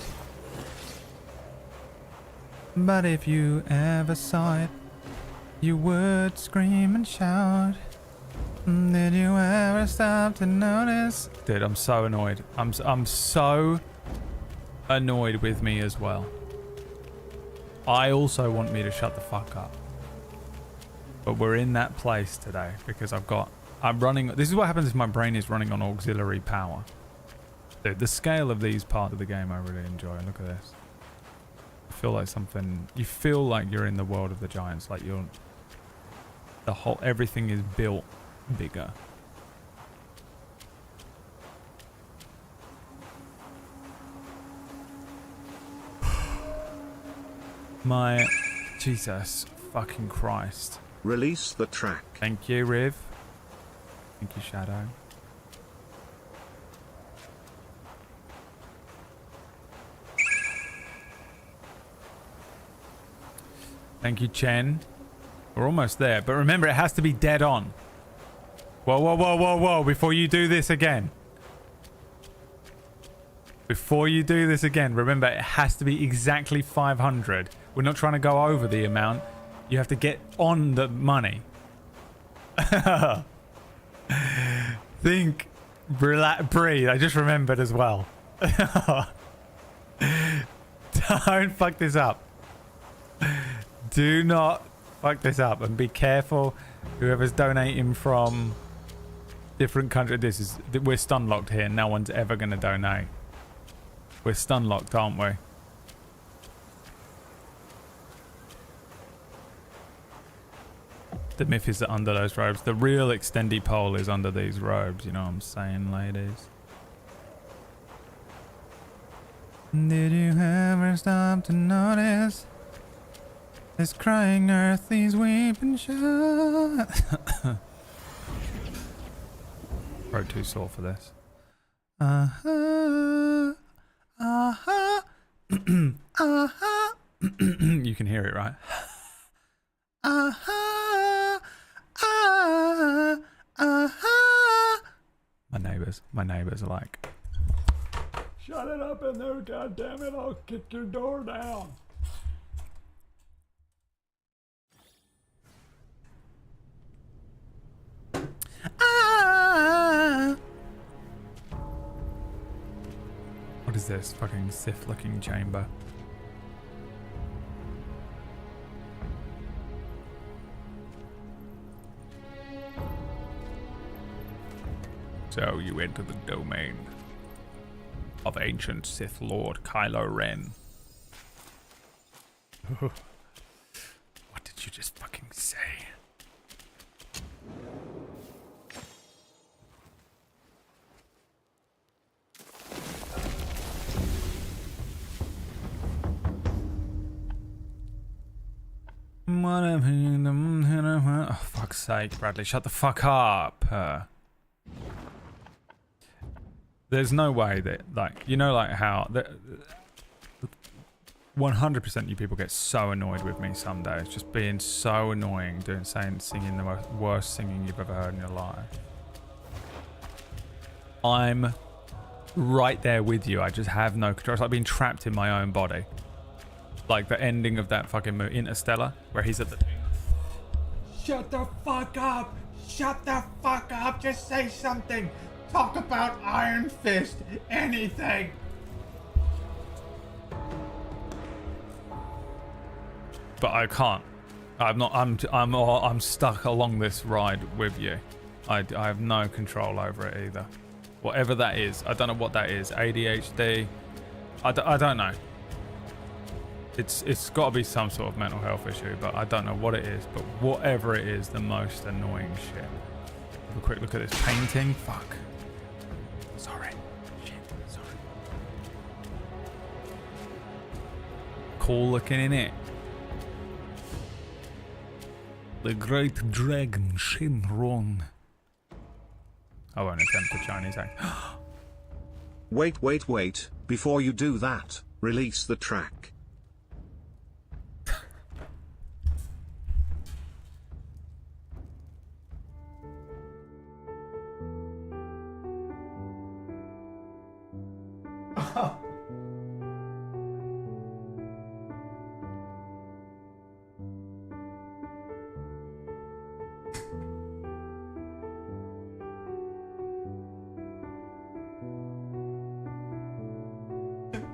But if you ever saw it, you would scream and shout. Did you ever stop to notice? Dude, I'm so annoyed. I'm so annoyed with me as well. I also want me to shut the fuck up. But we're in that place today because I'm running. This is what happens if my brain is running on auxiliary power. Dude, the scale of these parts of the game I really enjoy. Look at this. I feel like something. You feel like you're in the world of the giants. Like everything is built bigger. My Jesus fucking Christ. Release the track. Thank you, Riv. Thank you, Shadow. Thank you, Chen. We're almost there, but remember, it has to be dead on. Whoa, whoa, whoa, whoa, whoa, before you do this again. Before you do this again, remember, it has to be exactly 500. We're not trying to go over the amount. You have to get on the money. Think, breathe. I just remembered as well. Don't fuck this up. Do not fuck this up, and be careful. Whoever's donating from different countries, we're stun locked here. No one's ever going to donate. We're stun locked, aren't we? The myth is that under those robes, the real extendy pole is under these robes. You know what I'm saying, ladies? Did you ever stop to notice this crying earth, these weeping shores? Throat too sore for this. You can hear it, right? My neighbors are like, shut it up in there, goddammit, I'll kick your door down. What is this fucking Sith looking chamber? So you enter the domain of ancient Sith Lord Kylo Ren. What did you just fucking say? Oh, fuck's sake, Bradley, shut the fuck up. There's no way that, like, you know, like how 100% you people get so annoyed with me some days, just being so annoying, singing the worst singing you've ever heard in your life. I'm right there with you. I just have no control. It's like being trapped in my own body. Like the ending of that fucking movie, Interstellar, where he's at the... Shut the fuck up! Shut the fuck up! Just say something! Talk about Iron Fist! Anything! But I can't. I'm stuck along this ride with you. I have no control over it either. Whatever that is. I don't know what that is. ADHD. I don't know. It's got to be some sort of mental health issue, but I don't know what it is. But whatever it is, the most annoying shit. Have a quick look at this painting. Fuck. Sorry. Shit. Sorry. Cool looking in it. The Great Dragon Shinron. I won't attempt a Chinese accent. Wait. Before you do that, release the track.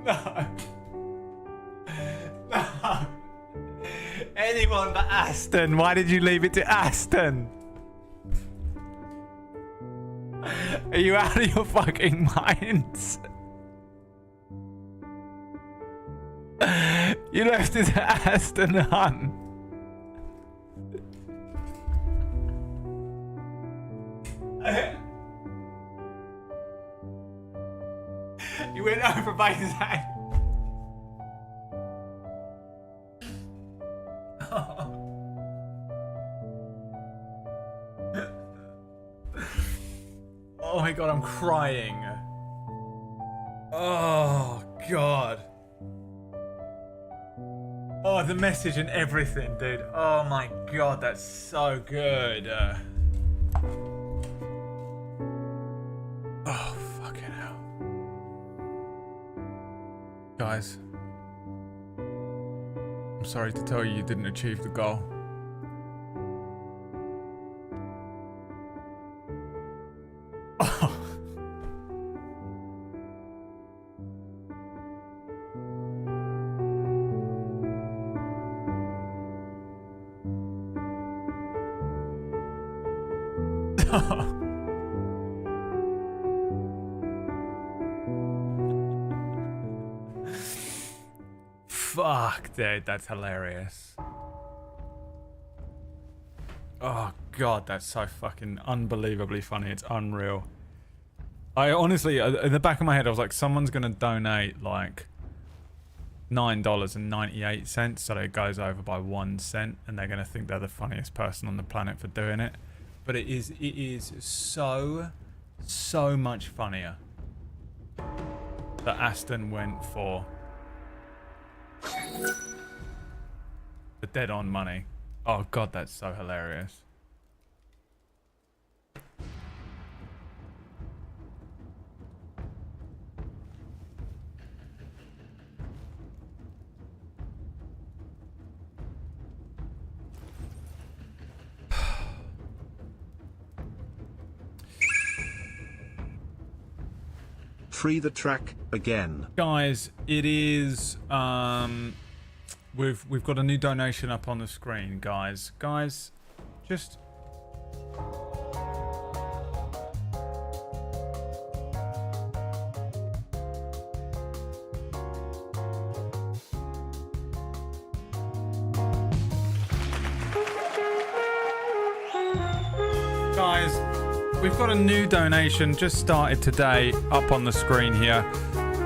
No. Anyone but Aston. Why did you leave it to Aston? Are you out of your fucking minds? You left it to Aston Hunt. You went over by his hand. Oh my god, I'm crying. Oh god. Oh, the message and everything, dude. Oh my god, that's so good. Oh, fucking hell. Guys, I'm sorry to tell you, you didn't achieve the goal. Oh. Fuck, dude, that's hilarious. Oh god, that's so fucking unbelievably funny. It's unreal. I honestly, in the back of my head, I was like, someone's gonna donate like $9.98 so that it goes over by 1 cent, and they're gonna think they're the funniest person on the planet for doing it. But it is so much funnier that Aston went for the dead on money. Oh god, that's so hilarious. Free the track again. Guys, it is we've got a new donation up on the screen, guys. Guys, just guys, we've got a new donation just started today up on the screen here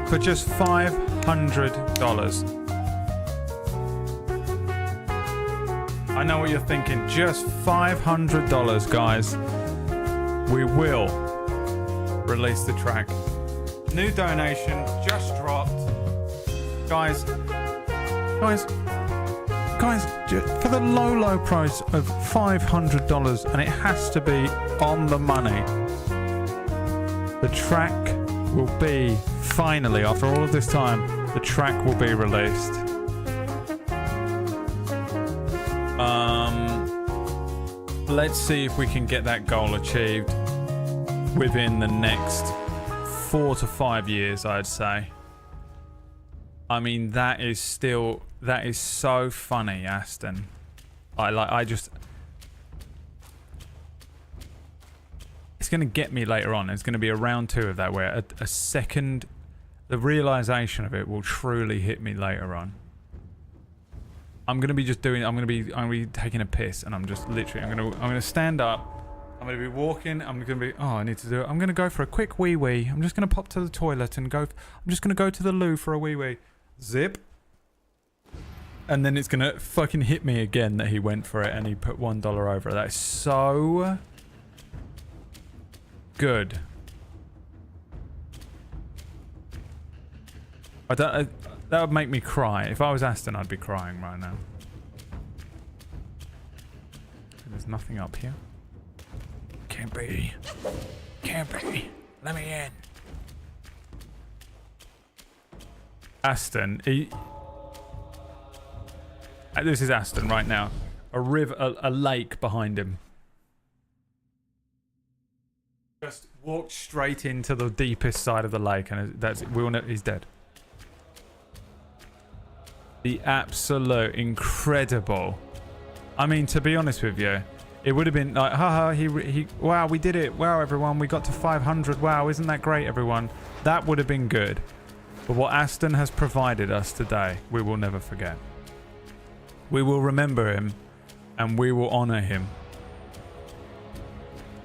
for just $500. I know what you're thinking, just $500, guys. We will release the track. New donation just dropped. Guys, for the low price of $500, and it has to be on the money, the track will be, finally, after all of this time, the track will be released. Let's see if we can get that goal achieved within the next 4 to 5 years, I'd say. I mean, that is so funny, Aston. It's gonna get me later on. It's gonna be a round 2 of that, where the realization of it will truly hit me later on. I'm gonna be just doing. I'm gonna be taking a piss, and I'm just literally. I'm gonna stand up. I'm gonna be walking. I'm gonna be. Oh, I need to do it. I'm gonna go for a quick wee wee. I'm just gonna pop to the toilet and go. I'm just gonna go to the loo for a wee wee. Zip. And then it's gonna fucking hit me again that he went for it and he put $1 over. That is so good. That would make me cry. If I was Aston, I'd be crying right now. There's nothing up here. Can't be. Can't be. Let me in. Aston, this is Aston right now. A lake behind him. Just walked straight into the deepest side of the lake, and that's we all know he's dead. The absolute incredible. I mean, to be honest with you, it would have been like, haha, wow, we did it. Wow, everyone, we got to 500. Wow, isn't that great, everyone? That would have been good. But what Aston has provided us today, we will never forget. We will remember him, and we will honor him.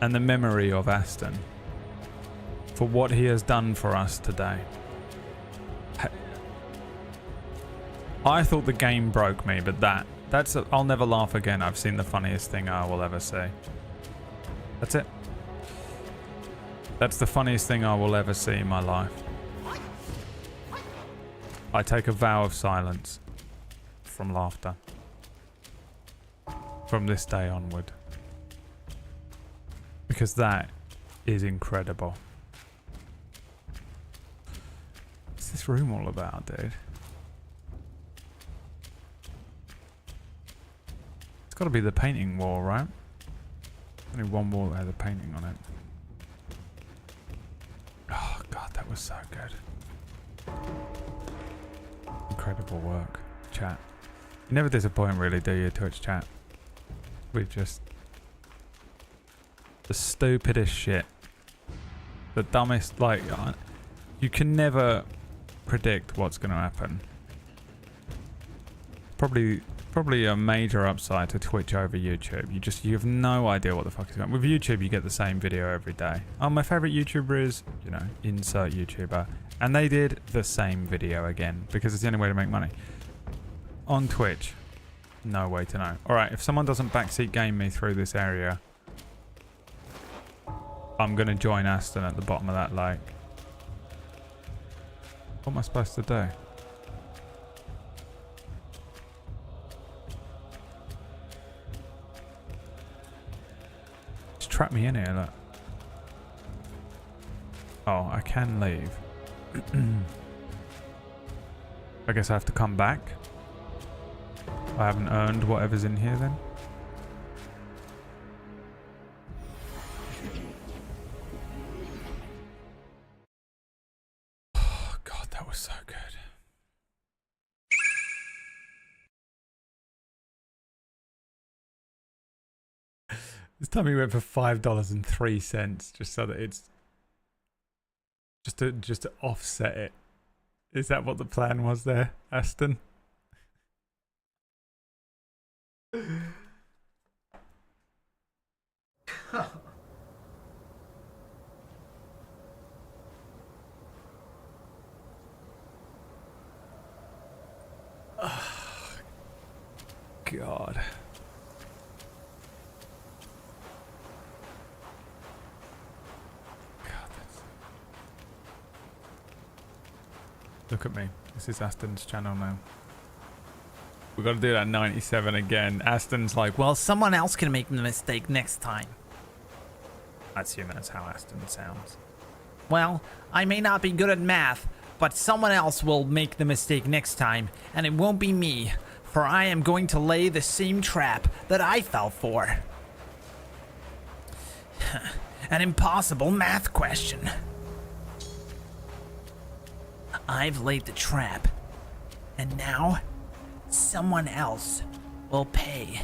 And the memory of Aston for what he has done for us today. I thought the game broke me, but that's I'll never laugh again. I've seen the funniest thing I will ever see. That's it. That's the funniest thing I will ever see in my life. I take a vow of silence from laughter from this day onward, because that is incredible. What's this room all about, dude? Got to be the painting wall, right? Only one wall that has a painting on it. Oh god, that was so good. Incredible work, chat. You never disappoint, really, do you, Twitch chat? With just the stupidest shit, the dumbest. Like, you can never predict what's going to happen. Probably a major upside to Twitch over YouTube. You have no idea what the fuck is going on. With YouTube, you get the same video every day. Oh, my favorite YouTuber is, you know, insert YouTuber. And they did the same video again because it's the only way to make money. On Twitch, no way to know. Alright, if someone doesn't backseat game me through this area, I'm going to join Aston at the bottom of that lake. What am I supposed to do? Trap me in here, look. Oh, I can leave. I guess I have to come back. I haven't earned whatever's in here then. Oh god, that was so good. This time he went for $5.03 just so that it's just to offset it. Is that what the plan was there, Aston? Oh, God. Look at me. This is Aston's channel now. We've got to do that 97 again. Aston's like, well, Someone else can make the mistake next time. I assume that's how Aston sounds. Well, I may not be good at math, but someone else will make the mistake next time, and it won't be me, for I am going to lay the same trap that I fell for. An impossible math question. I've laid the trap, and now someone else will pay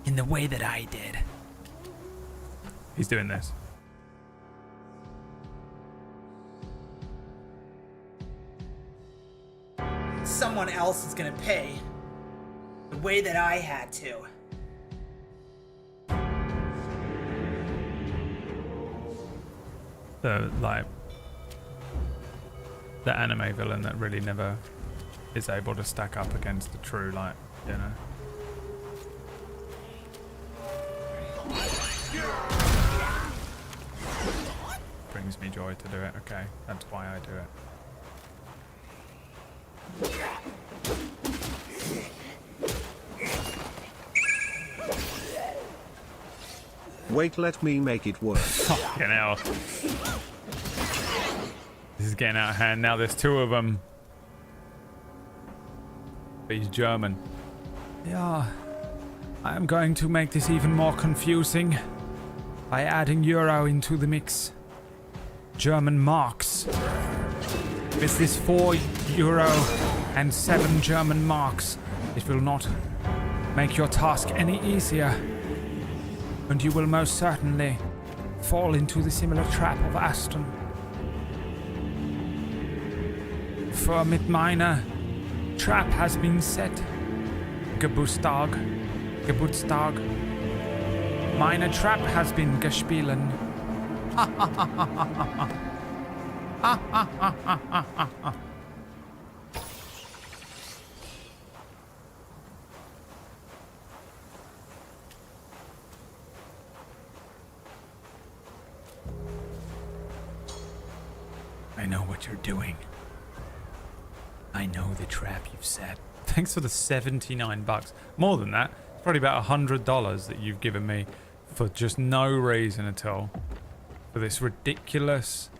in the way that I did. He's doing this. Someone else is gonna pay the way that I had to. The anime villain that really never is able to stack up against the true, like, you know. Brings me joy to do it. Okay, that's why I do it. Wait, let me make it work. Fucking hell. This is getting out of hand now. There's two of them. But he's German. Yeah, I am going to make this even more confusing by adding euro into the mix. German marks. With this 4 euro and 7 German marks, it will not make your task any easier. And you will most certainly fall into the similar trap of Aston. For mit meiner trap has been set. Geburtstag. Meine trap has been gespielen. I know what you're doing. I know the trap you've set. Thanks for the 79 bucks. More than that. It's probably about $100 that you've given me for just no reason at all. For this ridiculous,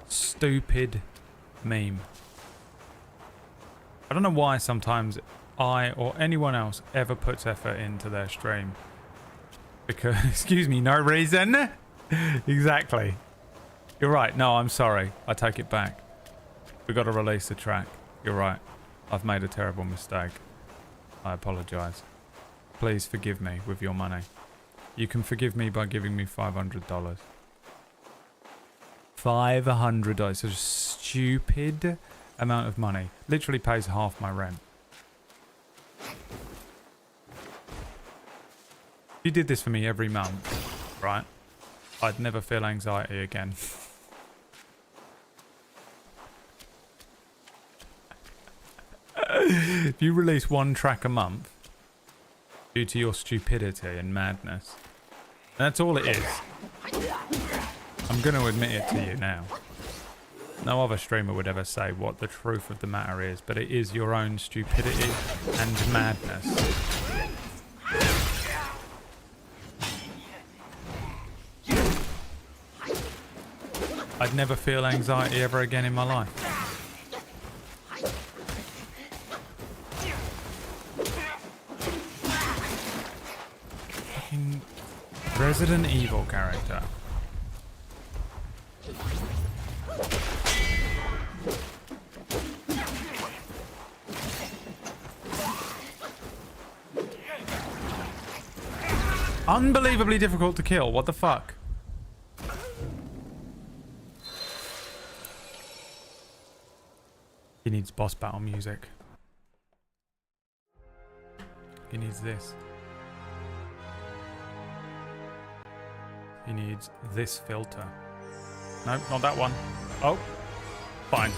stupid meme. I don't know why sometimes I or anyone else ever puts effort into their stream. Because, excuse me, no reason? Exactly. You're right. No, I'm sorry. I take it back. We got to release the track. You're right. I've made a terrible mistake. I apologize. Please forgive me with your money. You can forgive me by giving me $500. $500. It's a stupid amount of money. Literally pays half my rent. If you did this for me every month, right? I'd never feel anxiety again. If you release one track a month due to your stupidity and madness, that's all it is. I'm going to admit it to you now. No other streamer would ever say what the truth of the matter is, but it is your own stupidity and madness. I'd never feel anxiety ever again in my life. Fucking Resident Evil character. Unbelievably difficult to kill. What the fuck? He needs boss battle music. He needs this. He needs this filter. No, not that one. Oh, fine.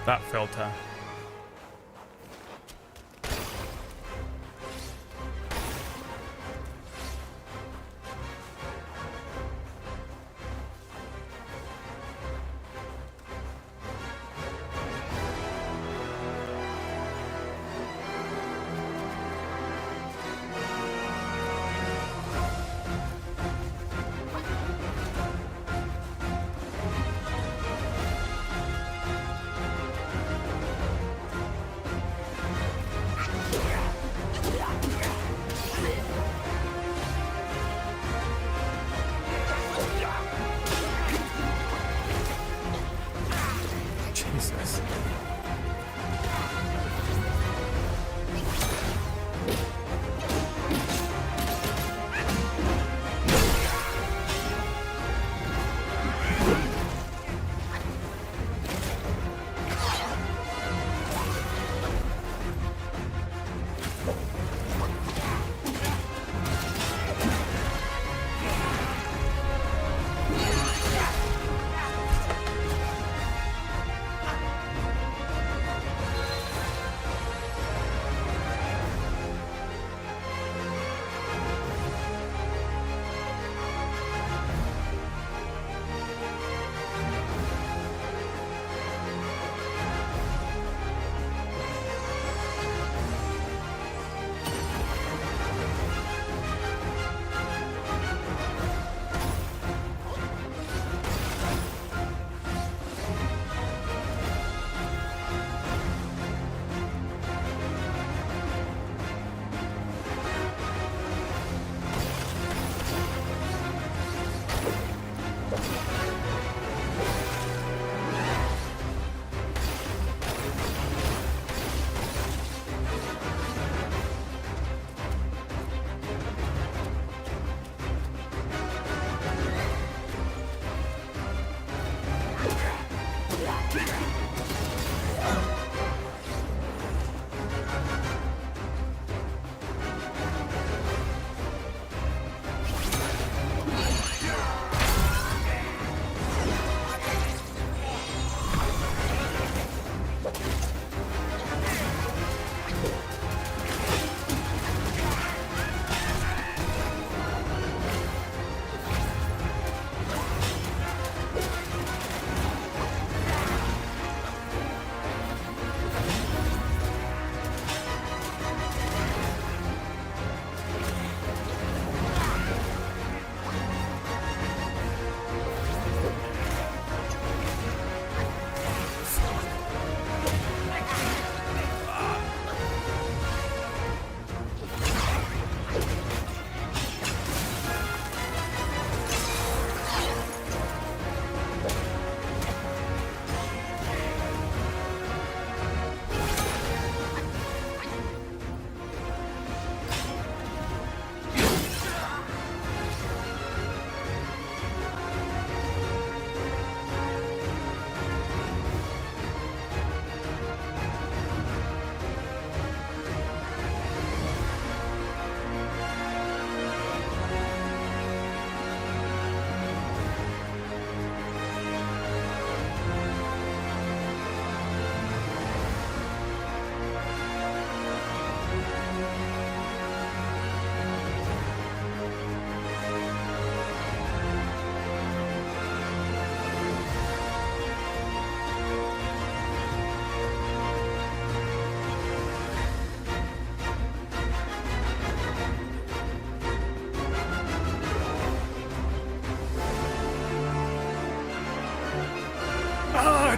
That filter.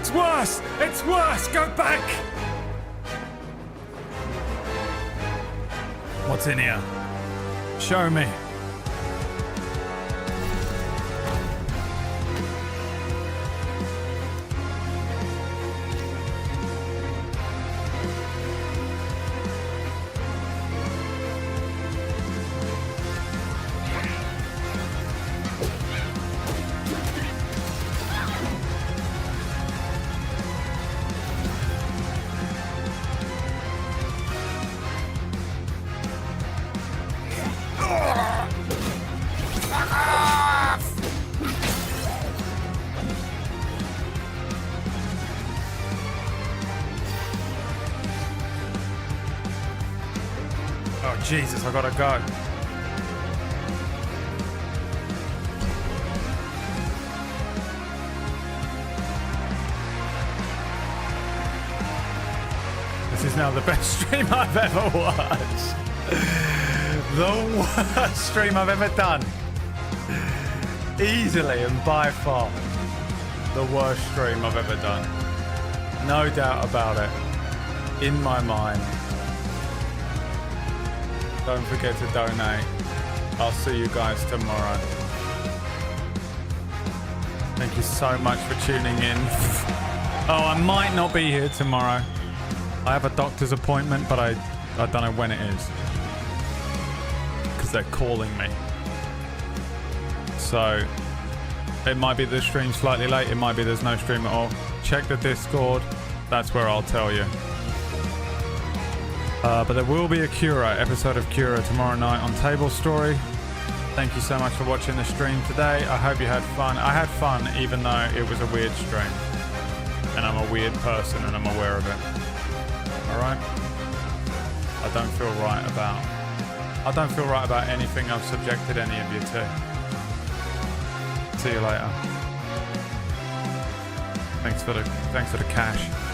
It's worse! It's worse! Go back! What's in here? Show me. Oh, Jesus, I gotta go. This is now the best stream I've ever watched. The worst stream I've ever done. Easily and by far the worst stream I've ever done. No doubt about it. In my mind. Don't forget to donate. I'll see you guys tomorrow. Thank you so much for tuning in. Oh, I might not be here tomorrow. I have a doctor's appointment, but I don't know when it is. Because they're calling me. So, it might be the stream slightly late. It might be there's no stream at all. Check the Discord. That's where I'll tell you. But there will be a Cura, episode of Cura tomorrow night on Table Story. Thank you so much for watching the stream today. I hope you had fun. I had fun even though it was a weird stream. And I'm a weird person and I'm aware of it. Alright? I don't feel right about anything I've subjected any of you to. See you later. Thanks for the cash.